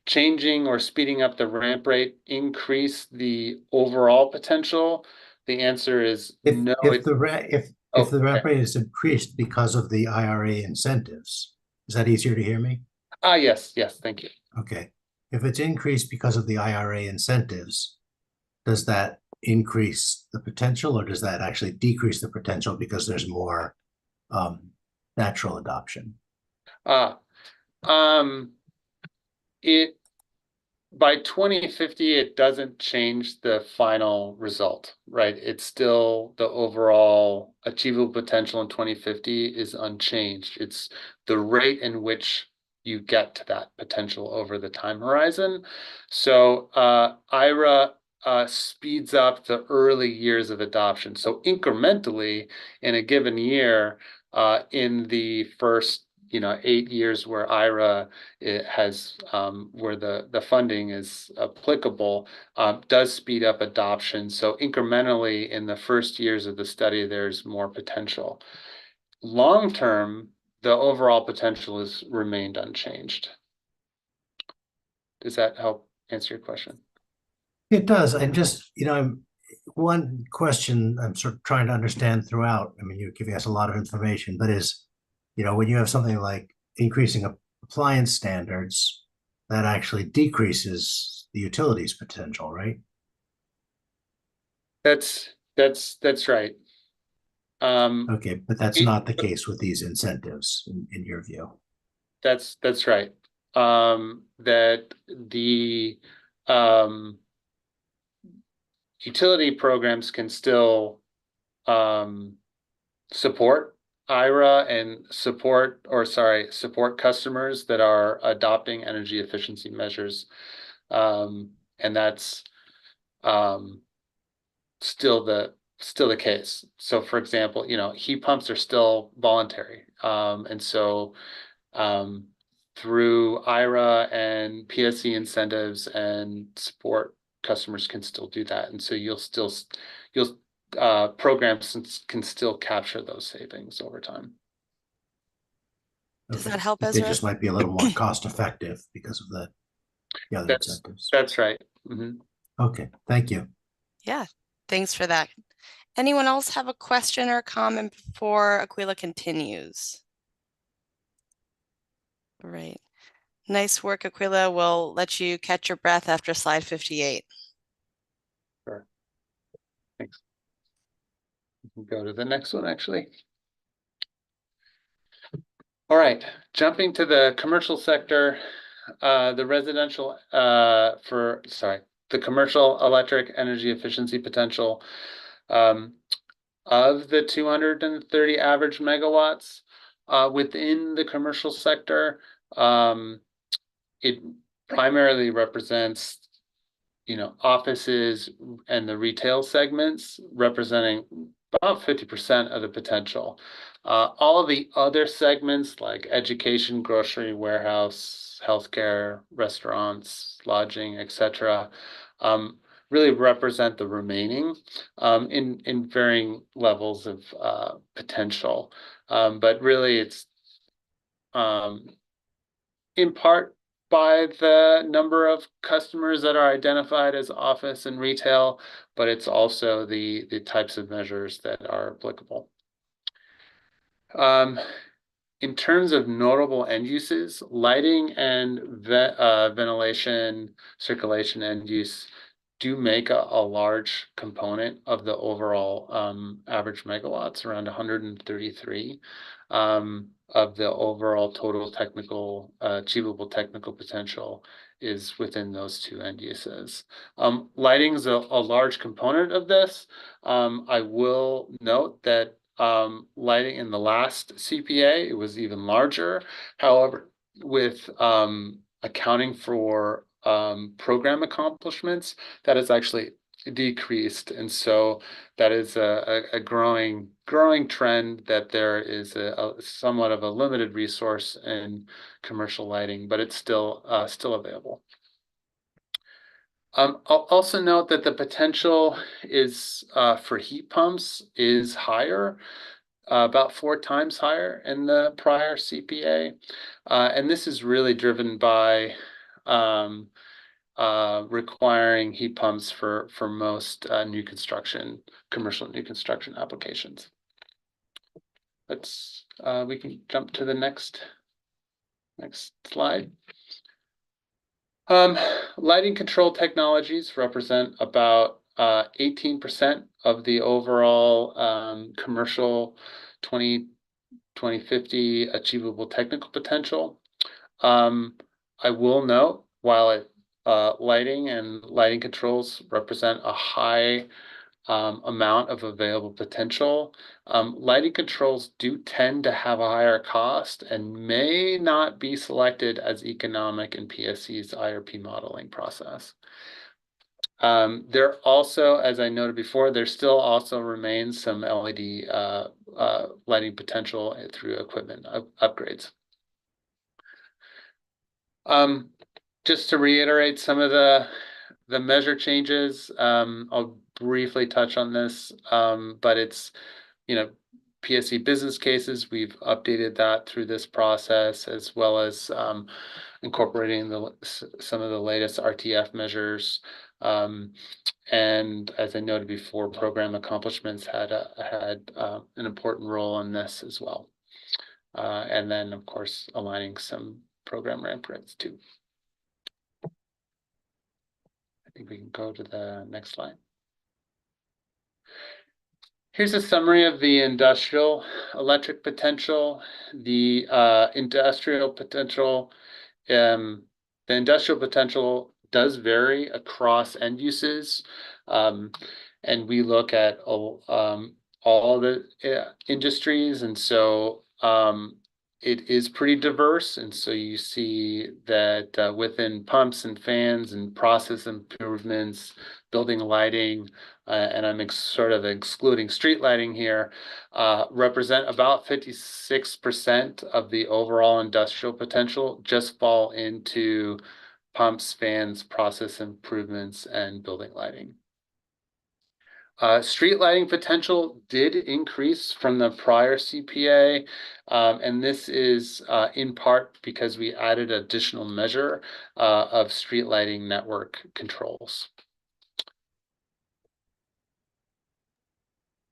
changing or speeding up the ramp rate increase the overall potential? The answer is no. If the ramp rate is increased because of the IRA incentives, is that easier to hear me? Yes, thank you. Okay. If it's increased because of the IRA incentives, does that increase the potential, or does that actually decrease the potential because there's more natural adoption? It by 2050, it doesn't change the final result, right? It's still the overall achievable potential in 2050 is unchanged. It's the rate in which you get to that potential over the time horizon. So IRA speeds up the early years of adoption. So incrementally in a given year, in the first 8 years where IRA has where the funding is applicable, does speed up adoption. So incrementally in the first years of the study, there's more potential. Long term, the overall potential has remained unchanged. Does that help answer your question? It does. I'm just, one question I'm sort of trying to understand throughout. I mean, you're giving us a lot of information, but when you have something like increasing appliance standards, that actually decreases the utilities potential, right? That's right. Okay, but that's not the case with these incentives in your view. That's right. That the utility programs can still support IRA and support customers that are adopting energy efficiency measures. And that's still the case. So for example, heat pumps are still voluntary. And so through IRA and PSE incentives and support, customers can still do that. And so programs can still capture those savings over time. Does that help, They Ezra? just might be a little more cost effective because of the other incentives. That's right. Okay, thank you. Yeah, thanks for that. Anyone else have a question or comment before Aquila continues? All right. Nice work, Aquila. We'll let you catch your breath after slide 58. Sure. Thanks. We can go to the next one, actually. All right, jumping to the commercial sector, the commercial electric energy efficiency potential of the 230 average megawatts within the commercial sector. It primarily represents offices and the retail segments, representing about 50% of the potential. All of the other segments like education, grocery, warehouse, healthcare, restaurants, lodging, etc., really represent the remaining in varying levels of potential. But really it's in part by the number of customers that are identified as office and retail, but it's also the types of measures that are applicable. in terms of notable end uses, lighting and ventilation, circulation end use do make a large component of the overall average megawatts, around 133 of the overall total technical achievable technical potential is within those two end uses. Lighting is a large component of this. I will note that lighting in the last CPA, it was even larger. However, with accounting for program accomplishments, that is actually decreased. And so that is a growing trend, that there is a somewhat of a limited resource in commercial lighting, but it's still available. I'll also note that the potential is for heat pumps is higher, about 4 times higher in the prior CPA. And this is really driven by requiring heat pumps for most new construction, commercial new construction applications. We can jump to the next slide. Lighting control technologies represent about 18% of the overall commercial 2050 achievable technical potential. I will note, while lighting and lighting controls represent a high amount of available potential, lighting controls do tend to have a higher cost and may not be selected as economic in PSE's IRP modeling process. There also, as I noted before, there still also remains some LED lighting potential through equipment upgrades. Just to reiterate some of the measure changes, I'll briefly touch on this, but it's, PSE business cases, we've updated that through this process, as well as incorporating some of the latest RTF measures. And as I noted before, program accomplishments had an important role in this as well. And then, of course, aligning some program ramp rates too. I think we can go to the next slide. Here's a summary of the industrial electric potential. The industrial potential does vary across end uses, and we look at all the industries, and so it is pretty diverse. And so you see that within pumps and fans and process improvements, building lighting, and I'm sort of excluding street lighting here, represent about 56% of the overall industrial potential, just fall into pumps, fans, process improvements, and building lighting. Street lighting potential did increase from the prior CPA, and this is in part because we added additional measure of street lighting network controls.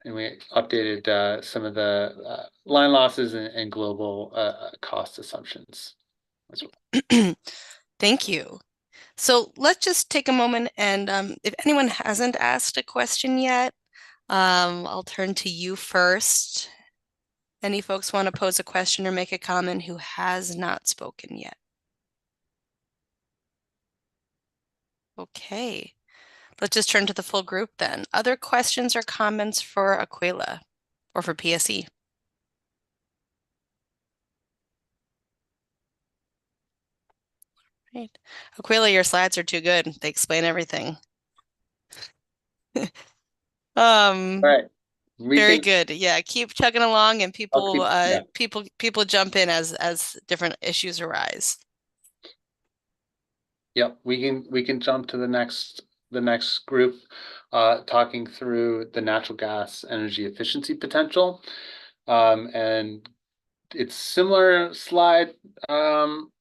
And we updated some of the line losses and global cost assumptions as well. Thank you. So let's just take a moment, and if anyone hasn't asked a question yet, I'll turn to you first. Any folks want to pose a question or make a comment who has not spoken yet? Okay, let's just turn to the full group then. Other questions or comments for Aquila or for PSE? Right. Aquila, your slides are too good. They explain everything. Right. Very good. Yeah, keep chugging along, and people people jump in as different issues arise. Yep, we can jump to the next group, talking through the natural gas energy efficiency potential. And it's similar slide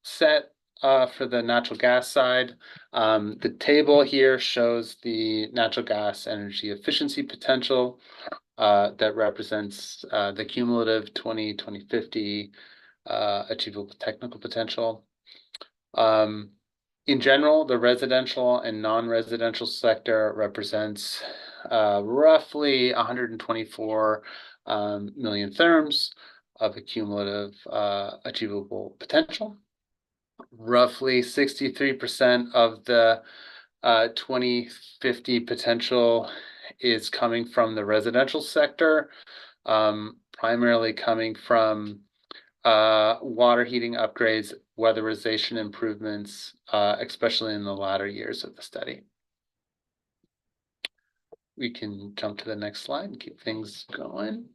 set for the natural gas side. The table here shows the natural gas energy efficiency potential that represents the cumulative 2050 achievable technical potential. In general, the residential and non-residential sector represents roughly 124 million therms of accumulative achievable potential. Roughly 63% of the 2050 potential is coming from the residential sector, primarily coming from water heating upgrades, weatherization improvements, especially in the latter years of the study. We can jump to the next slide and keep things going.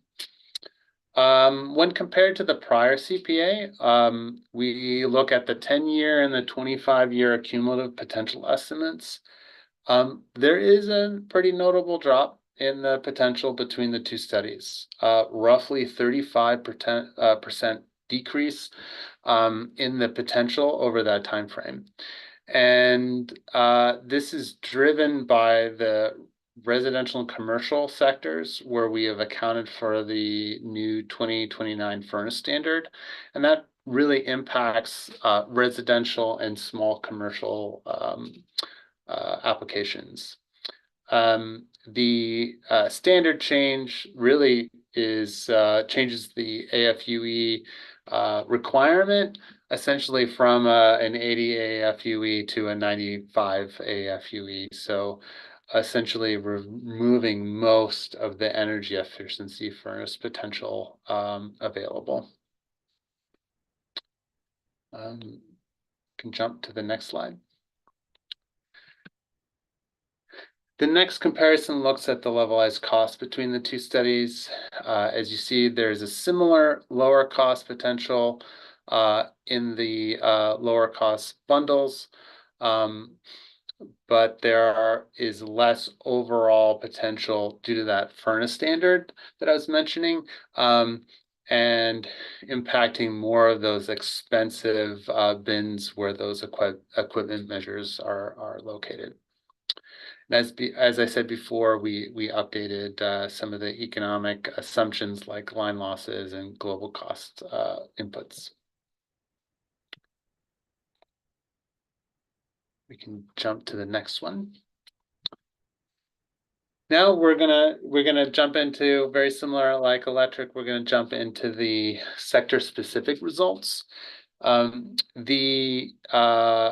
When compared to the prior CPA, we look at the 10-year and the 25-year cumulative potential estimates. There is a pretty notable drop in the potential between the two studies, roughly 35% decrease in the potential over that time frame. And this is driven by the residential and commercial sectors where we have accounted for the new 2029 furnace standard. And that really impacts residential and small commercial applications. The standard change really is changes the AFUE requirement essentially from an 80 AFUE to a 95 AFUE. So essentially removing most of the energy efficiency furnace potential available. Can jump to the next slide. The next comparison looks at the levelized cost between the two studies. As you see, there's a similar lower cost potential in the lower cost bundles, but there is less overall potential due to that furnace standard that I was mentioning, and impacting more of those expensive bins where those equipment measures are located. And as I said before, we updated some of the economic assumptions like line losses and global cost inputs. We can jump to the next one. Now we're gonna jump into very similar like electric. We're gonna jump into the sector specific results. The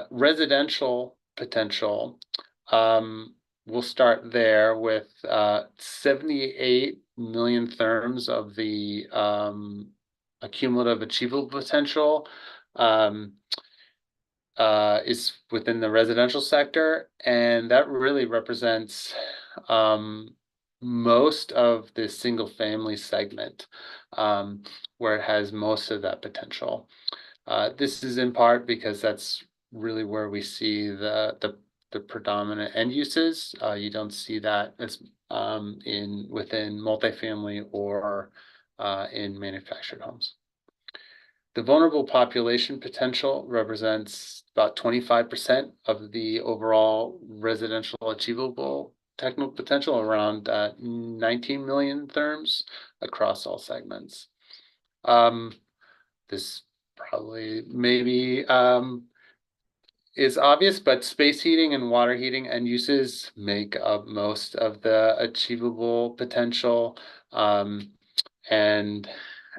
residential potential. We'll start there with 78 million therms of the cumulative achievable potential is within the residential sector, and that really represents most of the single family segment where it has most of that potential. This is in part because that's really where we see the predominant end uses. You don't see that as within multifamily or in manufactured homes. The vulnerable population potential represents about 25% of the overall residential achievable technical potential, around 19 million therms across all segments. This probably maybe is obvious, but space heating and water heating end uses make up most of the achievable potential. And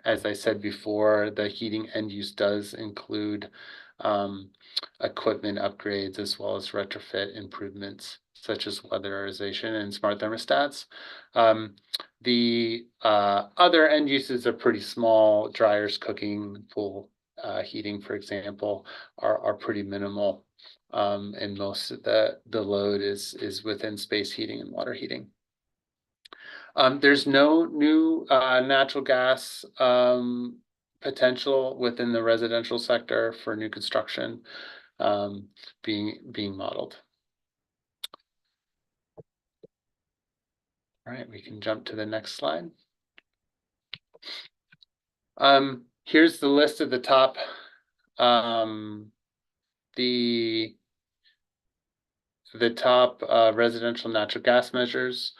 as I said before, the heating end use does include equipment upgrades as well as retrofit improvements such as weatherization and smart thermostats. The other end uses are pretty small. Dryers, cooking, pool heating, for example, are pretty minimal, and most of the load is within space heating and water heating. There's no new natural gas potential within the residential sector for new construction being modeled. All right, we can jump to the next slide. Here's the list of the top residential natural gas measures.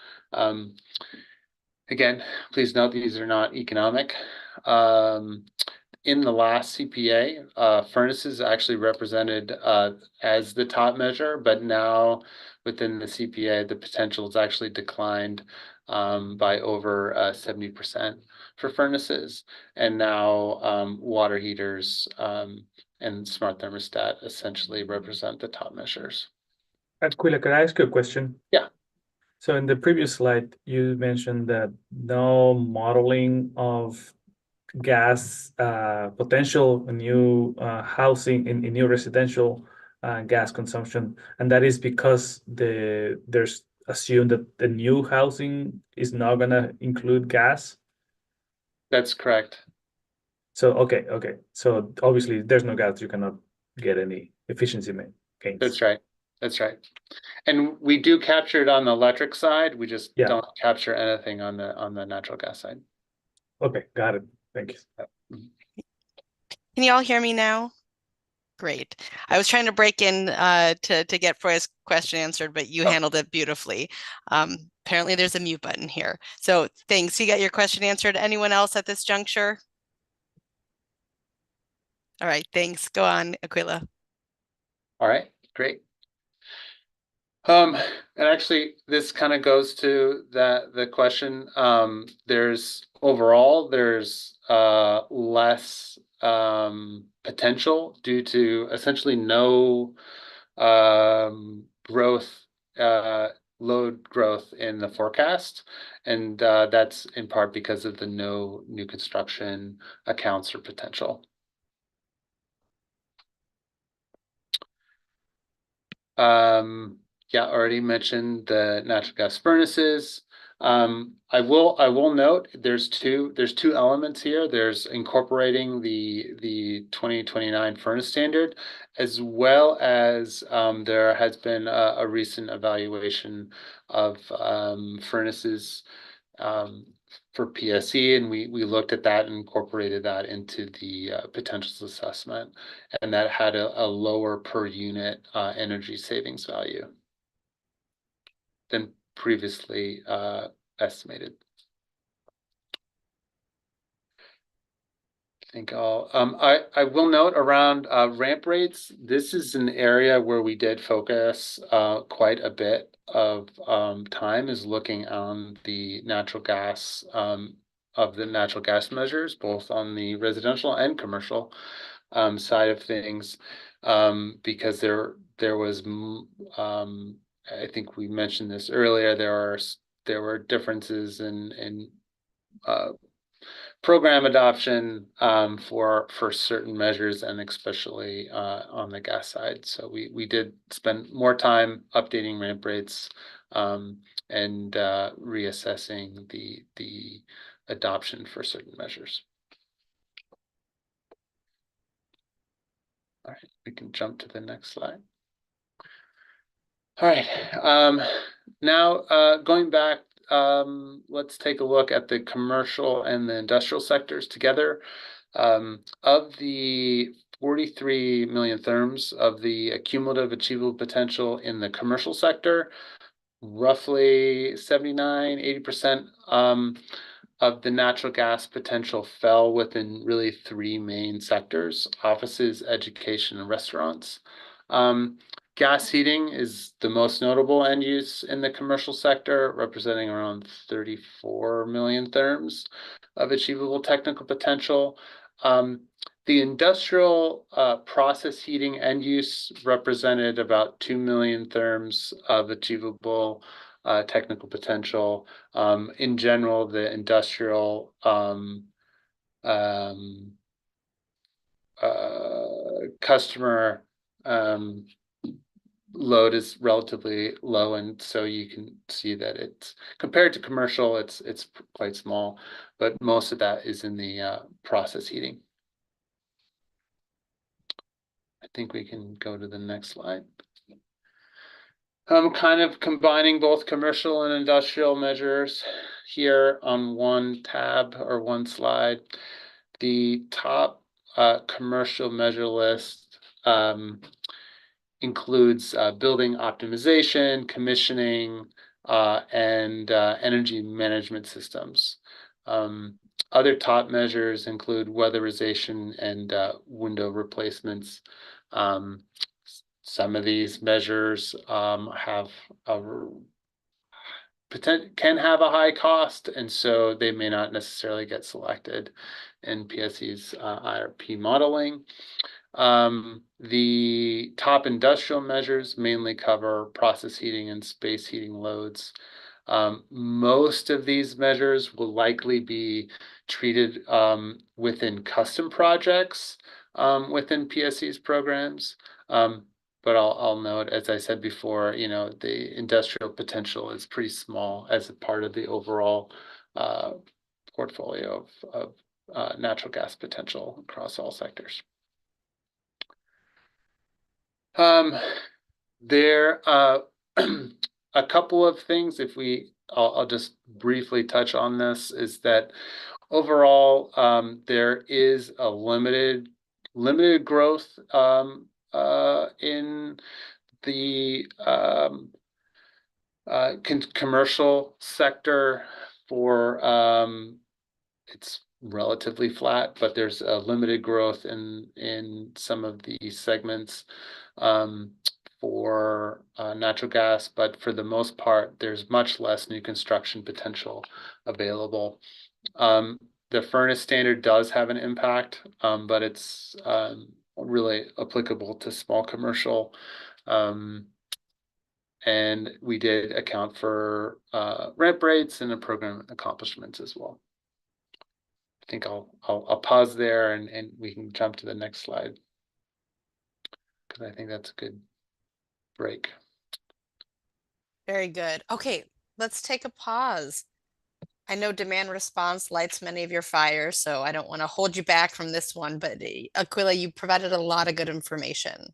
Again, please note these are not economic. in the last CPA, furnaces actually represented as the top measure, but now within the CPA, the potential has actually declined by over 70% for furnaces. And now water heaters and smart thermostat essentially represent the top measures. Aquila, could I ask you a question? Yeah. So in the previous slide, you mentioned that no modeling of gas potential in new housing in new residential gas consumption, and that is because there's assumed that the new housing is not gonna include gas. That's correct. So okay. So obviously there's no gas, you cannot get any efficiency gains. That's right. That's right. And we do capture it on the electric side. We just don't capture anything on the natural gas side. Okay, got it. Thank you. Can you all hear me now? Great. I was trying to break in to get Froy's question answered, but you handled it beautifully. Apparently there's a mute button here. So thanks. You got your question answered. Anyone else at this juncture? All right, thanks. Go on, Aquila. All right, great. And actually this kind of goes to the question. There's less potential due to essentially no load growth in the forecast, and that's in part because of the no new construction accounts for potential. Yeah, already mentioned the natural gas furnaces. I will note there's two elements here. There's incorporating the 2029 furnace standard, as well as there has been a recent evaluation of furnaces for PSE, and we looked at that and incorporated that into the potentials assessment, and that had a lower per unit energy savings value than previously estimated. I will note around ramp rates. This is an area where we did focus quite a bit of time, is looking on the natural gas measures, both on the residential and commercial side of things, because there was I think we mentioned this earlier. There were differences in program adoption for certain measures, and especially on the gas side. So we did spend more time updating ramp rates and reassessing the adoption for certain measures. All right, we can jump to the next slide. All right, now going back, let's take a look at the commercial and the industrial sectors together. Of the 43 million therms of the cumulative achievable potential in the commercial sector, roughly 79–80% of the natural gas potential fell within really three main sectors: offices, education, and restaurants. Gas heating is the most notable end use in the commercial sector, representing around 34 million therms of achievable technical potential. The industrial process heating end use represented about 2 million therms of achievable technical potential. In general, the industrial customer load is relatively low, and so you can see that it's compared to commercial, it's quite small, but most of that is in the process heating. I think we can go to the next slide. I'm kind of combining both commercial and industrial measures here on one tab or one slide. The top commercial measure list includes building optimization, commissioning, and energy management systems. Other top measures include weatherization and window replacements. Some of these measures have a can have a high cost, and so they may not necessarily get selected in PSE's IRP modeling. The top industrial measures mainly cover process heating and space heating loads. Most of these measures will likely be treated within custom projects within PSE's programs. But I'll note, as I said before, you know, the industrial potential is pretty small as a part of the overall portfolio of natural gas potential across all sectors. There a couple of things, I'll just briefly touch on this, is that overall there is a limited growth in the commercial sector for it's relatively flat, but there's a limited growth in some of the segments for natural gas, but for the most part, there's much less new construction potential available. The furnace standard does have an impact, but it's really applicable to small commercial. And we did account for rent rates and the program accomplishments as well. I think I'll pause there and we can jump to the next slide, because I think that's a good break. Very good. Okay, let's take a pause. I know demand response lights many of your fires, so I don't want to hold you back from this one, but Aquila, you provided a lot of good information.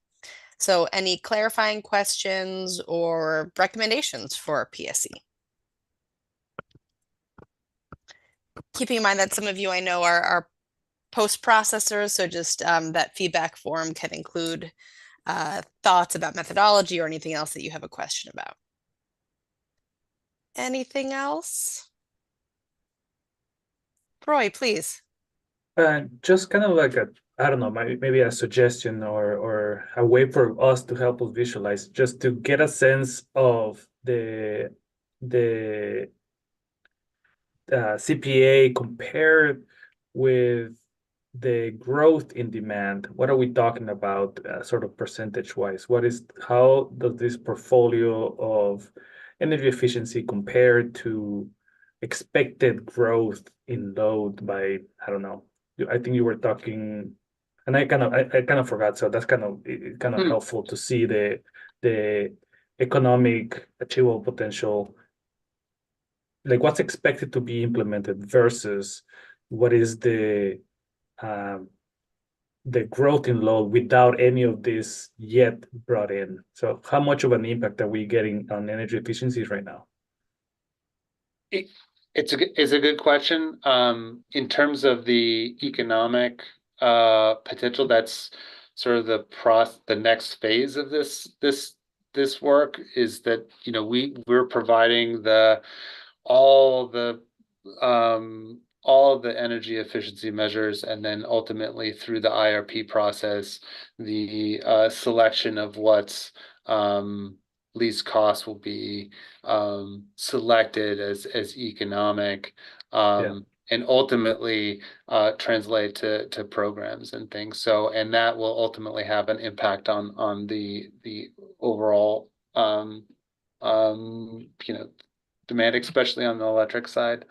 So any clarifying questions or recommendations for PSE? Keeping in mind that some of you I know are post processors, so just that feedback form can include thoughts about methodology or anything else that you have a question about. Anything else? Roy, please. Just kind of like I don't know, maybe a suggestion or a way for us to help us visualize, just to get a sense of the CPA compared with the growth in demand. What are we talking about, sort of percentage wise? How does this portfolio of energy efficiency compare to expected growth in load by, I don't know, I think you were talking, and I kind of forgot, so that's kind of helpful to see the economic achievable potential, like what's expected to be implemented versus what is the growth in load without any of this yet brought in. So how much of an impact are we getting on energy efficiencies right now? It's a good question. In terms of the economic potential, that's sort of the next phase of this work, is that, you know, we're providing all the energy efficiency measures, and then ultimately through the IRP process, the selection of what's least cost will be selected as economic, and ultimately translate to programs and things. So, and that will ultimately have an impact on the overall you know, demand, especially on the electric side.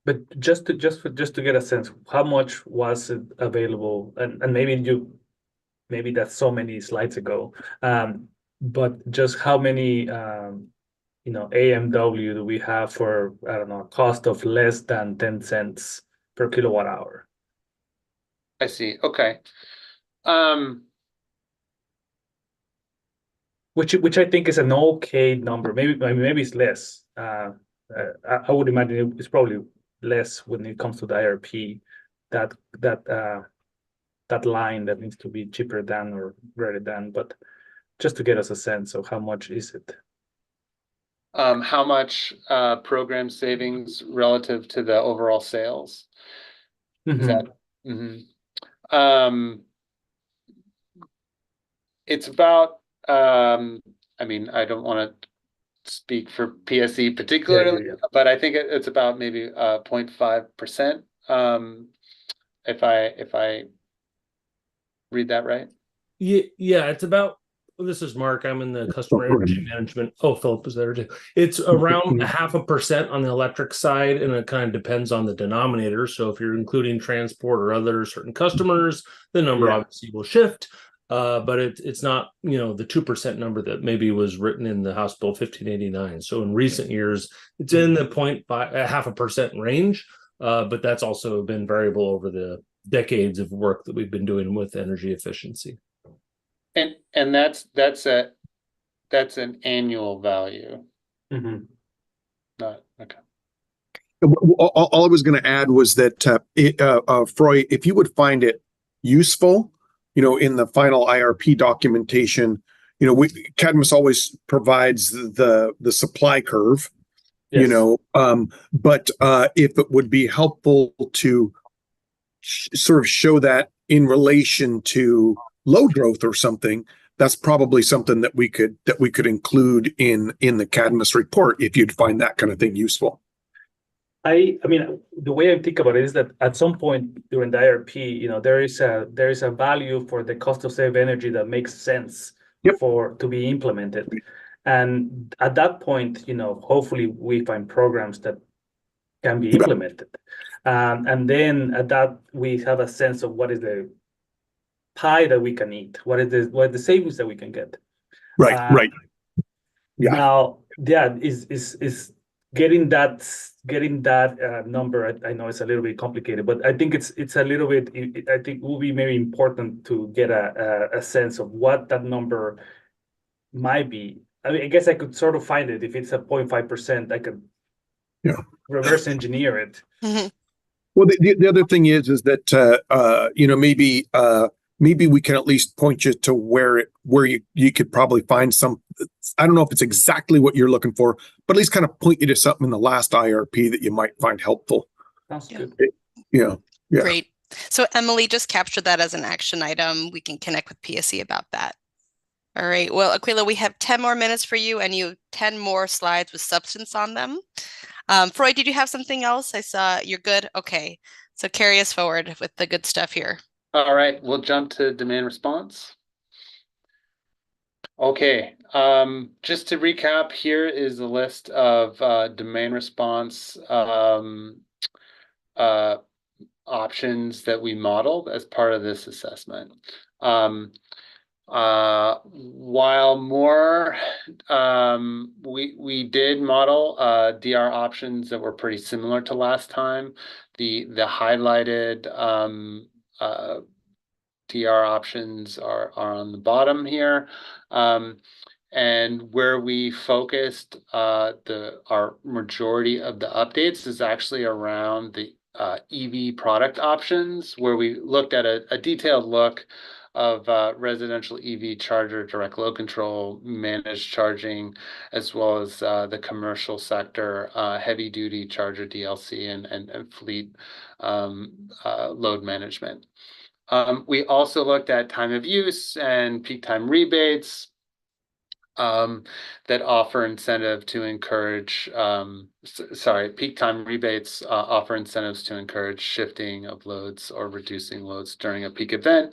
But just to get a sense, how much was it available? And maybe that's so many slides ago. But just how many you know, AMW do we have for, I don't know, a cost of less than 10 cents per kilowatt hour? I see. Okay. Which I think is an okay number. Maybe it's less. I would imagine it's probably less when it comes to the IRP. That line that needs to be cheaper than or greater than, but just to get us a sense of how much is it. How much program savings relative to the overall sales? Is that? It's about, I mean, I don't want to speak for PSE particularly, but I think it's about maybe 0.5%. If I read that right. Yeah, it's about, this is Mark. I'm in the customer energy management. Oh, Philip is there too. It's around 0.5% on the electric side, and it kind of depends on the denominator. So if you're including transport or other certain customers, the number obviously will shift. But it's not, the 2% number that maybe was written in the House Bill 1589. So in recent years, it's in the 0.5% range. But that's also been variable over the decades of work that we've been doing with energy efficiency. And that's an annual value. Not okay. All I was going to add was that, Froy, if you would find it useful, in the final IRP documentation, Cadmus always provides the supply curve, but if it would be helpful to sort of show that in relation to load growth or something, that's probably something that we could include in the Cadmus report if you'd find that kind of thing useful. I mean, the way I think about it is that at some point during the IRP, there is a value for the cost of save energy that makes sense to be implemented. And at that point, hopefully we find programs that can be implemented. And then at that, we have a sense of what is the pie that we can eat, what is the savings that we can get. Right. Yeah. Now, is getting that number. I know it's a little bit complicated, but I think it's a little bit. I think it will be very important to get a sense of what that number might be. I mean, I guess I could sort of find it. If it's a 0.5%, I could reverse engineer it. Well, the other thing is that maybe we can at least point you to where you could probably find some. I don't know if it's exactly what you're looking for, but at least kind of point you to something in the last IRP that you might find helpful. Sounds good. Yeah. Great. So Emily, just capture that as an action item. We can connect with PSE about that. All right. Well, Aquila, we have 10 more minutes for you, and you have 10 more slides with substance on them. Freud, did you have something else? I saw you're good. Okay. So carry us forward with the good stuff here. All right. We'll jump to demand response. Okay. Just to recap, here is the list of demand response options that we modeled as part of this assessment. While more, we did model DR options that were pretty similar to last time. The highlighted DR options are on the bottom here. And where we focused our majority of the updates is actually around the EV product options, where we looked at a detailed look of residential EV charger, direct load control, managed charging, as well as the commercial sector, heavy duty charger DLC and fleet load management. We also looked at time of use and peak time rebates that offer incentive to encourage, peak time rebates offer incentives to encourage shifting of loads or reducing loads during a peak event.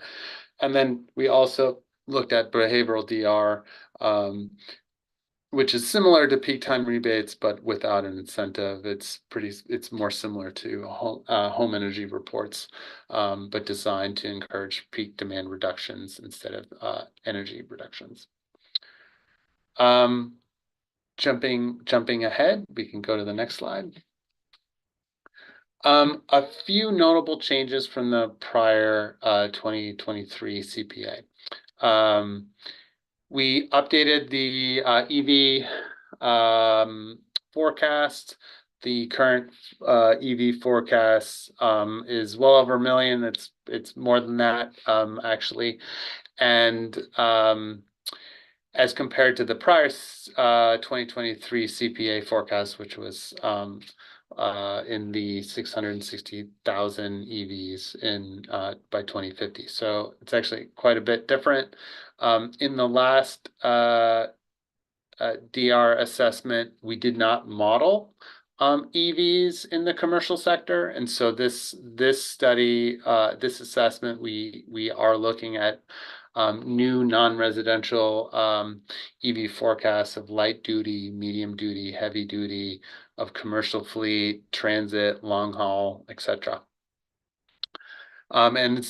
And then we also looked at behavioral DR, which is similar to peak time rebates, but without an incentive. It's more similar to home energy reports, but designed to encourage peak demand reductions instead of energy reductions. Jumping ahead, we can go to the next slide. A few notable changes from the prior 2023 CPA. We updated the EV forecast. The current EV forecast is well over 1 million. It's more than that, actually. And as compared to the prior 2023 CPA forecast, which was in the 660,000 EVs by 2050. So it's actually quite a bit different. In the last DR assessment, we did not model EVs in the commercial sector, and so this study, this assessment, we are looking at new non-residential EV forecasts of light duty, medium duty, heavy duty, of commercial fleet, transit, long haul, etc. And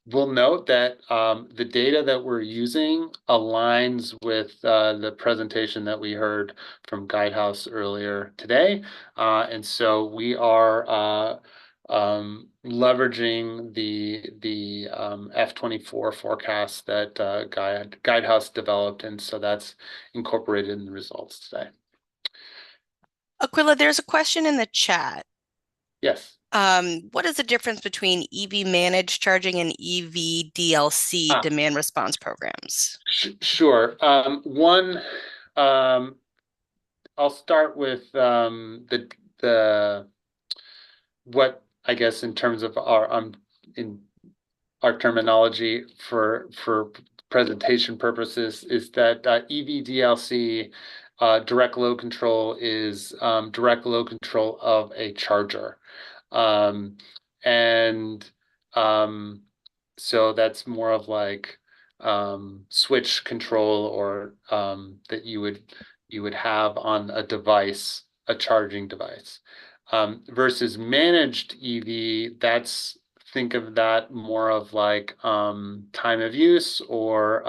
we'll note that the data that we're using aligns with the presentation that we heard from Guidehouse earlier today. And so we are leveraging the F24 forecast that Guidehouse developed. And so that's incorporated in the results today. Aquila, there's a question in the chat. Yes. What is the difference between EV managed charging and EV DLC demand response programs? Sure. One, I'll start with the what I guess in terms of our in our terminology for presentation purposes is that EV DLC direct load control is direct load control of a charger. So that's more of like switch control or that you would have on a device, a charging device. Versus managed EV, think of that more of like time of use or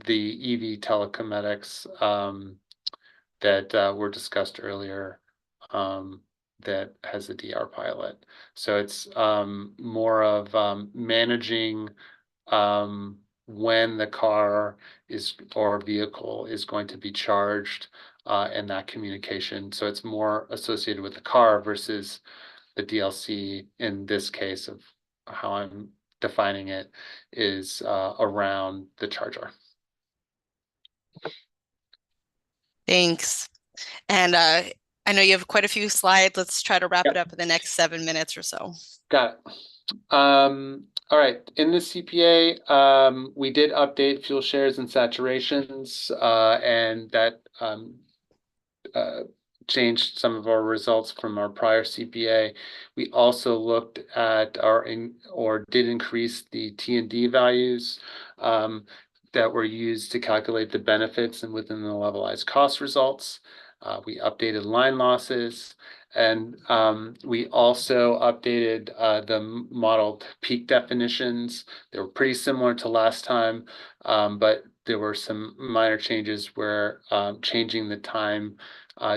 the EV telecometics that were discussed earlier that has a DR pilot. So it's more of managing when the car or vehicle is going to be charged and that communication. So it's more associated with the car versus the DLC in this case of how I'm defining it is around the charger. Thanks. And I know you have quite a few slides. Let's try to wrap it up in the next 7 minutes or so. Got it. All right. In the CPA, we did update fuel shares and saturations, and that changed some of our results from our prior CPA. We also looked at did increase the T&D values that were used to calculate the benefits and within the levelized cost results. We updated line losses, and we also updated the modeled peak definitions. They were pretty similar to last time, but there were some minor changes where changing the time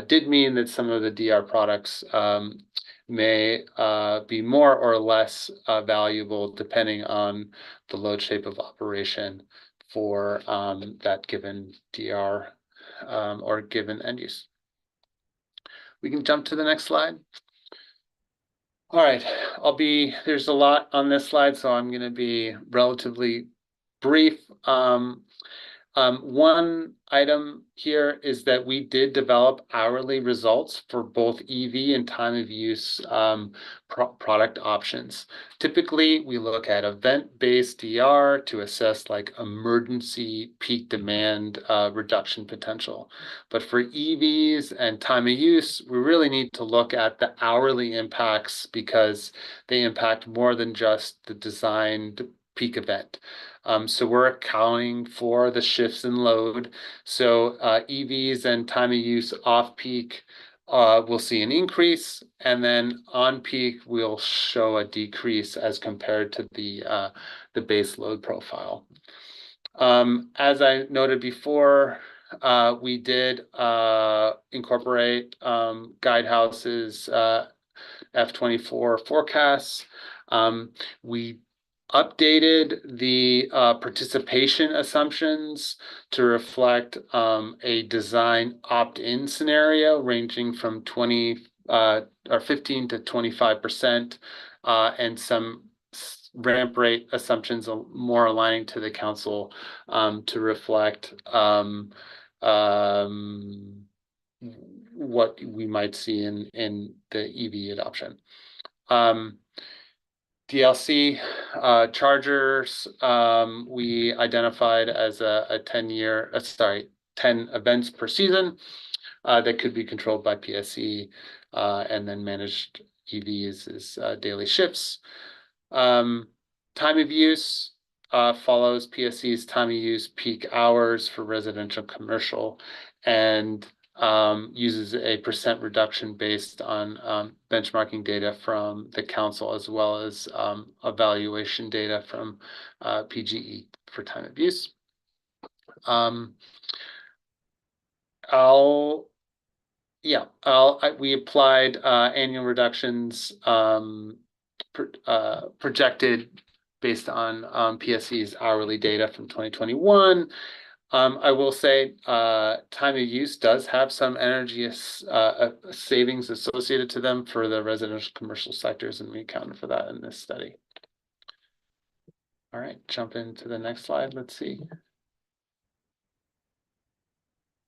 did mean that some of the DR products may be more or less valuable depending on the load shape of operation for that given DR or given end use. We can jump to the next slide. All right, there's a lot on this slide, so I'm going to be relatively brief. One item here is that we did develop hourly results for both EV and time of use product options. Typically, we look at event-based DR to assess like emergency peak demand reduction potential. But for EVs and time of use, we really need to look at the hourly impacts because they impact more than just the designed peak event. So we're accounting for the shifts in load. So EVs and time of use off peak, we'll see an increase, and then on peak we'll show a decrease as compared to the base load profile. As I noted before, we did incorporate Guidehouse's F24 forecasts. We updated the participation assumptions to reflect a design opt-in scenario ranging from 15 to 25%, and some ramp rate assumptions more aligning to the council to reflect what we might see in the EV adoption. DLC chargers we identified as a 10-year, 10 events per season that could be controlled by PSE and then managed EVs as daily shifts. Time of use follows PSE's time of use peak hours for residential commercial and uses a % reduction based on benchmarking data from the council as well as evaluation data from PGE for time of use. We applied annual reductions projected based on PSE's hourly data from 2021. I will say time of use does have some energy savings associated to them for the residential commercial sectors, and we accounted for that in this study. All right, jump into the next slide. Let's see.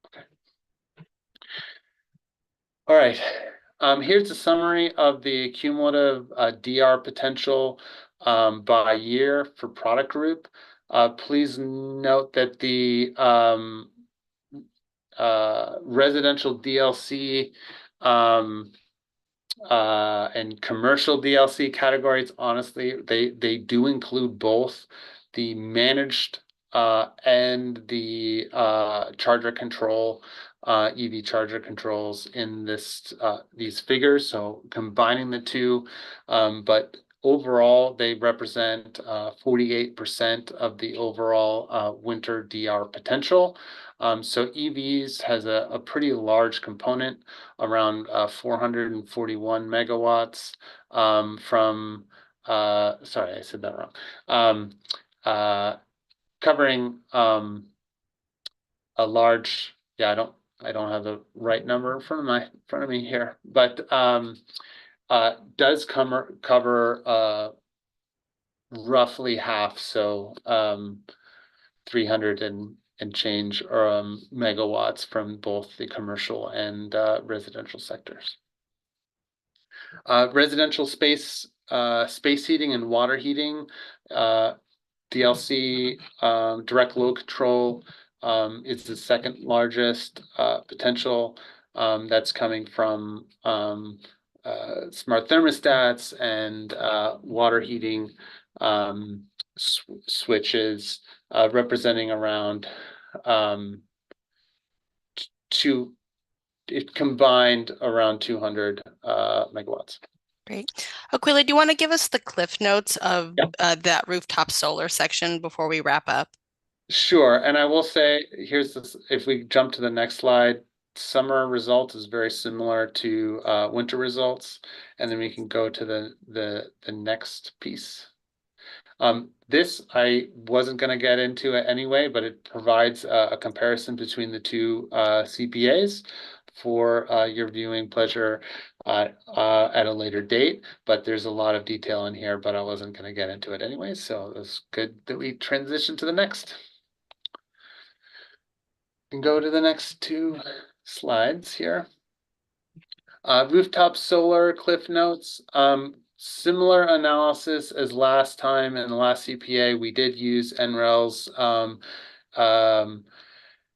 Okay. All right, here's a summary of the cumulative DR potential by year for product group. Please note that the residential DLC and commercial DLC categories, honestly, they do include both the managed and the charger control, EV charger controls in these figures. So combining the two, but overall, they represent 48% of the overall winter DR potential. So EVs has a pretty large component, around 441 megawatts from, sorry, I said that wrong, covering a large, I don't have the right number in front of me here, but does cover roughly half, so 300 and change megawatts from both the commercial and residential sectors. Residential space heating and water heating, DLC direct load control is the second largest potential. That's coming from smart thermostats and water heating switches, representing around it combined around 200 megawatts. Great. Aquila, do you want to give us the cliff notes of that rooftop solar section before we wrap up? Sure. And I will say, here's this, if we jump to the next slide, summer result is very similar to winter results. And then we can go to the next piece. This I wasn't going to get into it anyway, but it provides a comparison between the two CPAs for your viewing pleasure at a later date. But there's a lot of detail in here, but I wasn't going to get into it anyway. So it's good that we transition to the next. And go to the next two slides here. Rooftop solar cliff notes. Similar analysis as last time in the last CPA. We did use NREL's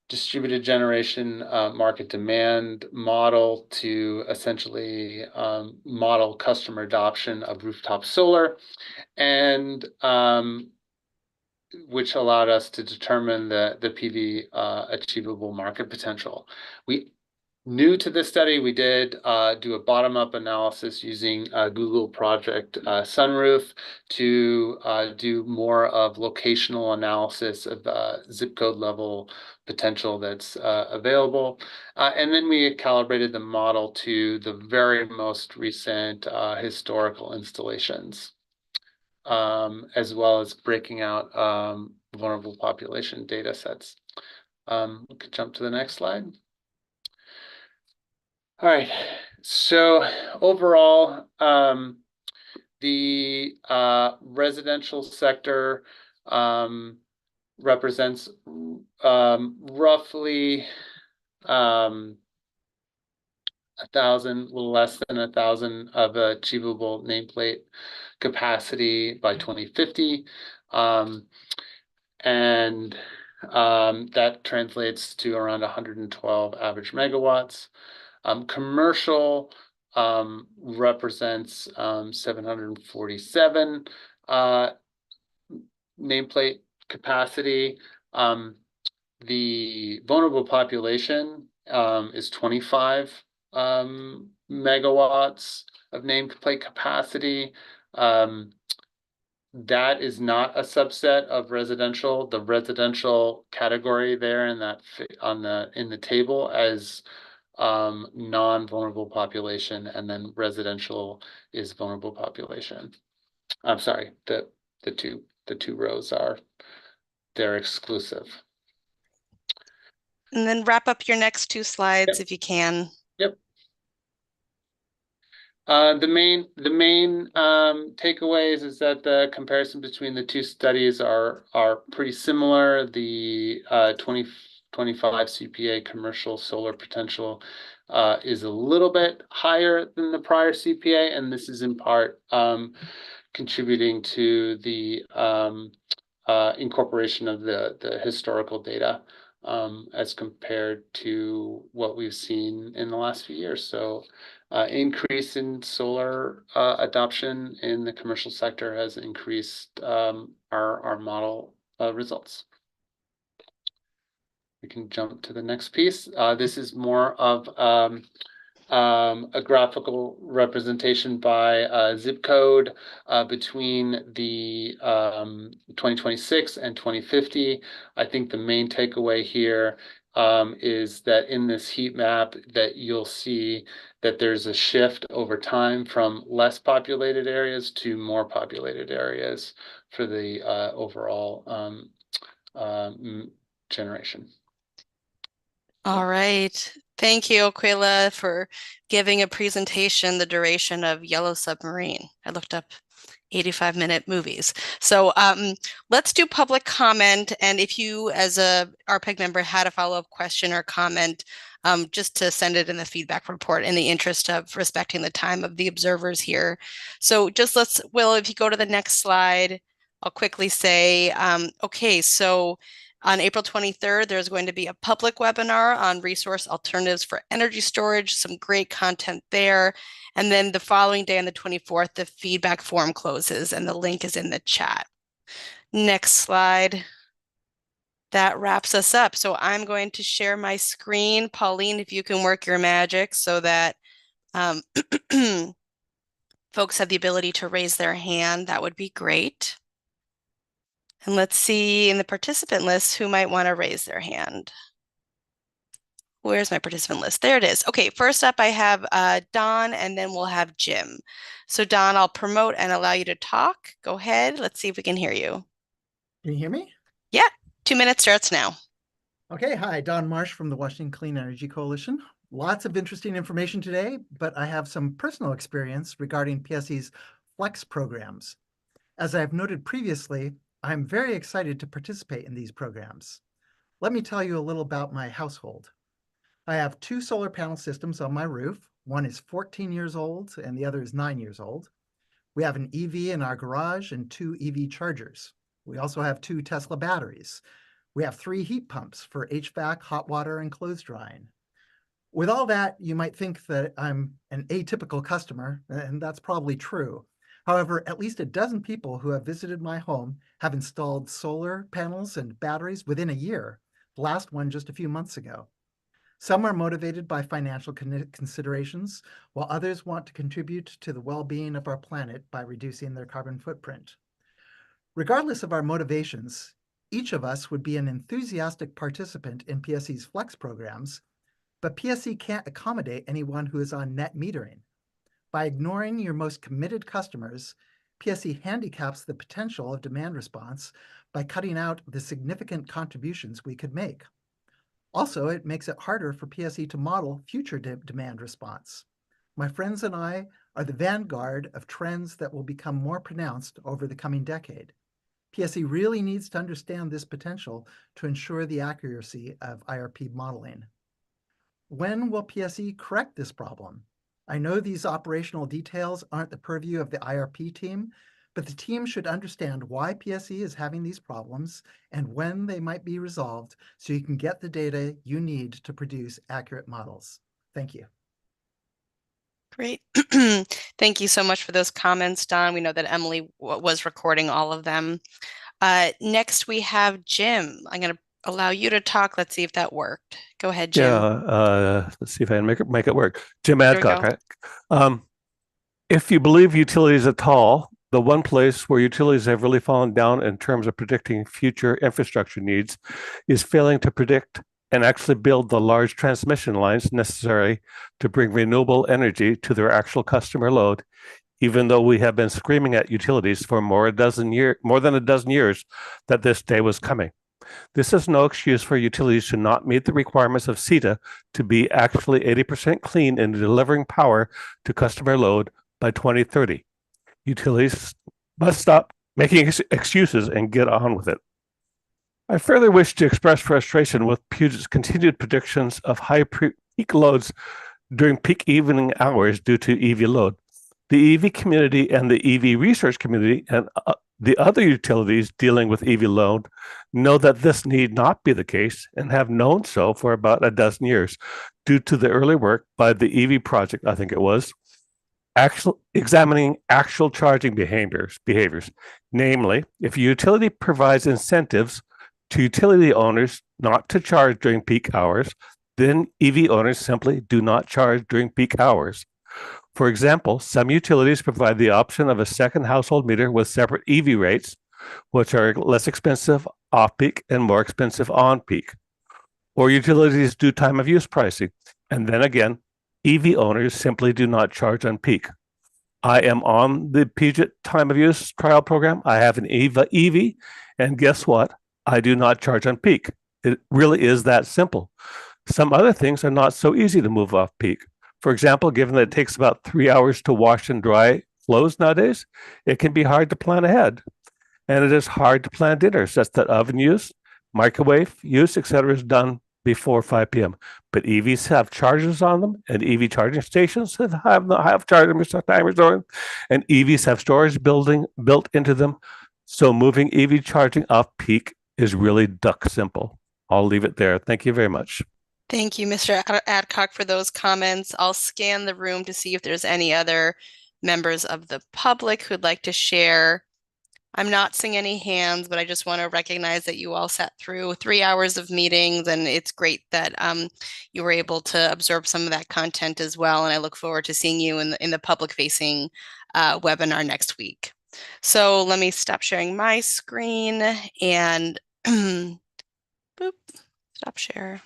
distributed generation market demand model to essentially model customer adoption of rooftop solar, and which allowed us to determine the PV achievable market potential. New to this study, we did do a bottom-up analysis using Google Project Sunroof to do more of locational analysis of zip code level potential that's available. And then we calibrated the model to the very most recent historical installations, as well as breaking out vulnerable population data sets. We could jump to the next slide. All right, so overall, The residential sector represents roughly 1,000, a little less than 1,000 of achievable nameplate capacity by 2050. And that translates to around 112 average megawatts. Commercial represents 747 nameplate capacity. The vulnerable population is 25 megawatts of nameplate capacity. That is not a subset of residential. The residential category there in that in the table as non-vulnerable population, and then residential is vulnerable population. I'm sorry, the two rows they're exclusive. And then wrap up your next two slides if you can. Yep. The main takeaways is that the comparison between the two studies are pretty similar. The 2025 CPA commercial solar potential is a little bit higher than the prior CPA, and this is in part contributing to the incorporation of the historical data as compared to what we've seen in the last few years. So increase in solar adoption in the commercial sector has increased our model results. We can jump to the next piece. This is more of a graphical representation by zip code between the 2026 and 2050. I think the main takeaway here is that in this heat map that you'll see that there's a shift over time from less populated areas to more populated areas for the overall generation. All right. Thank you, Aquila, for giving a presentation the duration of Yellow Submarine. I looked up 85-minute movies. So let's do public comment. And if you, as a RPAG member, had a follow-up question or comment, just to send it in the feedback report in the interest of respecting the time of the observers here. So just Will, if you go to the next slide, I'll quickly say, okay, so on April 23rd, there's going to be a public webinar on resource alternatives for energy storage, some great content there. And then the following day on the 24th, the feedback form closes and the link is in the chat. Next slide. That wraps us up. So I'm going to share my screen. Pauline, if you can work your magic so that folks have the ability to raise their hand, that would be great. And let's see in the participant list who might want to raise their hand. Where's my participant list? There it is. Okay, first up I have Don, and then we'll have Jim. So Don, I'll promote and allow you to talk. Go ahead. Let's see if we can hear you. Can you hear me? Yeah, 2 minutes starts now. Okay, hi, Don Marsh from the Washington Clean Energy Coalition. Lots of interesting information today, but I have some personal experience regarding PSE's Flex programs. As I've noted previously, I'm very excited to participate in these programs. Let me tell you a little about my household. I have 2 solar panel systems on my roof. One is 14 years old and the other is 9 years old. We have an EV in our garage and 2 EV chargers. We also have 2 Tesla batteries. We have 3 heat pumps for HVAC, hot water, and clothes drying. With all that, you might think that I'm an atypical customer, and that's probably true. However, at least a dozen people who have visited my home have installed solar panels and batteries within a year, the last one just a few months ago. Some are motivated by financial considerations, while others want to contribute to the well-being of our planet by reducing their carbon footprint. Regardless of our motivations, each of us would be an enthusiastic participant in PSE's Flex programs, but PSE can't accommodate anyone who is on net metering. By ignoring your most committed customers, PSE handicaps the potential of demand response by cutting out the significant contributions we could make. Also, it makes it harder for PSE to model future demand response. My friends and I are the vanguard of trends that will become more pronounced over the coming decade. PSE really needs to understand this potential to ensure the accuracy of IRP modeling. When will PSE correct this problem? I know these operational details aren't the purview of the IRP team, but the team should understand why PSE is having these problems and when they might be resolved so you can get the data you need to produce accurate models. Thank you. Great. Thank you so much for those comments, Don. We know that Emily was recording all of them. Next, we have Jim. I'm going to allow you to talk. Let's see if that worked. Go ahead, Jim. Yeah, let's see if I can make it work. Jim There we Adcock, go. right? If you believe utilities at all, the one place where utilities have really fallen down in terms of predicting future infrastructure needs is failing to predict and actually build the large transmission lines necessary to bring renewable energy to their actual customer load, even though we have been screaming at utilities for more than a dozen years that this day was coming. This is no excuse for utilities to not meet the requirements of CETA to be actually 80% clean in delivering power to customer load by 2030. Utilities must stop making excuses and get on with it. I further wish to express frustration with Puget's continued predictions of high peak loads during peak evening hours due to EV load. The EV community and the EV research community and the other utilities dealing with EV load know that this need not be the case and have known so for about a dozen years due to the early work by the EV project, I think it was, examining actual charging behaviors. Namely, if a utility provides incentives to utility owners not to charge during peak hours, then EV owners simply do not charge during peak hours. For example, some utilities provide the option of a second household meter with separate EV rates, which are less expensive off-peak and more expensive on-peak. Or utilities do time of use pricing, and then again, EV owners simply do not charge on peak. I am on the Puget time of use trial program. I have an EV, and guess what? I do not charge on peak. It really is that simple. Some other things are not so easy to move off peak. For example, given that it takes about 3 hours to wash and dry clothes nowadays, it can be hard to plan ahead. And it is hard to plan dinner, such that oven use, microwave use, etc., is done before 5 p.m. But EVs have chargers on them, and EV charging stations have chargers timers on, and EVs have storage built into them. So moving EV charging off peak is really duck simple. I'll leave it there. Thank you very much. Thank you, Mr. Adcock, for those comments. I'll scan the room to see if there's any other members of the public who'd like to share. I'm not seeing any hands, but I just want to recognize that you all sat through 3 hours of meetings, and it's great that you were able to absorb some of that content as well. And I look forward to seeing you in the public-facing webinar next week. So let me stop sharing my screen and boop, stop share.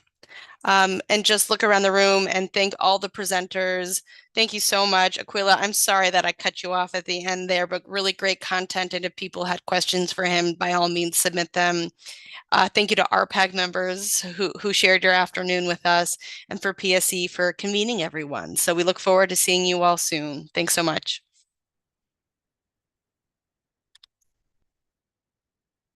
And just look around the room and thank all the presenters. Thank you so much. Aquila, I'm sorry that I cut you off at the end there, but really great content. And if people had questions for him, by all means, submit them. Thank you to RPAG members who shared your afternoon with us, and for PSE for convening everyone. So we look forward to seeing you all soon. Thanks so much.